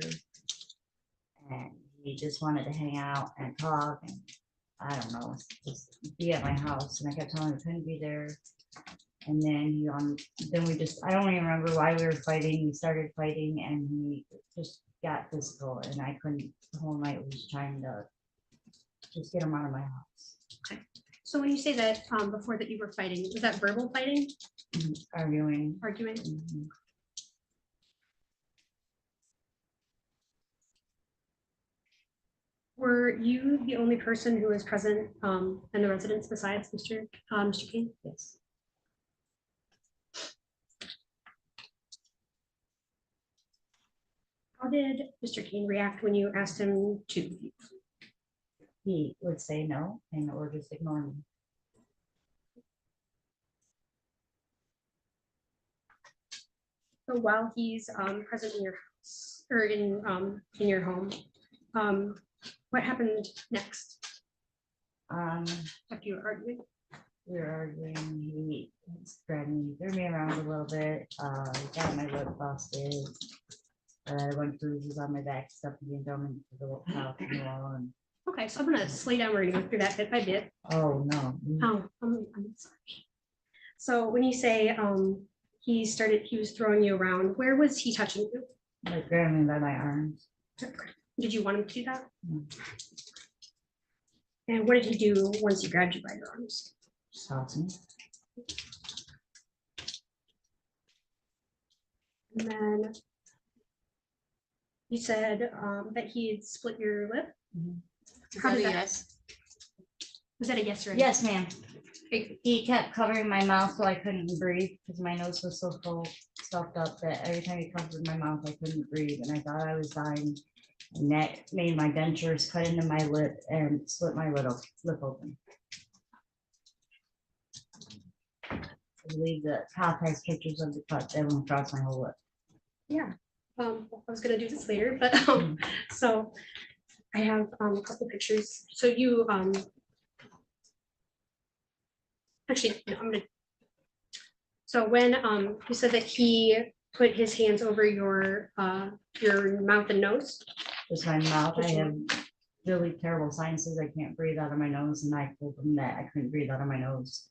S19: And he just wanted to hang out and talk and I don't know, just be at my house. And I kept telling him I couldn't be there. And then then we just, I don't even remember why we were fighting. We started fighting and he just got physical and I couldn't, the whole night was trying to just get him out of my house.
S4: Okay. So when you say that before that you were fighting, was that verbal fighting?
S19: Arguing.
S4: Arguing?
S19: Mhm.
S4: Were you the only person who was present in the residence besides Mr. King?
S19: Yes.
S4: How did Mr. King react when you asked him to leave?
S19: He would say no and or just ignore me.
S4: So while he's present in your house or in your home, what happened next? After you were arguing?
S19: We were arguing, he grabbed me, threw me around a little bit, he got my lip busted. I went bruises on my back, stuff being thrown into the house and the wall and.
S4: Okay, so I'm gonna slow down. We're gonna go through that bit by bit.
S19: Oh, no.
S4: Oh, I'm sorry. So when you say he was throwing you around, where was he touching you?
S19: Like grabbing me by my arms.
S4: Did you want him to do that?
S19: No.
S4: And what did he do once he grabbed you by your arms?
S19: Stopped me.
S4: And then you said that he had split your lip. How did that?
S19: Yes.
S4: Was that a yes or a no?
S19: Yes, ma'am. He kept covering my mouth so I couldn't breathe because my nose was so full, stuffed up that every time he covered my mouth, I couldn't breathe and I thought I was dying. And that made my dentures cut into my lip and split my lip open. I believe the cop has pictures of the cut that went across my whole lip.
S4: Yeah. I was gonna do this later, but so I have a couple pictures. So you actually no, I'm gonna. So when you said that he put his hands over your mouth and nose.
S19: Just my mouth. I have really terrible sinuses. I can't breathe out of my nose, and I told him that I couldn't breathe out of my nose.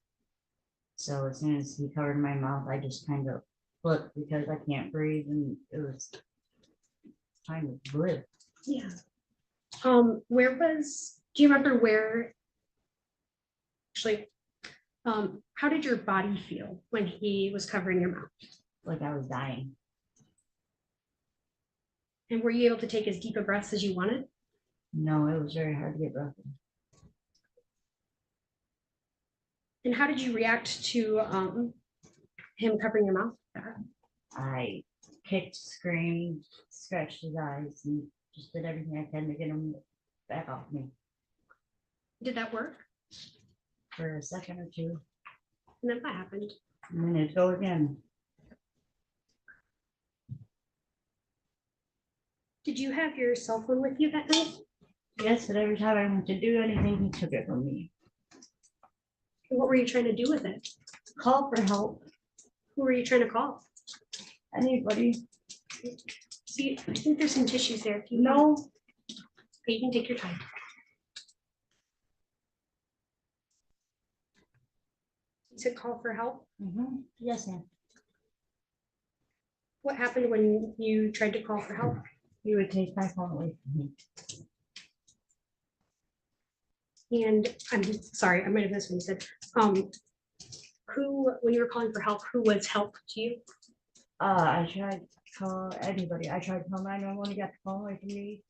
S19: So as soon as he covered my mouth, I just kind of flipped because I can't breathe, and it was trying to live.
S4: Yeah. Do you remember where? Actually, how did your body feel when he was covering your mouth?
S19: Like I was dying.
S4: And were you able to take as deep a breaths as you wanted?
S19: No, it was very hard to get breath in.
S4: And how did you react to him covering your mouth?
S19: I kicked, screamed, scratched his eyes, and just did everything I can to get him back off me.
S4: Did that work?
S19: For a second or two.
S4: And then what happened?
S19: And then it'd go again.
S4: Did you have your cell phone with you that night?
S19: Yes, but every time I went to do anything, he took it from me.
S4: And what were you trying to do with it?
S19: Call for help.
S4: Who were you trying to call?
S19: Anybody.
S4: See, I think there's some tissues there. If you
S19: No.
S4: want. Okay, you can take your time. You said call for help?
S19: Mm-hmm. Yes, ma'am.
S4: What happened when you tried to call for help?
S19: He would take my phone away from me.
S4: And I'm sorry, I might have missed what you said. Who, when you were calling for help, who was help to you?
S19: I tried to call anybody. I tried to call 911, he got the phone away from me.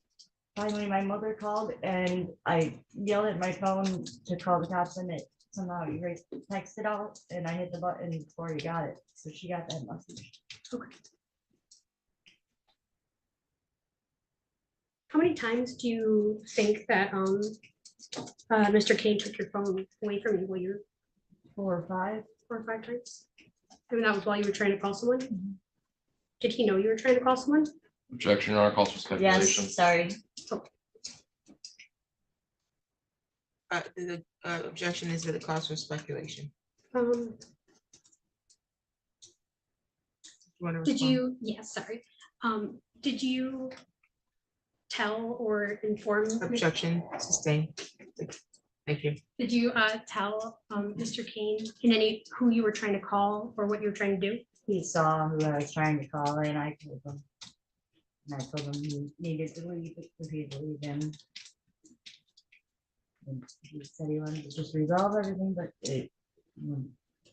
S19: finally my mother called and I yelled at my phone to call the cops and it somehow erased, texted out and I hit the button before he got it. So she got that message.
S4: Okay. How many times do you think that Mr. Kane took your phone away from you? Were you
S19: 4 or 5?
S4: 4 or 5 times? And that was while you were trying to call someone?
S19: Mm-hmm.
S4: Did he know you were trying to call someone?
S17: Objection, Your Honor, calls for speculation.
S19: Yes, sorry.
S1: The objection is that it calls for speculation.
S4: Did you, yes, sorry. Did you tell or inform?
S1: Objection sustained. Thank you.
S4: Did you tell Mr. Kane in any who you were trying to call or what you were trying to do?
S19: He saw who I was trying to call and I told him. And I told him he needed to leave because he had to leave him. And he said he wanted to just resolve everything, but it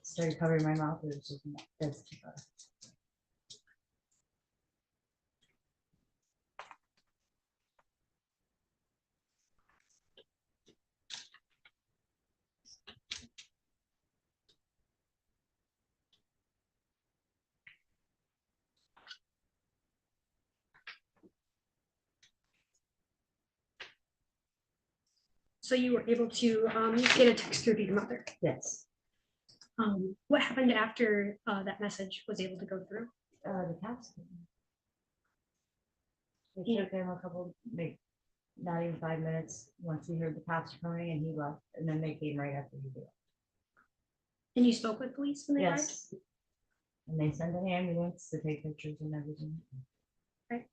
S19: started covering my mouth. It was just, that's too far.
S4: So you were able to get a text through to your mother?
S19: Yes.
S4: What happened after that message was able to go through?
S19: The cops. It took him a couple, maybe not even 5 minutes, once he heard the cops coming and he left, and then they came right after he did.
S4: And you spoke with police when they arrived?
S19: Yes. And they sent an ambulance to take pictures and everything.
S4: Okay.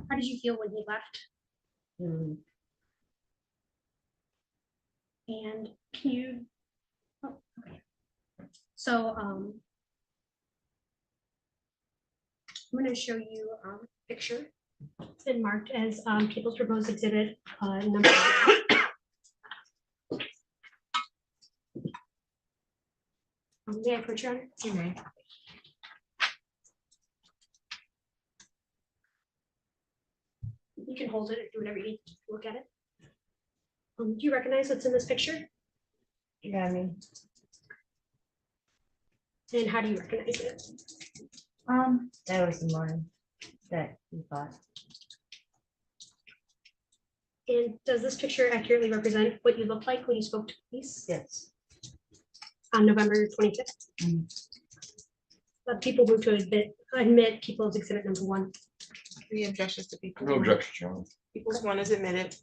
S4: How did you feel when he left? And can you, oh, okay. So I'm going to show you a picture. It's been marked as People's Proposed Exhibit number 1. May I put you on it?
S1: You may.
S4: You can hold it or do whatever you need to look at it. Do you recognize what's in this picture?
S19: Yeah, I mean.
S4: And how do you recognize it?
S19: That was the morning that he thought.
S4: And does this picture accurately represent what you looked like when you spoke to police?
S19: Yes.
S4: On November 25th? People who to admit People's Exhibit number 1.
S1: Any objections to people?
S17: No objection, Your Honor.
S1: People's 1 is admitted.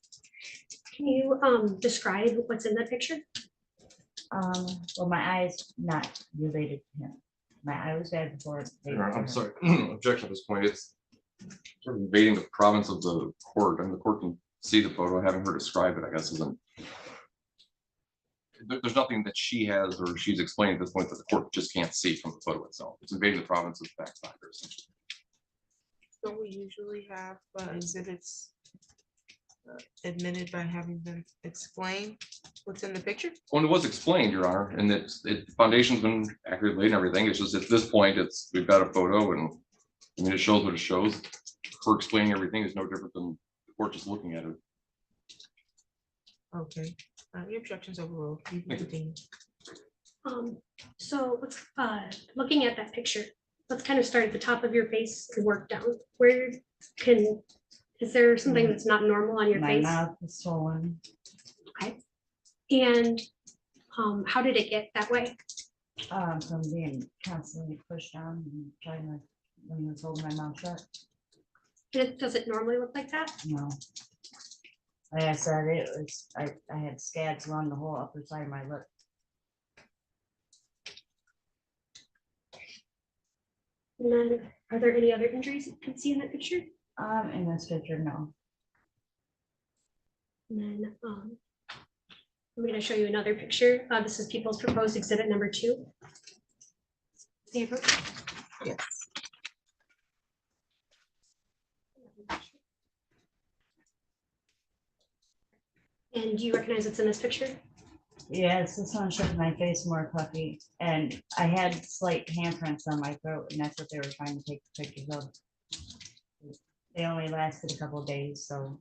S4: Can you describe what's in that picture?
S19: Well, my eye's not related to him. My eye was bad before.
S17: Your Honor, I'm sorry, objection at this point, it's sort of invading the province of the court, and the court can see the photo, having her describe it, I guess, isn't. There's nothing that she has or she's explaining at this point that the court just can't see from the photo itself. It's invading the province of the fact finder, essentially.
S1: Don't we usually have exhibits admitted by having them explain what's in the picture?
S17: When it was explained, Your Honor, and that the foundation's been accurately laid and everything, it's just at this point, we've got a photo and I mean, it shows what it shows. Her explaining everything is no different than the court just looking at it.
S1: Okay, your objection's overruled. You can continue.
S4: So let's looking at that picture, let's kind of start at the top of your face and work down. Where is there something that's not normal on your
S19: my
S4: face?
S19: My mouth is swollen.
S4: Okay. And how did it get that way?
S19: From being constantly pushed down and trying to, when I was holding my mouth shut.
S4: Does it normally look like that?
S19: No. Like I said, it was, I had scabs along the whole upper side of my lip.
S4: And then are there any other injuries you can see in that picture?
S19: In this picture, no.
S4: And then I'm going to show you another picture. This is People's Proposed Exhibit number 2. See it?
S1: Yes.
S4: And do you recognize what's in this picture?
S19: Yes, this one showed my face more puffy, and I had slight handprints on my throat, and that's what they were trying to take pictures of. They only lasted a couple of days, so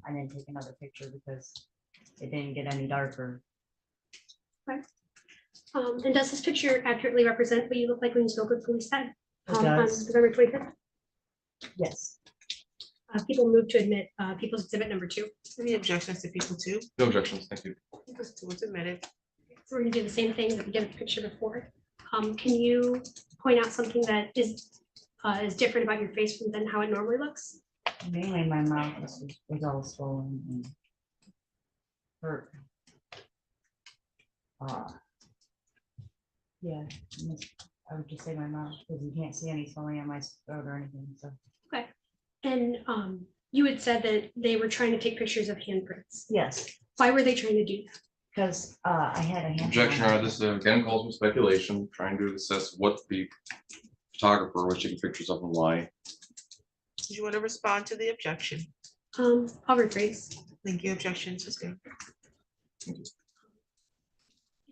S19: I didn't take another picture because it didn't get any darker.
S4: And does this picture accurately represent what you look like when you spoke with police that
S19: It
S4: on
S19: does.
S4: November 25th?
S19: Yes.
S4: People moved to admit People's Exhibit number 2.
S1: Any objections to people too?
S17: No objections, thank you.
S1: What's admitted?
S4: So we're gonna do the same thing that we did with the picture before. Can you point out something that is different about your face than how it normally looks?
S19: Mainly my mouth was all swollen and hurt. Yeah, I would just say my mouth, because you can't see any swelling on my throat or anything, so.
S4: Okay. And you had said that they were trying to take pictures of handprints.
S19: Yes.
S4: Why were they trying to do that?
S19: Because I had a hand.
S17: Objection, Your Honor, this again calls for speculation, trying to assess what the photographer was taking pictures of and why.
S1: Do you want to respond to the objection?
S4: I'll rephrase.
S1: Thank you. Objection sustained.
S4: Did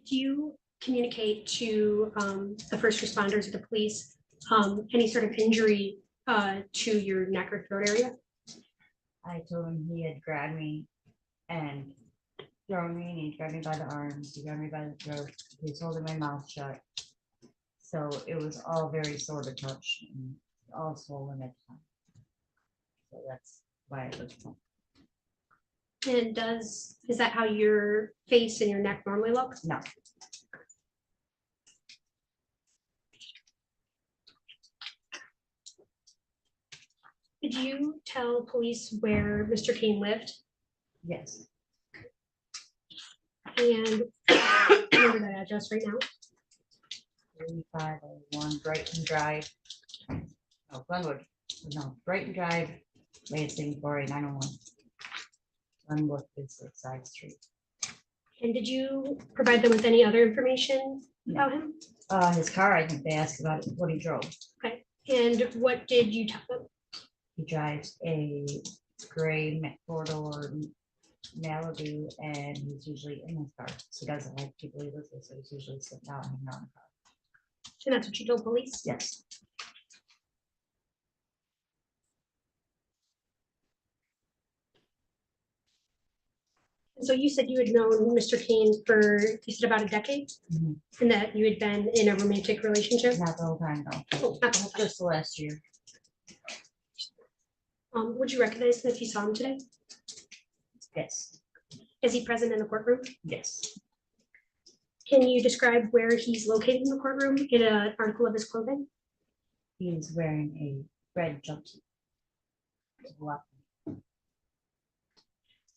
S4: you communicate to the first responders or the police any sort of injury to your neck or throat area?
S19: I told him he had grabbed me and thrown me, and he grabbed me by the arms, he grabbed me by the throat, he was holding my mouth shut. So it was all very sore to touch and all swollen at the time. So that's why it looks.
S4: And is that how your face and your neck normally look?
S19: No.
S4: Did you tell police where Mr. Kane lived?
S19: Yes.
S4: And remember that address right now?
S19: 3501 Brighton Drive. Oh, Glenwood. No, Brighton Drive, Lansing 48901. Glenwood is the side street.
S4: And did you provide them with any other information about him?
S19: His car, I think they asked about what he drove.
S4: Okay. And what did you tell them?
S19: He drives a gray four-door Malibu, and he's usually in his car. He doesn't like people he lives with, so he's usually sitting out and hanging out in the car.
S4: And that's what you told police?
S19: Yes.
S4: So you said you had known Mr. Kane for, you said about a decade?
S19: Mhm.
S4: And that you had been in a romantic relationship?
S19: Not the whole time, though.
S4: Oh, not the whole time.
S19: Just the last year.
S4: Would you recognize him if you saw him today?
S19: Yes.
S4: Is he present in the courtroom?
S19: Yes.
S4: Can you describe where he's located in the courtroom in an article of his clothing?
S19: He's wearing a red jumpsuit.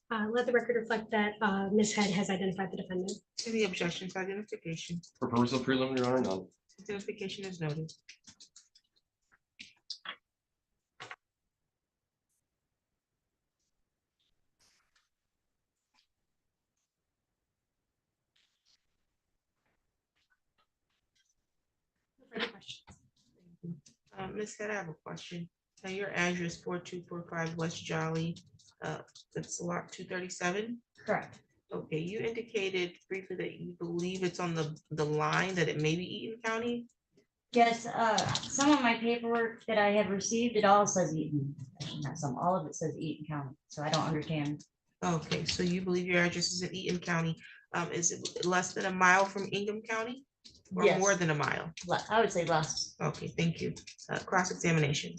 S4: Let the record reflect that Ms. Head has identified the defendant.
S1: Any objections to identification?
S17: For purpose of preliminary, Your Honor, none.
S1: Identification is noted.
S4: Further questions?
S1: Ms. Head, I have a question. Now your address 4245 West Jolly, it's lot 237.
S19: Correct.
S1: Okay, you indicated briefly that you believe it's on the line that it may be Eaton County.
S19: Yes, some of my paperwork that I have received, it all says Eaton. Actually, not some, all of it says Eaton County, so I don't understand.
S1: Okay, so you believe your address is in Eaton County. Is it less than a mile from Ingham County? Or
S19: Yes.
S1: more than a mile?
S19: I would say less.
S1: Okay, thank you. Cross-examination.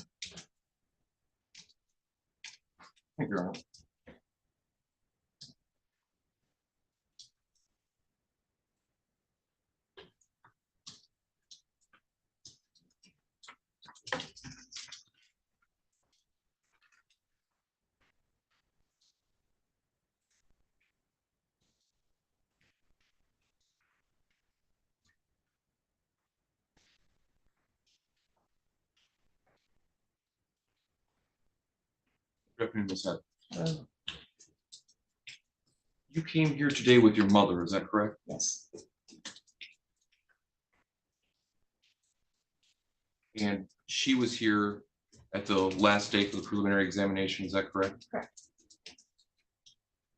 S17: Thank you, Your Honor. Good afternoon, Ms. Head. You came here today with your mother, is that correct?
S19: Yes.
S17: And she was here at the last day for the preliminary examination, is that correct?
S19: Correct.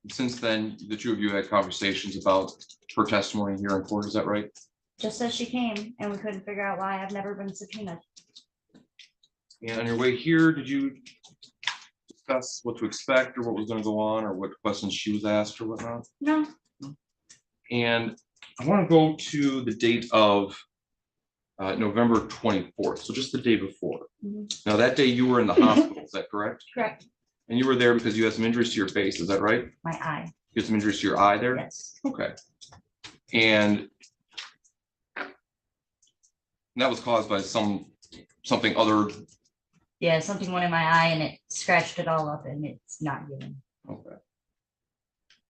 S17: And since then, the two of you had conversations about her testimony here in court, is that right?
S19: Just as she came, and we couldn't figure out why. I've never been subpoenaed.
S17: And on your way here, did you discuss what to expect or what was gonna go on or what questions she was asked or whatnot?
S19: No,
S17: And I want to go to the date of November 24th, so just the day before.
S19: Mhm.
S17: Now, that day you were in the hospital, is that correct?
S19: correct,
S17: And you were there because you had some injuries to your face, is that right?
S19: my eye,
S17: You had some injuries to your eye there?
S19: yes,
S17: Okay. And that was caused by something other.
S19: yeah, something went in my eye and it scratched it all up and it's not healing.
S17: Okay.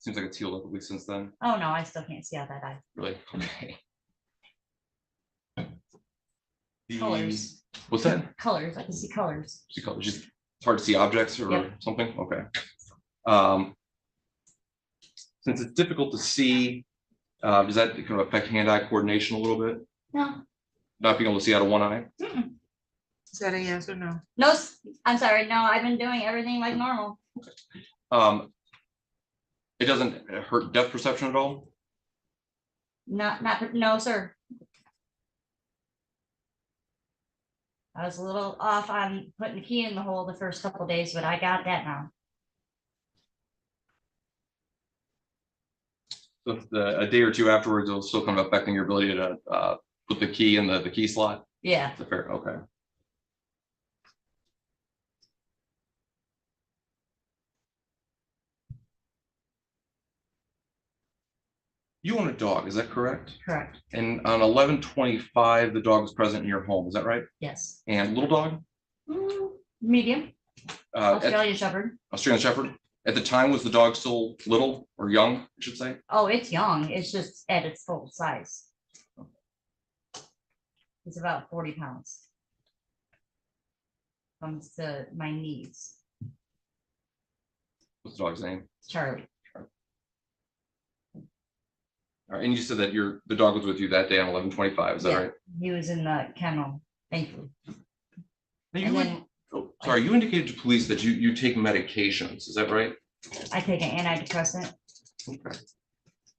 S17: Seems like it's healed up at least since then.
S19: Oh, no, I still can't see out that eye.
S17: Really? Okay.
S19: Colors.
S17: What's that?
S19: Colors, I can see colors.
S17: See colors. Just it's hard to see objects or
S19: Yep.
S17: something. Okay. Since it's difficult to see, does that kind of affect hand-eye coordination a little bit?
S19: No.
S17: Not being able to see out of one eye?
S19: Mm-mm.
S1: Is that a yes or no?
S19: No, I'm sorry, no, I've been doing everything like normal.
S17: It doesn't hurt depth perception at all?
S19: No, sir. I was a little off on putting the key in the hole the first couple days, but I got that now.
S17: So if a day or two afterwards, it'll still kind of affecting your ability to put the key in the key slot?
S19: Yeah.
S17: Is that fair? Okay. You own a dog, is that correct?
S19: Correct.
S17: And on 11/25, the dog was present in your home, is that right?
S19: Yes.
S17: And little dog?
S19: Medium.
S17: Uh,
S19: Australian Shepherd.
S17: Australian Shepherd. At the time, was the dog still little or young, I should say?
S19: Oh, it's young. It's just at its full size. It's about 40 pounds. Comes to my knees.
S17: What's the dog's name?
S19: Charlie.
S17: All right, and you said that the dog was with you that day on 11/25, is that
S19: Yeah,
S17: right?
S19: he was in the kennel, thankfully.
S17: Now
S19: And then
S17: sorry, you indicated to police that you take medications, is that right?
S19: I take an antidepressant.
S17: Okay.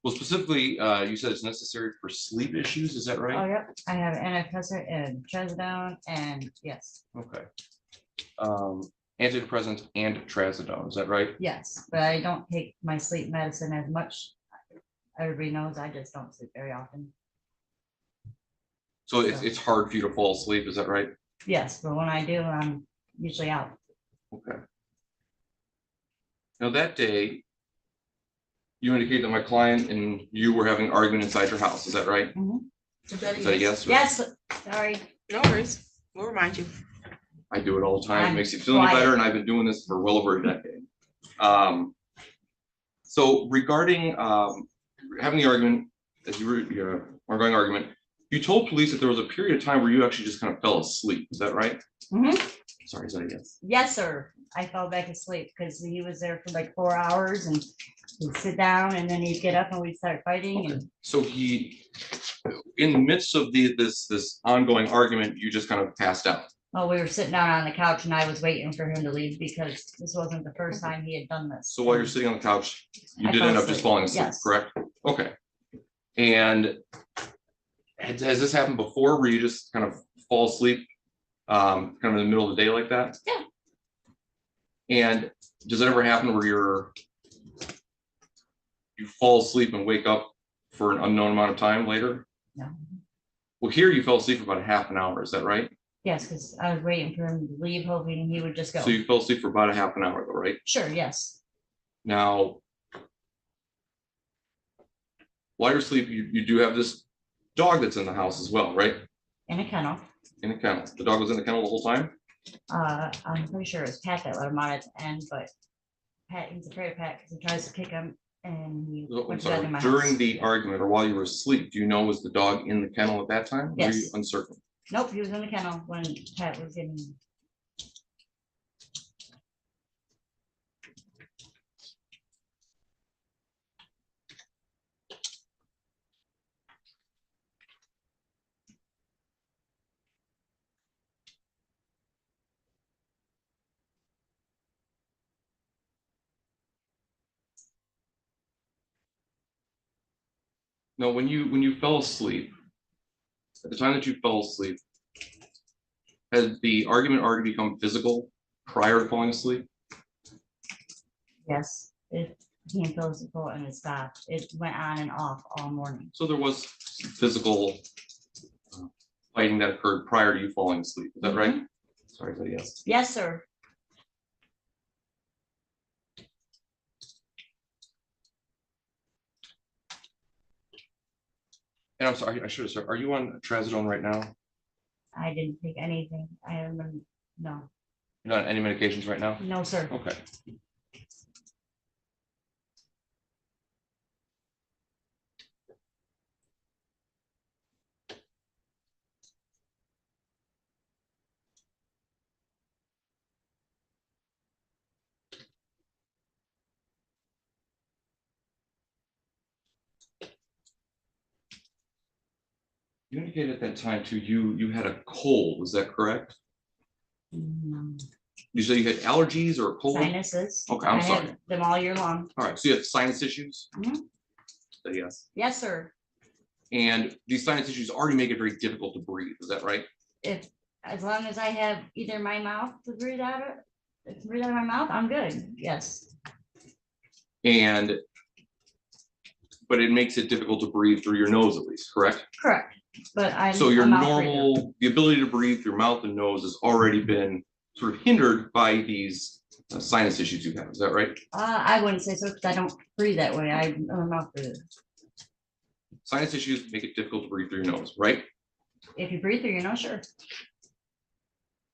S17: Well, specifically, you said it's necessary for sleep issues, is that right?
S19: Oh, yep. I have antidepressant and trazodone and yes,
S17: Okay. Antidepressants and trazodone, is that right?
S19: yes, but I don't take my sleep medicine as much. Everybody knows I just don't sleep very often.
S17: So it's hard for you to fall asleep, is that right?
S19: Yes, but when I do, I'm usually out.
S17: Okay. Now that day, you indicated that my client and you were having an argument inside your house, is that right?
S1: Is that a
S17: Is that a
S1: yes?
S17: yes?
S19: Yes, sorry.
S1: No worries. We'll remind you.
S17: I do it all the time. It
S19: I'm
S17: makes you feel any
S19: quiet.
S17: better, and I've been doing this for well over a decade. So regarding having the argument, as you were your ongoing argument, you told police that there was a period of time where you actually just kind of fell asleep. Is that right? Sorry, is that a yes?
S19: Yes, sir. I fell back asleep because he was there for like 4 hours and he'd sit down and then he'd get up and we'd start fighting. And
S17: So in the midst of this ongoing argument, you just kind of passed out.
S19: well, we were sitting down on the couch and I was waiting for him to leave because this wasn't the first time he had done this.
S17: So while you're sitting on the couch, you
S19: I
S17: did
S19: fell
S17: end up just
S19: asleep.
S17: falling asleep,
S19: Yes.
S17: correct? Okay. And has this happened before where you just kind of fall asleep kind of in the middle of the day like that?
S19: Yeah.
S17: And does it ever happen where you fall asleep and wake up for an unknown amount of time later?
S19: No.
S17: Well, here you fell asleep for about a half an hour, is that right?
S19: Yes, because I was waiting for him to leave, hoping he would just go.
S17: So you fell asleep for about a half an hour though, right?
S19: Sure, yes.
S17: Now, while you're asleep, you do have this dog that's in the house as well, right?
S19: In a kennel.
S17: In the kennel. The dog was in the kennel the whole time?
S19: I'm pretty sure it was Pat that let him out at the end, but Pat, he's afraid of Pat because he tries to kick him and he
S17: Oh, I'm
S19: went to bed
S17: sorry.
S19: in my
S17: During
S19: house.
S17: the argument or while you were asleep, do you know was the dog in the kennel at that time? Or were you
S19: Yes.
S17: uncertain?
S19: Nope, he was in the kennel when Pat was getting him.
S17: No, when you fell asleep, at the time that you fell asleep, had the argument already become physical prior to falling asleep?
S19: Yes, it came physical and it stopped. It went on and off all morning.
S17: So there was physical fighting that occurred prior to you falling asleep. Is that right? Sorry, but yes.
S19: Yes, sir.
S17: And I'm sorry, I should have said, are you on trazodone right now?
S19: I didn't take anything. I haven't, no,
S17: You're not on any medications right now?
S19: no, sir.
S17: Okay. You indicated at that time too, you had a cold, was that correct? You said you had allergies or a cold?
S19: Sinuses.
S17: Okay,
S19: I
S17: I'm
S19: had
S17: sorry.
S19: them all year long.
S17: All right, so you have sinus issues?
S19: Mhm.
S17: Yes.
S19: Yes, sir.
S17: And these sinus issues already make it very difficult to breathe, is that right?
S19: If, as long as I have either my mouth to breathe out of my mouth, I'm good. Yes.
S17: And, but it makes it difficult to breathe through your nose at least, correct?
S19: Correct. But I'm.
S17: So your
S19: a mouth breather.
S17: normal, the ability to breathe through mouth and nose has already been sort of hindered by these sinus issues you have, is that right?
S19: I wouldn't say so because I don't breathe that way. I'm a mouth breather.
S17: Sinus issues make it difficult to breathe through your nose, right?
S19: If you breathe through your nose, sure.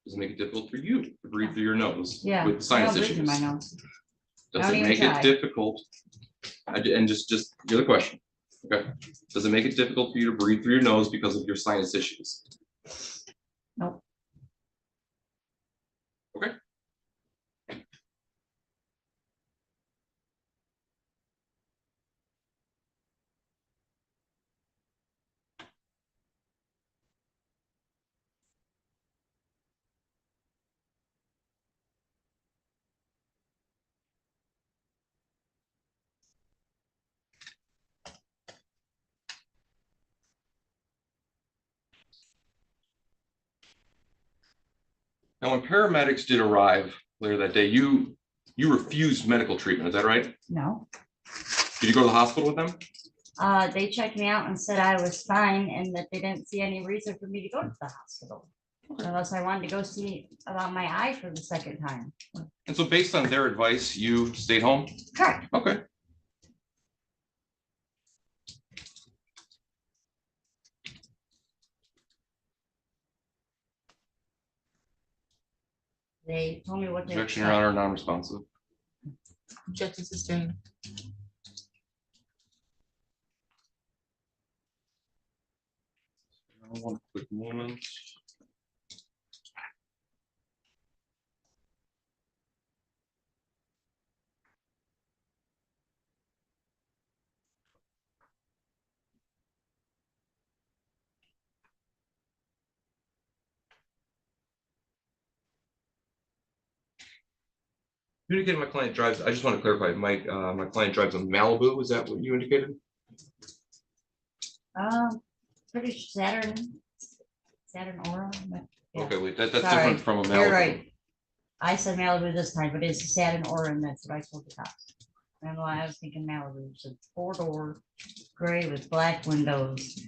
S17: Does it make it difficult for you to breathe through your nose?
S19: Yeah.
S17: With
S19: I
S17: sinus
S19: don't breathe through
S17: issues?
S19: my nose.
S17: Does
S19: Don't
S17: it
S19: even
S17: make
S19: try.
S17: it difficult? And just the other question. Okay. Does it make it difficult for you to breathe through your nose because of your sinus issues?
S19: Nope.
S17: Okay. Now, when paramedics did arrive later that day, you refused medical treatment, is that right?
S19: No.
S17: Did you go to the hospital with them?
S19: They checked me out and said I was fine and that they didn't see any reason for me to go to the hospital. Unless I wanted to go see about my eye for the second time.
S17: And so based on their advice, you stayed home?
S19: Correct.
S17: Okay.
S19: They told me what to
S17: Objection, Your
S19: expect.
S17: Honor, non-responsive.
S1: Objection sustained.
S17: One quick moment. You indicated my client drives, I just want to clarify, my client drives a Malibu, is that what you indicated?
S19: Pretty Saturn Aura. but yeah.
S17: Okay, wait, that's
S19: Sorry,
S17: different from a Malibu.
S19: You're right. I said Malibu this time, but it's a Saturn Aura and that's what I told the cops. I don't know why I was thinking Malibu. It's a 4-door gray with black windows.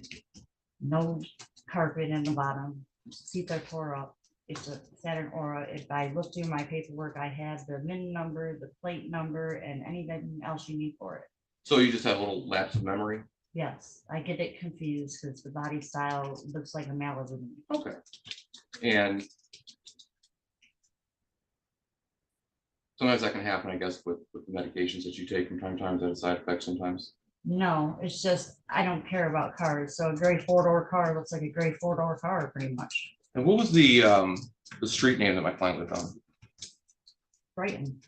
S19: No carpet in the bottom. Seats are tore up. It's a Saturn Aura. If I look through my paperwork, I have the VIN number, the plate number, and anything else you need for it.
S17: So you just have a little lapse of memory?
S19: Yes, I get it confused because the body style looks like a Malibu. to me.
S17: Okay. And sometimes that can happen, I guess, with the medications that you take from time to time, that side effects sometimes.
S19: No, it's just, I don't care about cars. So a gray 4-door car looks like a gray 4-door car pretty much.
S17: And what was the street name that my client lived on?
S19: Brighton.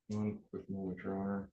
S17: One quick moment, Your Honor.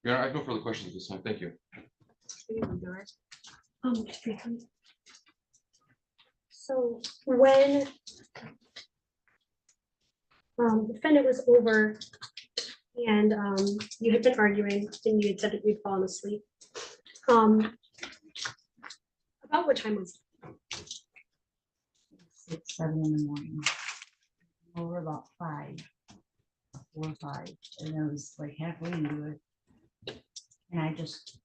S17: Your Honor, I have no further questions at this time. Thank you.
S4: Just briefly. So when the defendant was over and you had been arguing and you had said that you'd fallen asleep. About what time was it?
S19: 6, 7 in the morning. Over about 5, 4 or 5, and I was like halfway into it. And I just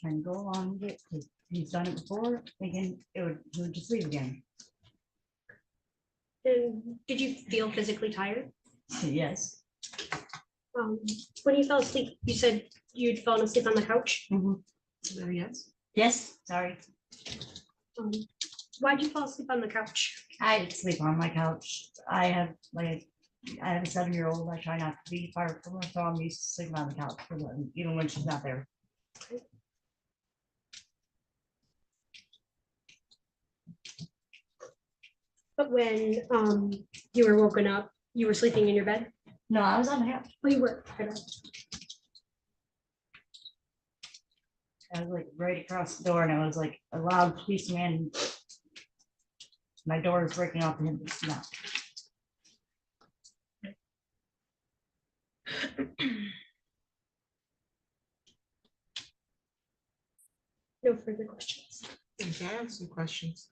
S19: kind of go along with it, because he's done it before, thinking he would just leave again.
S4: And did you feel physically tired?
S19: Yes.
S4: When you fell asleep, you said you'd fallen asleep on the couch?
S19: Yes. Yes, sorry.
S4: Why'd you fall asleep on the couch?
S19: I sleep on my couch. I have a 7-year-old. I try not to be far from her, so I'm used to sleeping on the couch, even when she's not there.
S4: But when you were woken up, you were sleeping in your bed?
S19: No, I was on the couch.
S4: Oh, you were.
S19: I was like right across the door, and it was like a loud policeman. My door is breaking off him. No.
S4: No further questions.
S1: Okay, I have some questions.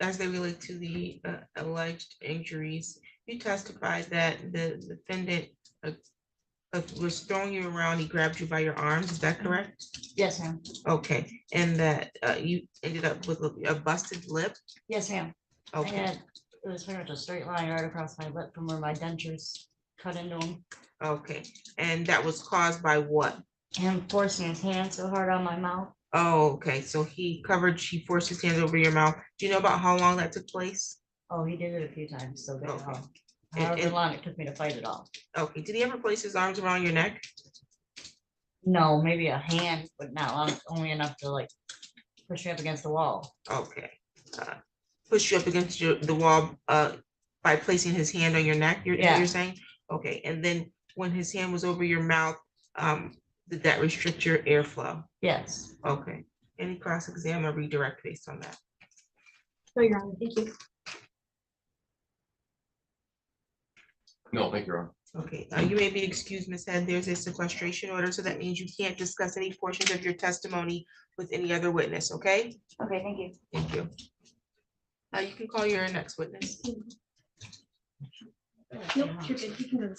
S1: As they relate to the alleged injuries, you testified that the defendant was throwing you around, he grabbed you by your arms, is that correct?
S19: Yes, ma'am.
S1: Okay, and that you ended up with a busted lip?
S19: Yes, ma'am.
S1: Okay.
S19: It was pretty much a straight line right across my lip from where my dentures cut into them.
S1: Okay, and that was caused by what?
S19: Him forcing his hand so hard on my mouth.
S1: Oh, okay, so he forced his hand over your mouth. Do you know about how long that took place?
S19: Oh, he did it a few times, so
S1: Okay.
S19: however long it took me to fight it off.
S1: Okay, did he ever place his arms around your neck?
S19: No, maybe a hand, but not long, only enough to like push you up against the wall.
S1: Okay. Push you up against the wall by placing his hand on your neck, you're saying? Okay, and then when his hand was over your mouth, did that restrict your airflow?
S19: Yes.
S1: Okay. Any cross-exam or redirect based on that?
S4: No, Your Honor, thank you.
S17: No, thank you, Your Honor.
S1: Okay, you may be excused, Ms. Head. There's a sequestration order, so that means you can't discuss any portions of your testimony with any other witness, okay?
S19: Okay, thank you.
S1: Thank you. You can call your next witness.
S4: Nope, you're good. You can go.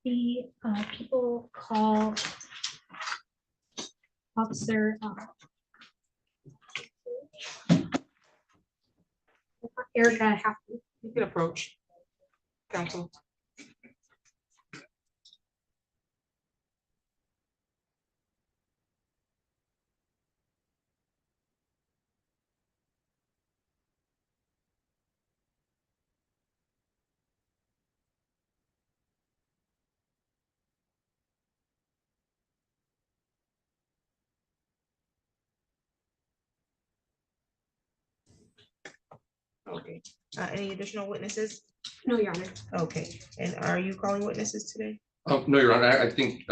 S4: The people call Officer Erica Haffley.
S1: You can approach counsel. Okay, any additional witnesses?
S4: No, Your Honor.
S1: Okay, and are you calling witnesses today?
S17: No, Your Honor, I think,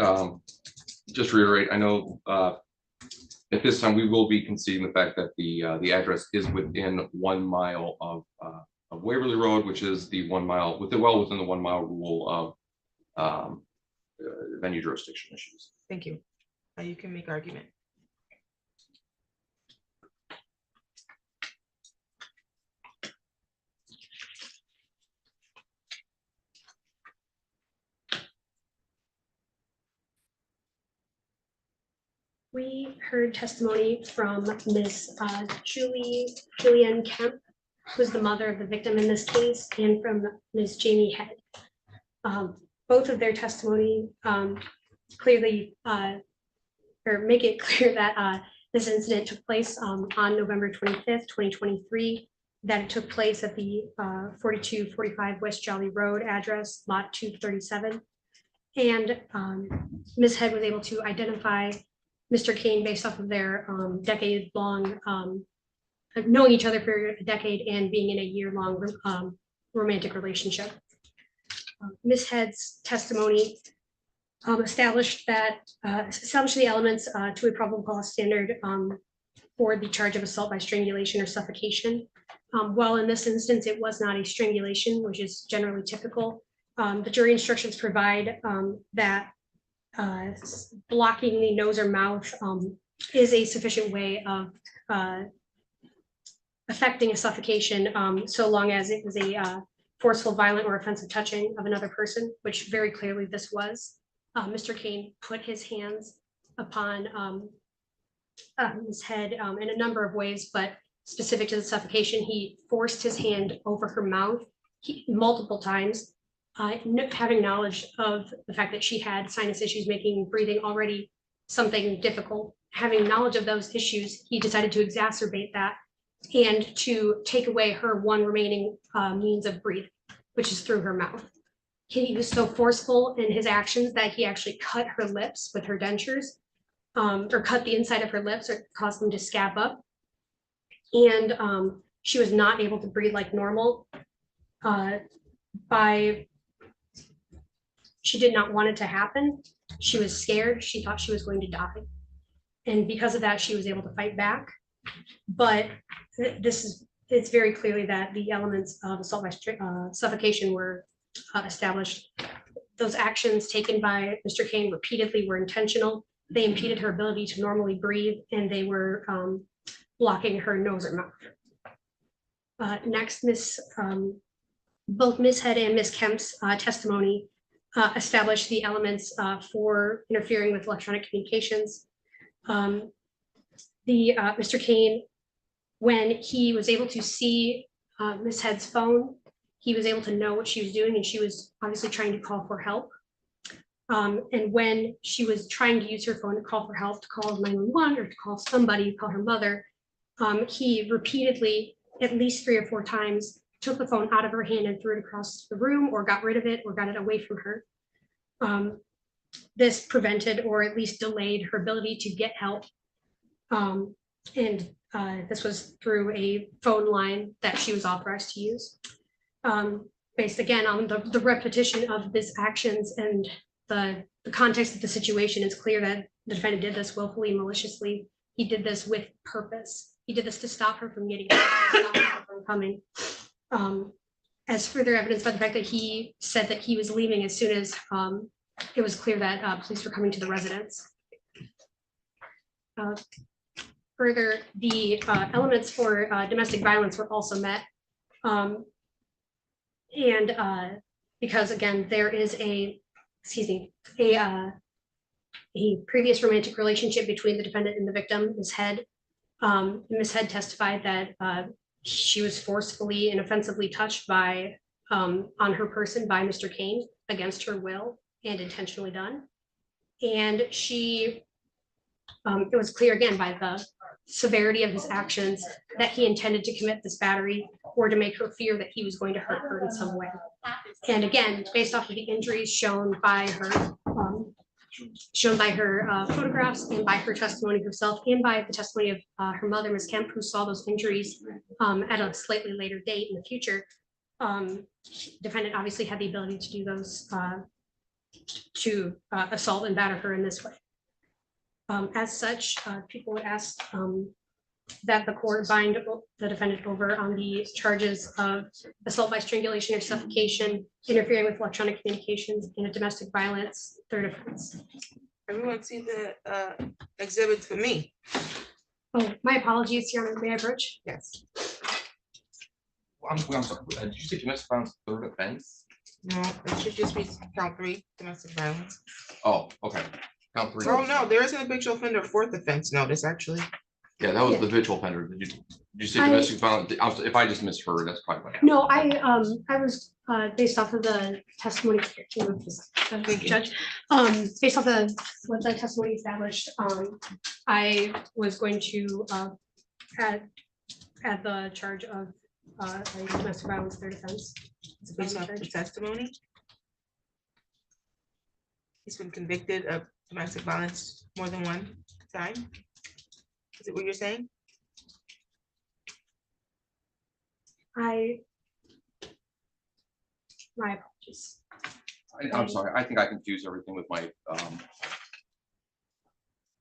S17: just to reiterate, I know at this time, we will be conceding the fact that the address is within 1 mile of Waverly Road, which is the 1 mile, within the 1 mile rule of venue jurisdiction issues.
S1: Thank you. You can make argument.
S4: We heard testimony from Ms. Julianne Kemp, who's the mother of the victim in this case, and from Ms. Jamie Head. Both of their testimony clearly or make it clear that this incident took place on November 25th, 2023, that it took place at the 4245 West Jolly Road address, lot 237. And Ms. Head was able to identify Mr. Kane based off of their decade-long knowing each other for a decade and being in a year-long romantic relationship. Ms. Head's testimony established the elements to a probable cause standard for the charge of assault by strangulation or suffocation. While in this instance, it was not a strangulation, which is generally typical, the jury instructions provide that blocking the nose or mouth is a sufficient way of affecting a suffocation, so long as it was a forceful, violent, or offensive touching of another person, which very clearly this was. Mr. Kane put his hands upon his head in a number of ways, but specific to the suffocation, he forced his hand over her mouth multiple times, having knowledge of the fact that she had sinus issues, making breathing already something difficult. Having knowledge of those issues, he decided to exacerbate that and to take away her one remaining means of breathing, which is through her mouth. He was so forceful in his actions that he actually cut her lips with her dentures, or cut the inside of her lips, or caused them to scab up. And she was not able to breathe like normal. She did not want it to happen. She was scared. She thought she was going to die. And because of that, she was able to fight back. But it's very clearly that the elements of assault by suffocation were established. Those actions taken by Mr. Kane repeatedly were intentional. They impeded her ability to normally breathe, and they were blocking her nose or mouth. Next, both Ms. Head and Ms. Kemp's testimony established the elements for interfering with electronic communications. Mr. Kane, when he was able to see Ms. Head's phone, he was able to know what she was doing, and she was obviously trying to call for help. And when she was trying to use her phone to call for help, to call 911 or to call somebody, call her mother, he repeatedly, at least 3 or 4 times, took the phone out of her hand and threw it across the room, or got rid of it, or got it away from her. This prevented, or at least delayed, her ability to get help. This was through a phone line that she was authorized to use. Based again on the repetition of his actions and the context of the situation, it's clear that the defendant did this willfully, maliciously. He did this with purpose. He did this to stop her from getting stop her from coming. As further evidence by the fact that he said that he was leaving as soon as it was clear that police were coming to the residence. Further, the elements for domestic violence were also met. Because again, there is a previous romantic relationship between the defendant and the victim, Ms. Head. Ms. Head testified that she was forcefully and offensively touched by on her person by Mr. Kane against her will and intentionally done. And it was clear again by the severity of his actions that he intended to commit this battery or to make her fear that he was going to hurt her in some way. And again, based off of the injuries shown by her photographs and by her testimony herself and by the testimony of her mother, Ms. Kemp, who saw those injuries at a slightly later date in the future, defendant obviously had the ability to do those, to assault and batter her in this way. As such, people would ask that the court bind the defendant over on the charges of assault by strangulation or suffocation, interfering with electronic communications, and a domestic violence third offense.
S1: Everyone see the exhibits for me?
S4: Oh, my apologies, Your Honor. May I approach?
S1: Yes.
S17: I'm sorry, did you say domestic violence third offense?
S1: No, it should just be count 3, domestic violence.
S17: Oh, okay. Count 3.
S1: Oh, no, there is an habitual offender 4th offense notice, actually.
S17: Yeah, that was the habitual offender. Did you say domestic violence? If I just misheard, that's probably what happened.
S4: No, I was based off of the testimony. Judge, based off of what the testimony established, I was going to add the charge of a domestic violence third offense.
S1: Based off the testimony, he's been convicted of domestic violence more than one time. Is it what you're saying?
S4: My apologies.
S17: I'm sorry, I think I confused everything with my,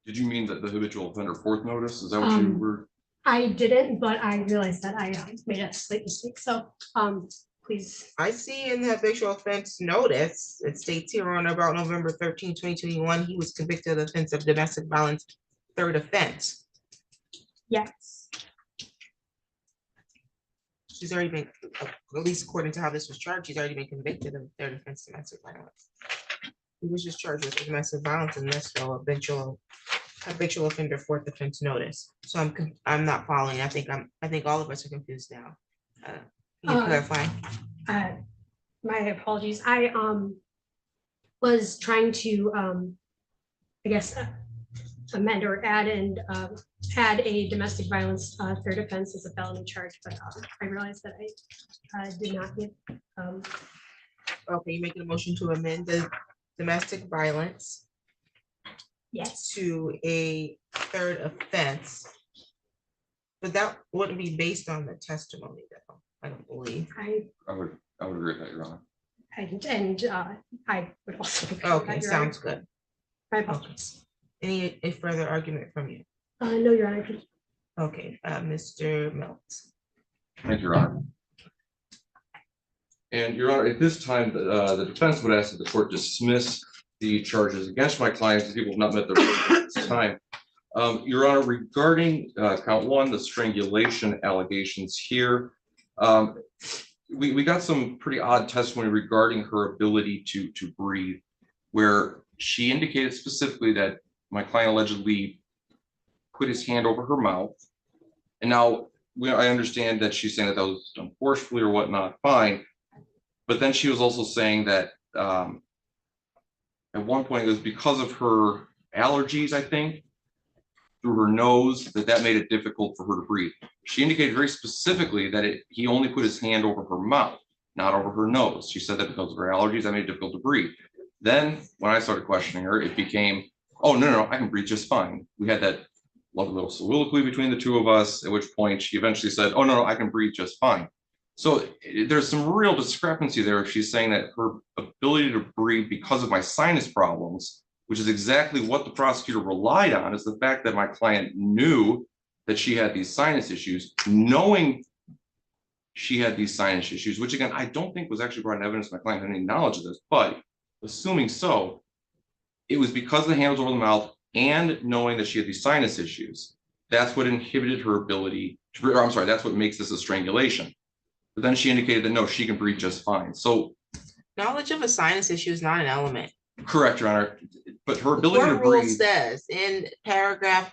S17: did you mean that the habitual offender fourth notice? Is that what you were?
S4: I didn't, but I realized that I made a slight mistake, so, please.
S1: I see in the habitual offense notice, it states here on about November 13, 2021, he was convicted of the offense of domestic violence, third offense.
S4: Yes.
S1: She's already been, at least according to how this was charged, she's already been convicted of third offense domestic violence. He was just charged with domestic violence in this, though, habitual offender fourth offense notice. So I'm not following. I think all of us are confused now. Can you clarify?
S4: My apologies. I was trying to I guess amend or add a domestic violence third offense as a felony charge, but I realized that I did not get.
S1: Okay, you making a motion to amend the domestic violence
S4: Yes.
S1: to a third offense. But that wouldn't be based on the testimony, though, I don't believe.
S17: I would agree with that, Your Honor.
S4: And I would also. agree with
S1: Okay,
S4: that, Your
S1: sounds
S4: Honor.
S1: good.
S4: My apologies.
S1: Any further argument from you?
S4: No, Your Honor.
S1: Okay, Mr. Mills.
S17: Thank you, Your Honor. And Your Honor, at this time, the defense would ask that the court dismiss the charges against my clients. People have not met their time. Your Honor, regarding count one, the strangulation allegations here, we got some pretty odd testimony regarding her ability to breathe, where she indicated specifically that my client allegedly put his hand over her mouth. And now I understand that she's saying that that was done forcefully or whatnot, fine. But then she was also saying that at one point it was because of her allergies, I think, through her nose, that made it difficult for her to breathe. She indicated very specifically that he only put his hand over her mouth, not over her nose. She said that because of her allergies, that made it difficult to breathe. Then when I started questioning her, it became, oh, no, I can breathe just fine. We had that lovely little soliloquy between the two of us, at which point she eventually said, oh, no, I can breathe just fine. So there's some real discrepancy there if she's saying that her ability to breathe because of my sinus problems, which is exactly what the prosecutor relied on, is the fact that my client knew that she had these sinus issues, knowing she had these sinus issues, which again, I don't think was actually brought in evidence. My client had any knowledge of this, but assuming so, it was because the hand was over the mouth and knowing that she had these sinus issues. That's what inhibited her ability to breathe, or I'm sorry, that's what makes this a strangulation. But then she indicated that no, she can breathe just fine. So
S1: knowledge of a sinus issue is not an element.
S17: Correct, Your Honor. But her ability to
S1: rule
S17: breathe
S1: says in paragraph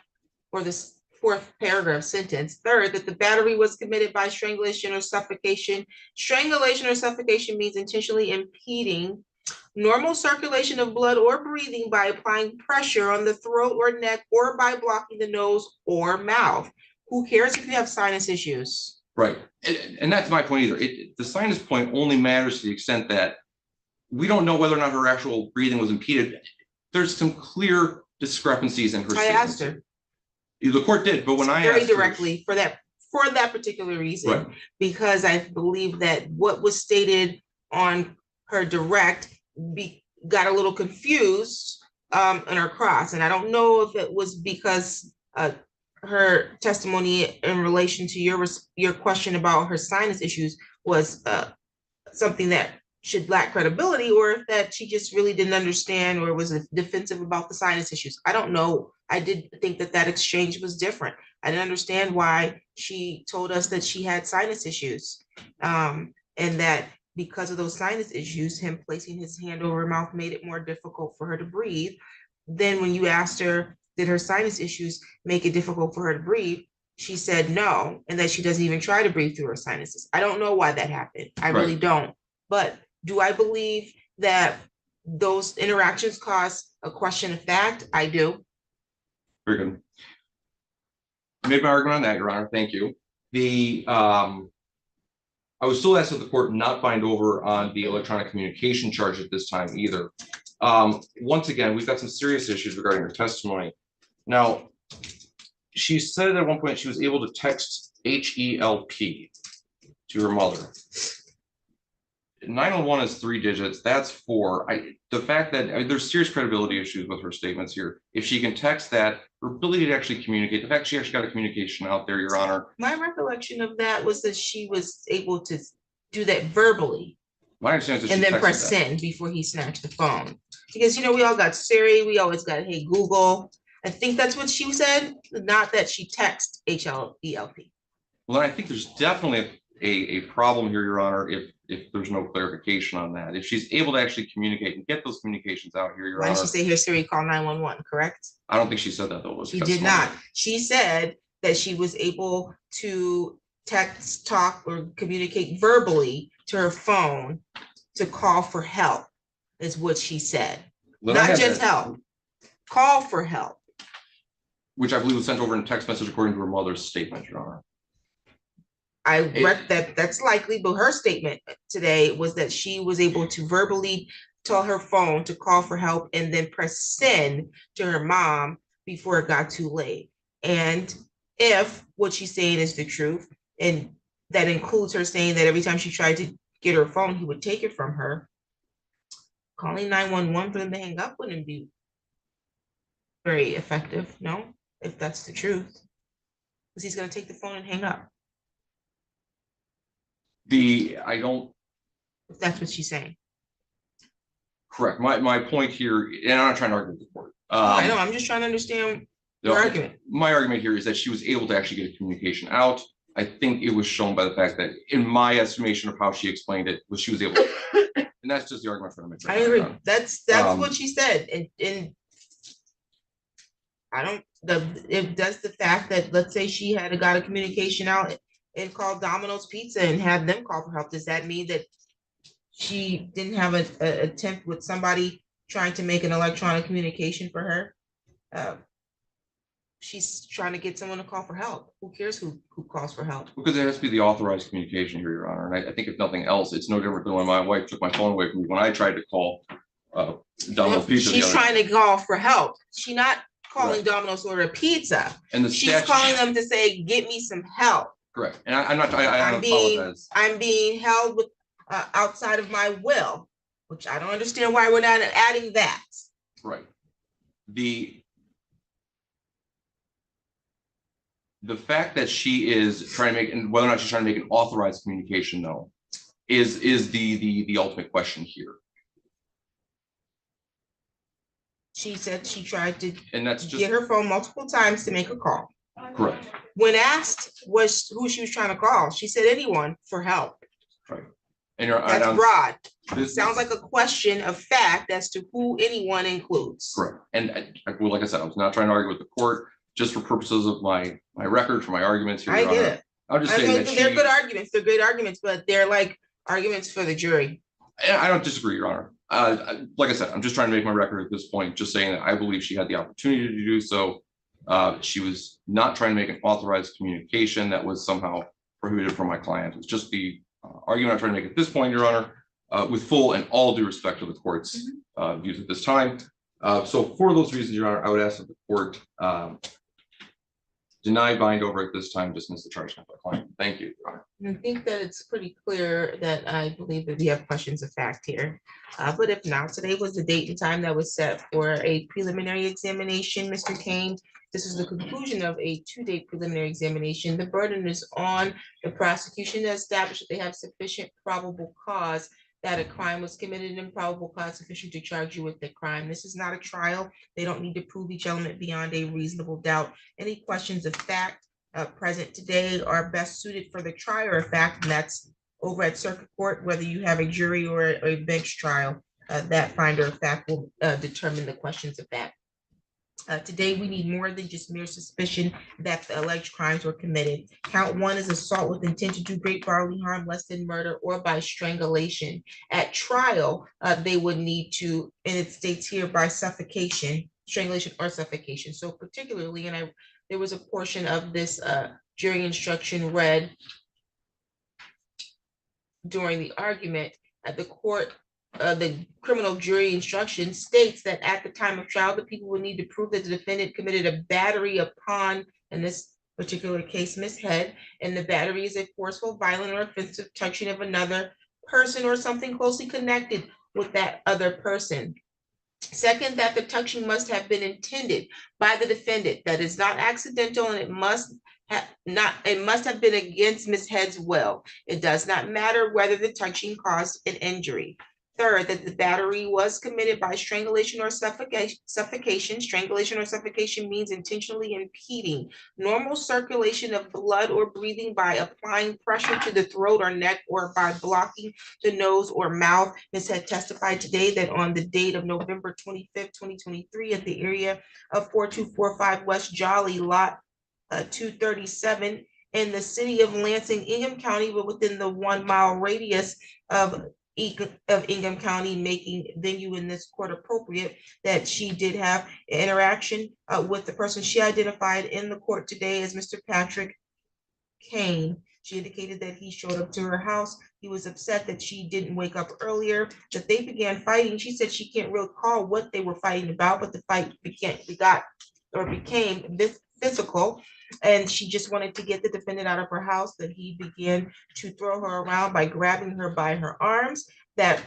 S1: or this fourth paragraph sentence, third, that the battery was committed by strangulation or suffocation. Strangulation or suffocation means intentionally impeding normal circulation of blood or breathing by applying pressure on the throat or neck or by blocking the nose or mouth. Who cares if you have sinus issues?
S17: Right. And that's my point either. The sinus point only matters to the extent that we don't know whether or not her actual breathing was impeded. There's some clear discrepancies in her
S1: I
S17: statements.
S1: asked her.
S17: The court did, but when I
S1: very
S17: asked her,
S1: directly for that particular reason,
S17: right,
S1: because I believe that what was stated on her direct got a little confused in her cross. And I don't know if it was because her testimony in relation to your question about her sinus issues was something that should lack credibility, or if that she just really didn't understand or was defensive about the sinus issues. I don't know. I did think that exchange was different. I didn't understand why she told us that she had sinus issues, and that because of those sinus issues, him placing his hand over her mouth made it more difficult for her to breathe. Then when you asked her, did her sinus issues make it difficult for her to breathe? She said no, and that she doesn't even try to breathe through her sinuses. I don't know why that happened. I really don't. But do I believe that those interactions cause a question of fact? I do.
S17: very good. I made my argument on that, Your Honor. Thank you. I was still asked that the court not find over on the electronic communication charge at this time either. Once again, we've got some serious issues regarding her testimony. Now, she said at one point she was able to text HELP to her mother. 911 is 3 digits, that's 4. The fact that there's serious credibility issues with her statements here. If she can text that, her ability to actually communicate, the fact she actually got a communication out there, Your Honor.
S1: My recollection of that was that she was able to do that verbally.
S17: My understanding is that
S1: And
S17: she
S1: then
S17: texted
S1: press
S17: that.
S1: send before he snatched the phone. Because, you know, we all got Siri, we always got, hey, Google. I think that's what she said, not that she texted HLELP.
S17: Well, then I think there's definitely a problem here, Your Honor, if there's no clarification on that. If she's able to actually communicate and get those communications out here, Your
S1: Why
S17: Honor.
S1: did she say here, Siri, call 911, correct?
S17: I don't think she said that, though.
S1: She did not. She said that she was able to text, talk, or communicate verbally to her phone to call for help, is what she said.
S17: Well, I
S1: Not
S17: had
S1: just
S17: that.
S1: help, call for help.
S17: Which I believe was sent over in a text message according to her mother's statement, Your Honor.
S1: I read that that's likely, but her statement today was that she was able to verbally tell her phone to call for help and then press send to her mom before it got too late. And if what she's saying is the truth, and that includes her saying that every time she tried to get her phone, he would take it from her, calling 911 for them to hang up wouldn't be very effective, no? If that's the truth. Because he's gonna take the phone and hang up.
S17: I don't.
S1: If that's what she's saying.
S17: Correct. My point here, and I'm not trying to argue with the court.
S1: I know, I'm just trying to understand your argument.
S17: My argument here is that she was able to actually get a communication out. I think it was shown by the fact that, in my estimation of how she explained it, was she was able to, and that's just the argument I'm trying to make.
S1: I agree. That's what she said. And I don't, if that's the fact that, let's say she had got a communication out and called Domino's Pizza and had them call for help, does that mean that she didn't have an attempt with somebody trying to make an electronic communication for her? She's trying to get someone to call for help. Who cares who calls for help?
S17: Because it has to be the authorized communication here, Your Honor. And I think if nothing else, it's no different than when my wife took my phone away from me when I tried to call Domino's Pizza.
S1: She's trying to call for help. She's not calling Domino's to order a pizza.
S17: And
S1: she's calling them to say, get me some help.
S17: Correct. And I apologize.
S1: I'm being held with outside of my will, which I don't understand why we're not adding that.
S17: Right. The fact that she is trying to make, and whether or not she's trying to make an authorized communication, though, is the ultimate question here.
S1: She said she tried to
S17: get
S1: her phone multiple times to make a call.
S17: Correct.
S1: When asked who she was trying to call, she said anyone for help.
S17: Right. And
S1: that's broad. Sounds like a question of fact as to who anyone includes.
S17: Correct. And well, like I said, I was not trying to argue with the court, just for purposes of my record, for my arguments here.
S1: I get it.
S17: I'm just saying that
S1: they're good arguments. They're great arguments, but they're like arguments for the jury.
S17: I don't disagree, Your Honor. Like I said, I'm just trying to make my record at this point, just saying that I believe she had the opportunity to do so. She was not trying to make an authorized communication that was somehow prohibited from my client. It's just the argument I'm trying to make at this point, Your Honor, with full and all due respect to the court's views at this time. So for those reasons, Your Honor, I would ask that the court deny bind over at this time, dismiss the charge against my client. Thank you, Your Honor.
S1: I think that it's pretty clear that I believe that we have questions of fact here. But if not, today was the date and time that was set for a preliminary examination, Mr. Kane. This is the conclusion of a 2-day preliminary examination. The burden is on the prosecution to establish that they have sufficient probable cause that a crime was committed and probable cause sufficient to charge you with the crime. This is not a trial. They don't need to prove each element beyond a reasonable doubt. Any questions of fact present today are best suited for the trier of fact, and that's over at circuit court, whether you have a jury or a bench trial. That finder of fact will determine the questions of fact. Today, we need more than just mere suspicion that the alleged crimes were committed. Count 1 is assault with intent to do great bodily harm less than murder or by strangulation. At trial, they would need to, and it states here, by suffocation, strangulation or suffocation. So particularly, and there was a portion of this jury instruction read during the argument at the court. The criminal jury instruction states that at the time of trial, the people would need to prove that the defendant committed a battery upon, in this particular case, Ms. Head, and the battery is a forceful, violent, or offensive touching of another person or something closely connected with that other person. Second, that the touching must have been intended by the defendant, that is not accidental, and it must have been against Ms. Head's will. It does not matter whether the touching caused an injury. Third, that the battery was committed by strangulation or suffocation. Strangulation or suffocation means intentionally impeding normal circulation of blood or breathing by applying pressure to the throat or neck or by blocking the nose or mouth. Ms. Head testified today that on the date of November 25th, 2023, at the area of 4245 West Jolly, lot 237 in the city of Lansing, Ingham County, but within the 1 mile radius of Ingham County, making venue in this court appropriate, that she did have interaction with the person she identified in the court today as Mr. Patrick Kane. She indicated that he showed up to her house. He was upset that she didn't wake up earlier, that they began fighting. She said she can't recall what they were fighting about, but the fight became this physical, and she just wanted to get the defendant out of her house, that he began to throw her around by grabbing her by her arms, that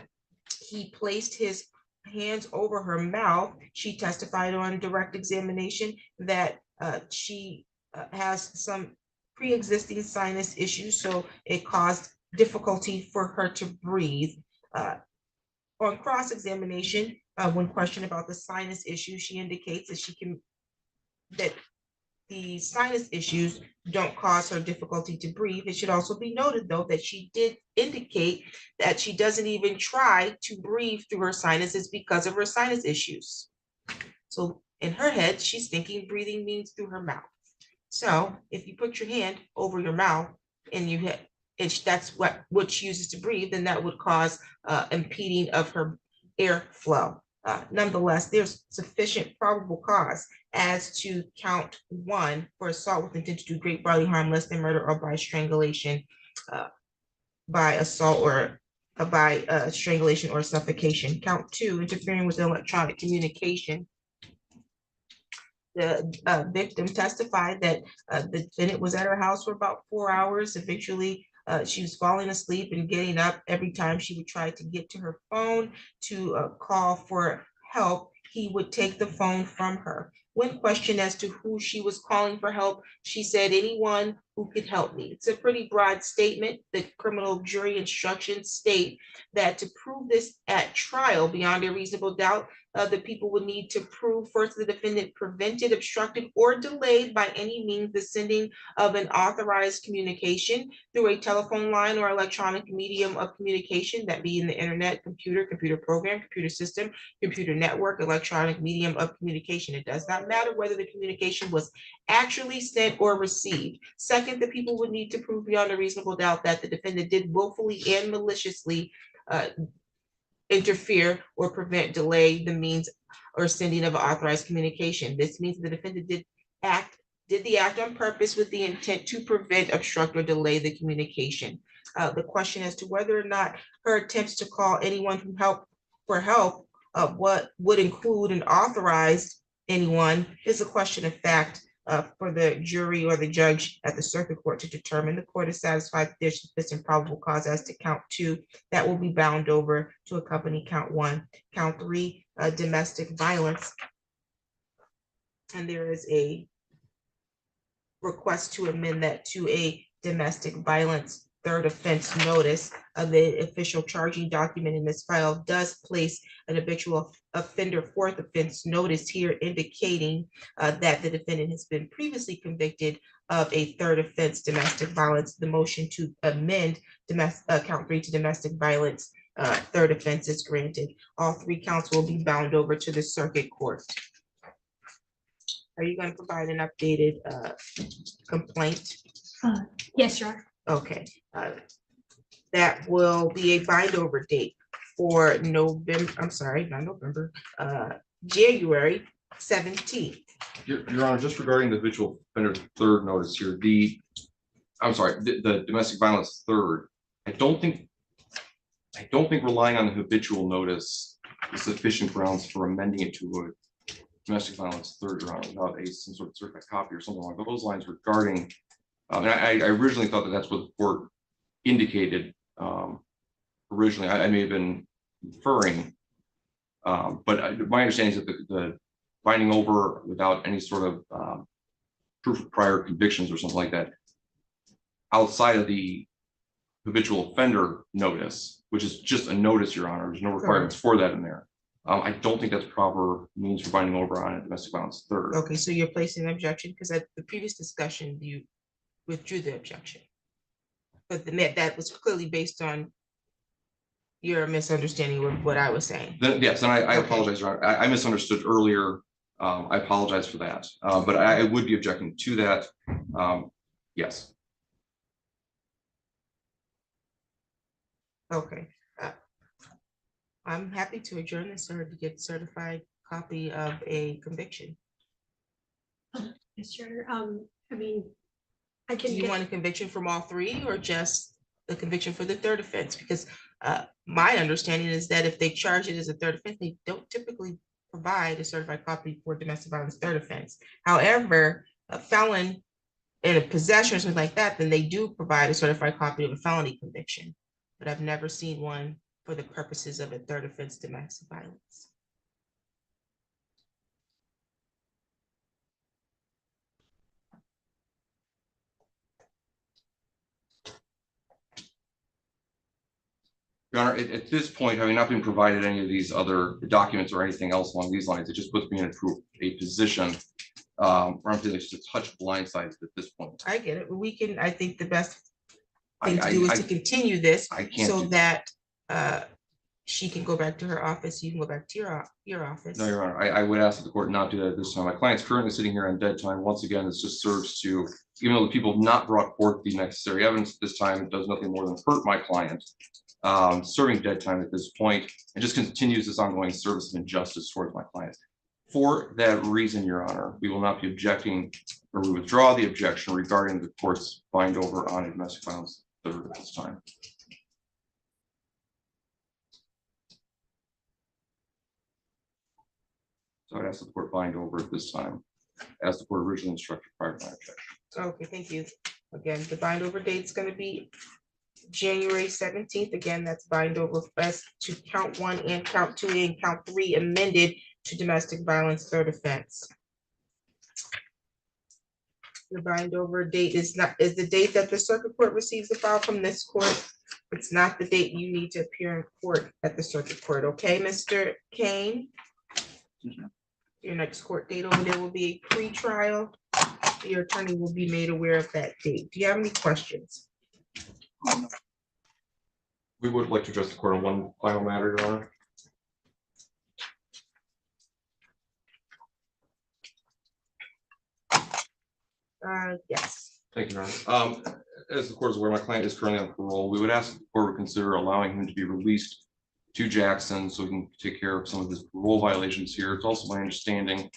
S1: he placed his hands over her mouth. She testified on direct examination that she has some pre-existing sinus issues, so it caused difficulty for her to breathe. On cross-examination, when questioned about the sinus issue, she indicates that the sinus issues don't cause her difficulty to breathe. It should also be noted, though, that she did indicate that she doesn't even try to breathe through her sinuses because of her sinus issues. So in her head, she's thinking breathing means through her mouth. So if you put your hand over your mouth and you hit, that's what she uses to breathe, then that would cause impeding of her airflow. Nonetheless, there's sufficient probable cause as to count 1 for assault with intent to do great bodily harm, less than murder, or by strangulation, by assault or by strangulation or suffocation. Count 2, interfering with electronic communication. The victim testified that the defendant was at her house for about 4 hours. Eventually, she was falling asleep and getting up every time she would try to get to her phone to call for help. He would take the phone from her. When questioned as to who she was calling for help, she said, anyone who could help me. It's a pretty broad statement. The criminal jury instructions state that to prove this at trial beyond a reasonable doubt, the people would need to prove first the defendant prevented, obstructed, or delayed by any means the sending of an authorized communication through a telephone line or electronic medium of communication, that be in the internet, computer program, computer system, computer network, electronic medium of communication. It does not matter whether the communication was actually sent or received. Second, the people would need to prove beyond a reasonable doubt that the defendant did willfully and maliciously interfere or prevent, delay the means or sending of authorized communication. This means the defendant did the act on purpose with the intent to prevent, obstruct, or delay the communication. The question as to whether or not her attempts to call anyone for help, what would include an authorized anyone, is a question of fact for the jury or the judge at the circuit court to determine. The court is satisfied that there's sufficient probable cause as to count 2 that will be bound over to accompany count 1. Count 3, domestic violence. And there is a request to amend that to a domestic violence third offense notice. The official charging document in this file does place an habitual offender fourth offense notice here, indicating that the defendant has been previously convicted of a third offense domestic violence. The motion to amend count 3 to domestic violence third offense is granted. All 3 counts will be bound over to the circuit court. Are you going to provide an updated complaint?
S4: Yes, Your Honor.
S1: Okay, that will be a bind over date for January 17th.
S17: Your Honor, just regarding the habitual offender third notice here, the domestic violence third, I don't think relying on the habitual notice is sufficient grounds for amending it to a domestic violence third, Your Honor, without some sort of certified copy or something along those lines regarding. And I originally thought that that's what the court indicated originally. I may have been inferring. But my understanding is that the binding over without any sort of proof of prior convictions or something like that, outside of the habitual offender notice, which is just a notice, Your Honor, there's no requirements for that in there. I don't think that's proper means for binding over on a domestic violence third.
S1: Okay, so you're placing an objection because at the previous discussion, you withdrew the objection. But that was clearly based on your misunderstanding of what I was saying.
S17: Yes, and I apologize, Your Honor. I misunderstood earlier. I apologize for that. But I would be objecting to that. Yes.
S1: Okay. I'm happy to adjourn this or to get certified copy of a conviction.
S4: Mr. I mean, I
S1: Do
S4: can
S1: you
S4: get,
S1: want a conviction from all three or just the conviction for the third offense? Because my understanding is that if they charge it as a third offense, they don't typically provide a certified copy for domestic violence third offense. However, a felon in a possession or something like that, then they do provide a certified copy of a felony conviction. But I've never seen one for the purposes of a third offense domestic violence.
S17: Your Honor, at this point, having not been provided any of these other documents or anything else along these lines, it just puts me in a position where I'm feeling just a touch blindsided at this point.
S1: I get it, but we can, I think the best thing to do is to continue this so that she can go back to her office, you can go back to your office.
S17: No, Your Honor, I would ask that the court not do that at this time. My client's currently sitting here on dead time. Once again, this just serves to, even though the people have not brought forth the necessary evidence at this time, it does nothing more than hurt my client. Serving dead time at this point, and just continues this ongoing service of injustice towards my client. For that reason, Your Honor, we will not be objecting, or we withdraw the objection regarding the court's bind over on a domestic violence third at this time. So I'd ask the court bind over at this time, as the court originally instructed prior to my objection.
S1: Okay, thank you. Again, the bind over date is going to be January 17th. Again, that's bind over as to count 1 and count 2 and count 3 amended to domestic violence third offense. The bind over date is the date that the circuit court receives the file from this court. It's not the date you need to appear in court at the circuit court. Okay, Mr. Kane? Your next court date over there will be a pre-trial. Your attorney will be made aware of that date. Do you have any questions?
S17: We would like to address the court on one final matter, Your Honor.
S1: Yes.
S17: Thank you, Your Honor. As the court is aware, my client is currently on parole. We would ask the court to consider allowing him to be released to Jackson so we can take care of some of his parole violations here. It's also my understanding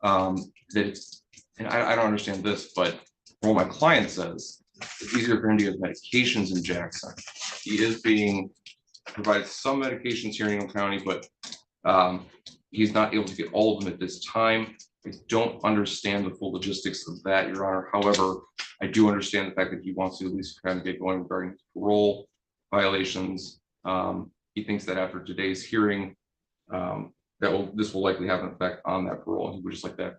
S17: that it's, and I don't understand this, but from what my client says, it's easier for him to get medications in Jackson. He is being provided some medications here in Ingham County, but he's not able to get all of them at this time. I don't understand the full logistics of that, Your Honor. However, I do understand the fact that he wants to at least kind of get going regarding parole violations. He thinks that after today's hearing, this will likely have an effect on that parole, and he would just like that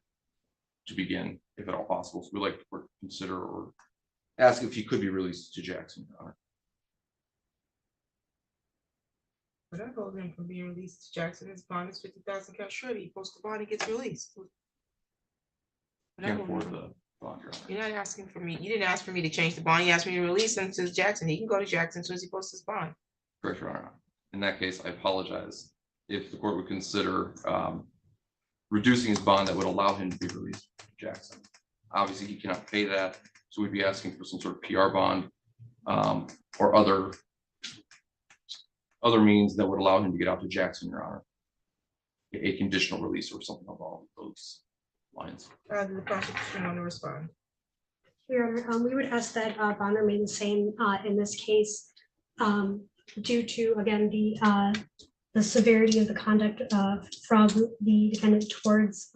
S17: to begin, if at all possible. So we'd like the court to consider or ask if he could be released to Jackson, Your Honor.
S1: But I hold him from being released to Jackson. His bond is 50,000 cash surety. He posts the bond, he gets released.
S17: Can't afford the bond, Your Honor.
S1: You're not asking for me. You didn't ask for me to change the bond. You asked me to release him to Jackson. He can go to Jackson as soon as he posts his bond.
S17: Correct, Your Honor. In that case, I apologize. If the court would consider reducing his bond, that would allow him to be released to Jackson. Obviously, he cannot pay that, so we'd be asking for some sort of PR bond or other means that would allow him to get out to Jackson, Your Honor. A conditional release or something along those lines.
S1: The prosecution want to respond.
S4: Your Honor, we would ask that bond remain the same in this case due to, again, the severity of the conduct from the defendant towards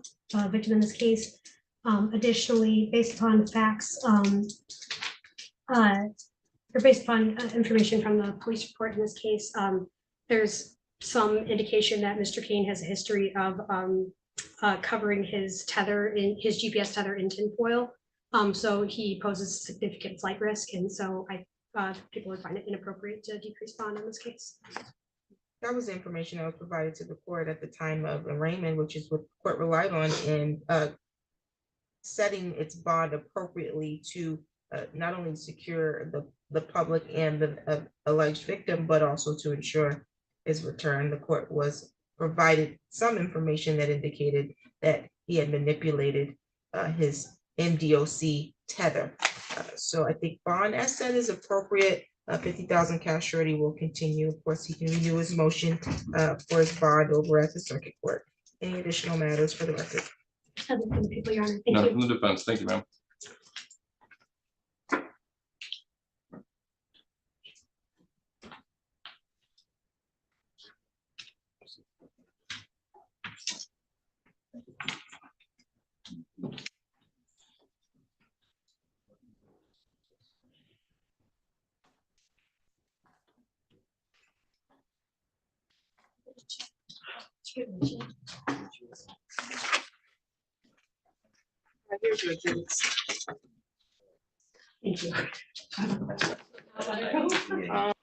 S4: victim in this case. Additionally, based upon the facts Or based upon information from the police report in this case, there's some indication that Mr. Kane has a history of covering his tether in his GPS tether in tinfoil. So he poses significant flight risk, and so people would find it inappropriate to decrease bond in this case.
S1: That was the information that was provided to the court at the time of arraignment, which is what the court relied on in setting its bond appropriately to not only secure the public and the alleged victim, but also to ensure his return. The court was provided some information that indicated that he had manipulated his MDOC tether. So I think bond as said is appropriate. 50,000 cash surety will continue. Of course, he can renew his motion for his bond over at the circuit court. Any additional matters for the record?
S4: Other than people, Your Honor.
S17: None
S4: Thank
S17: from
S4: you.
S17: the defense. Thank you, ma'am.
S1: Here's your exhibits.
S4: Thank you.
S1: Um,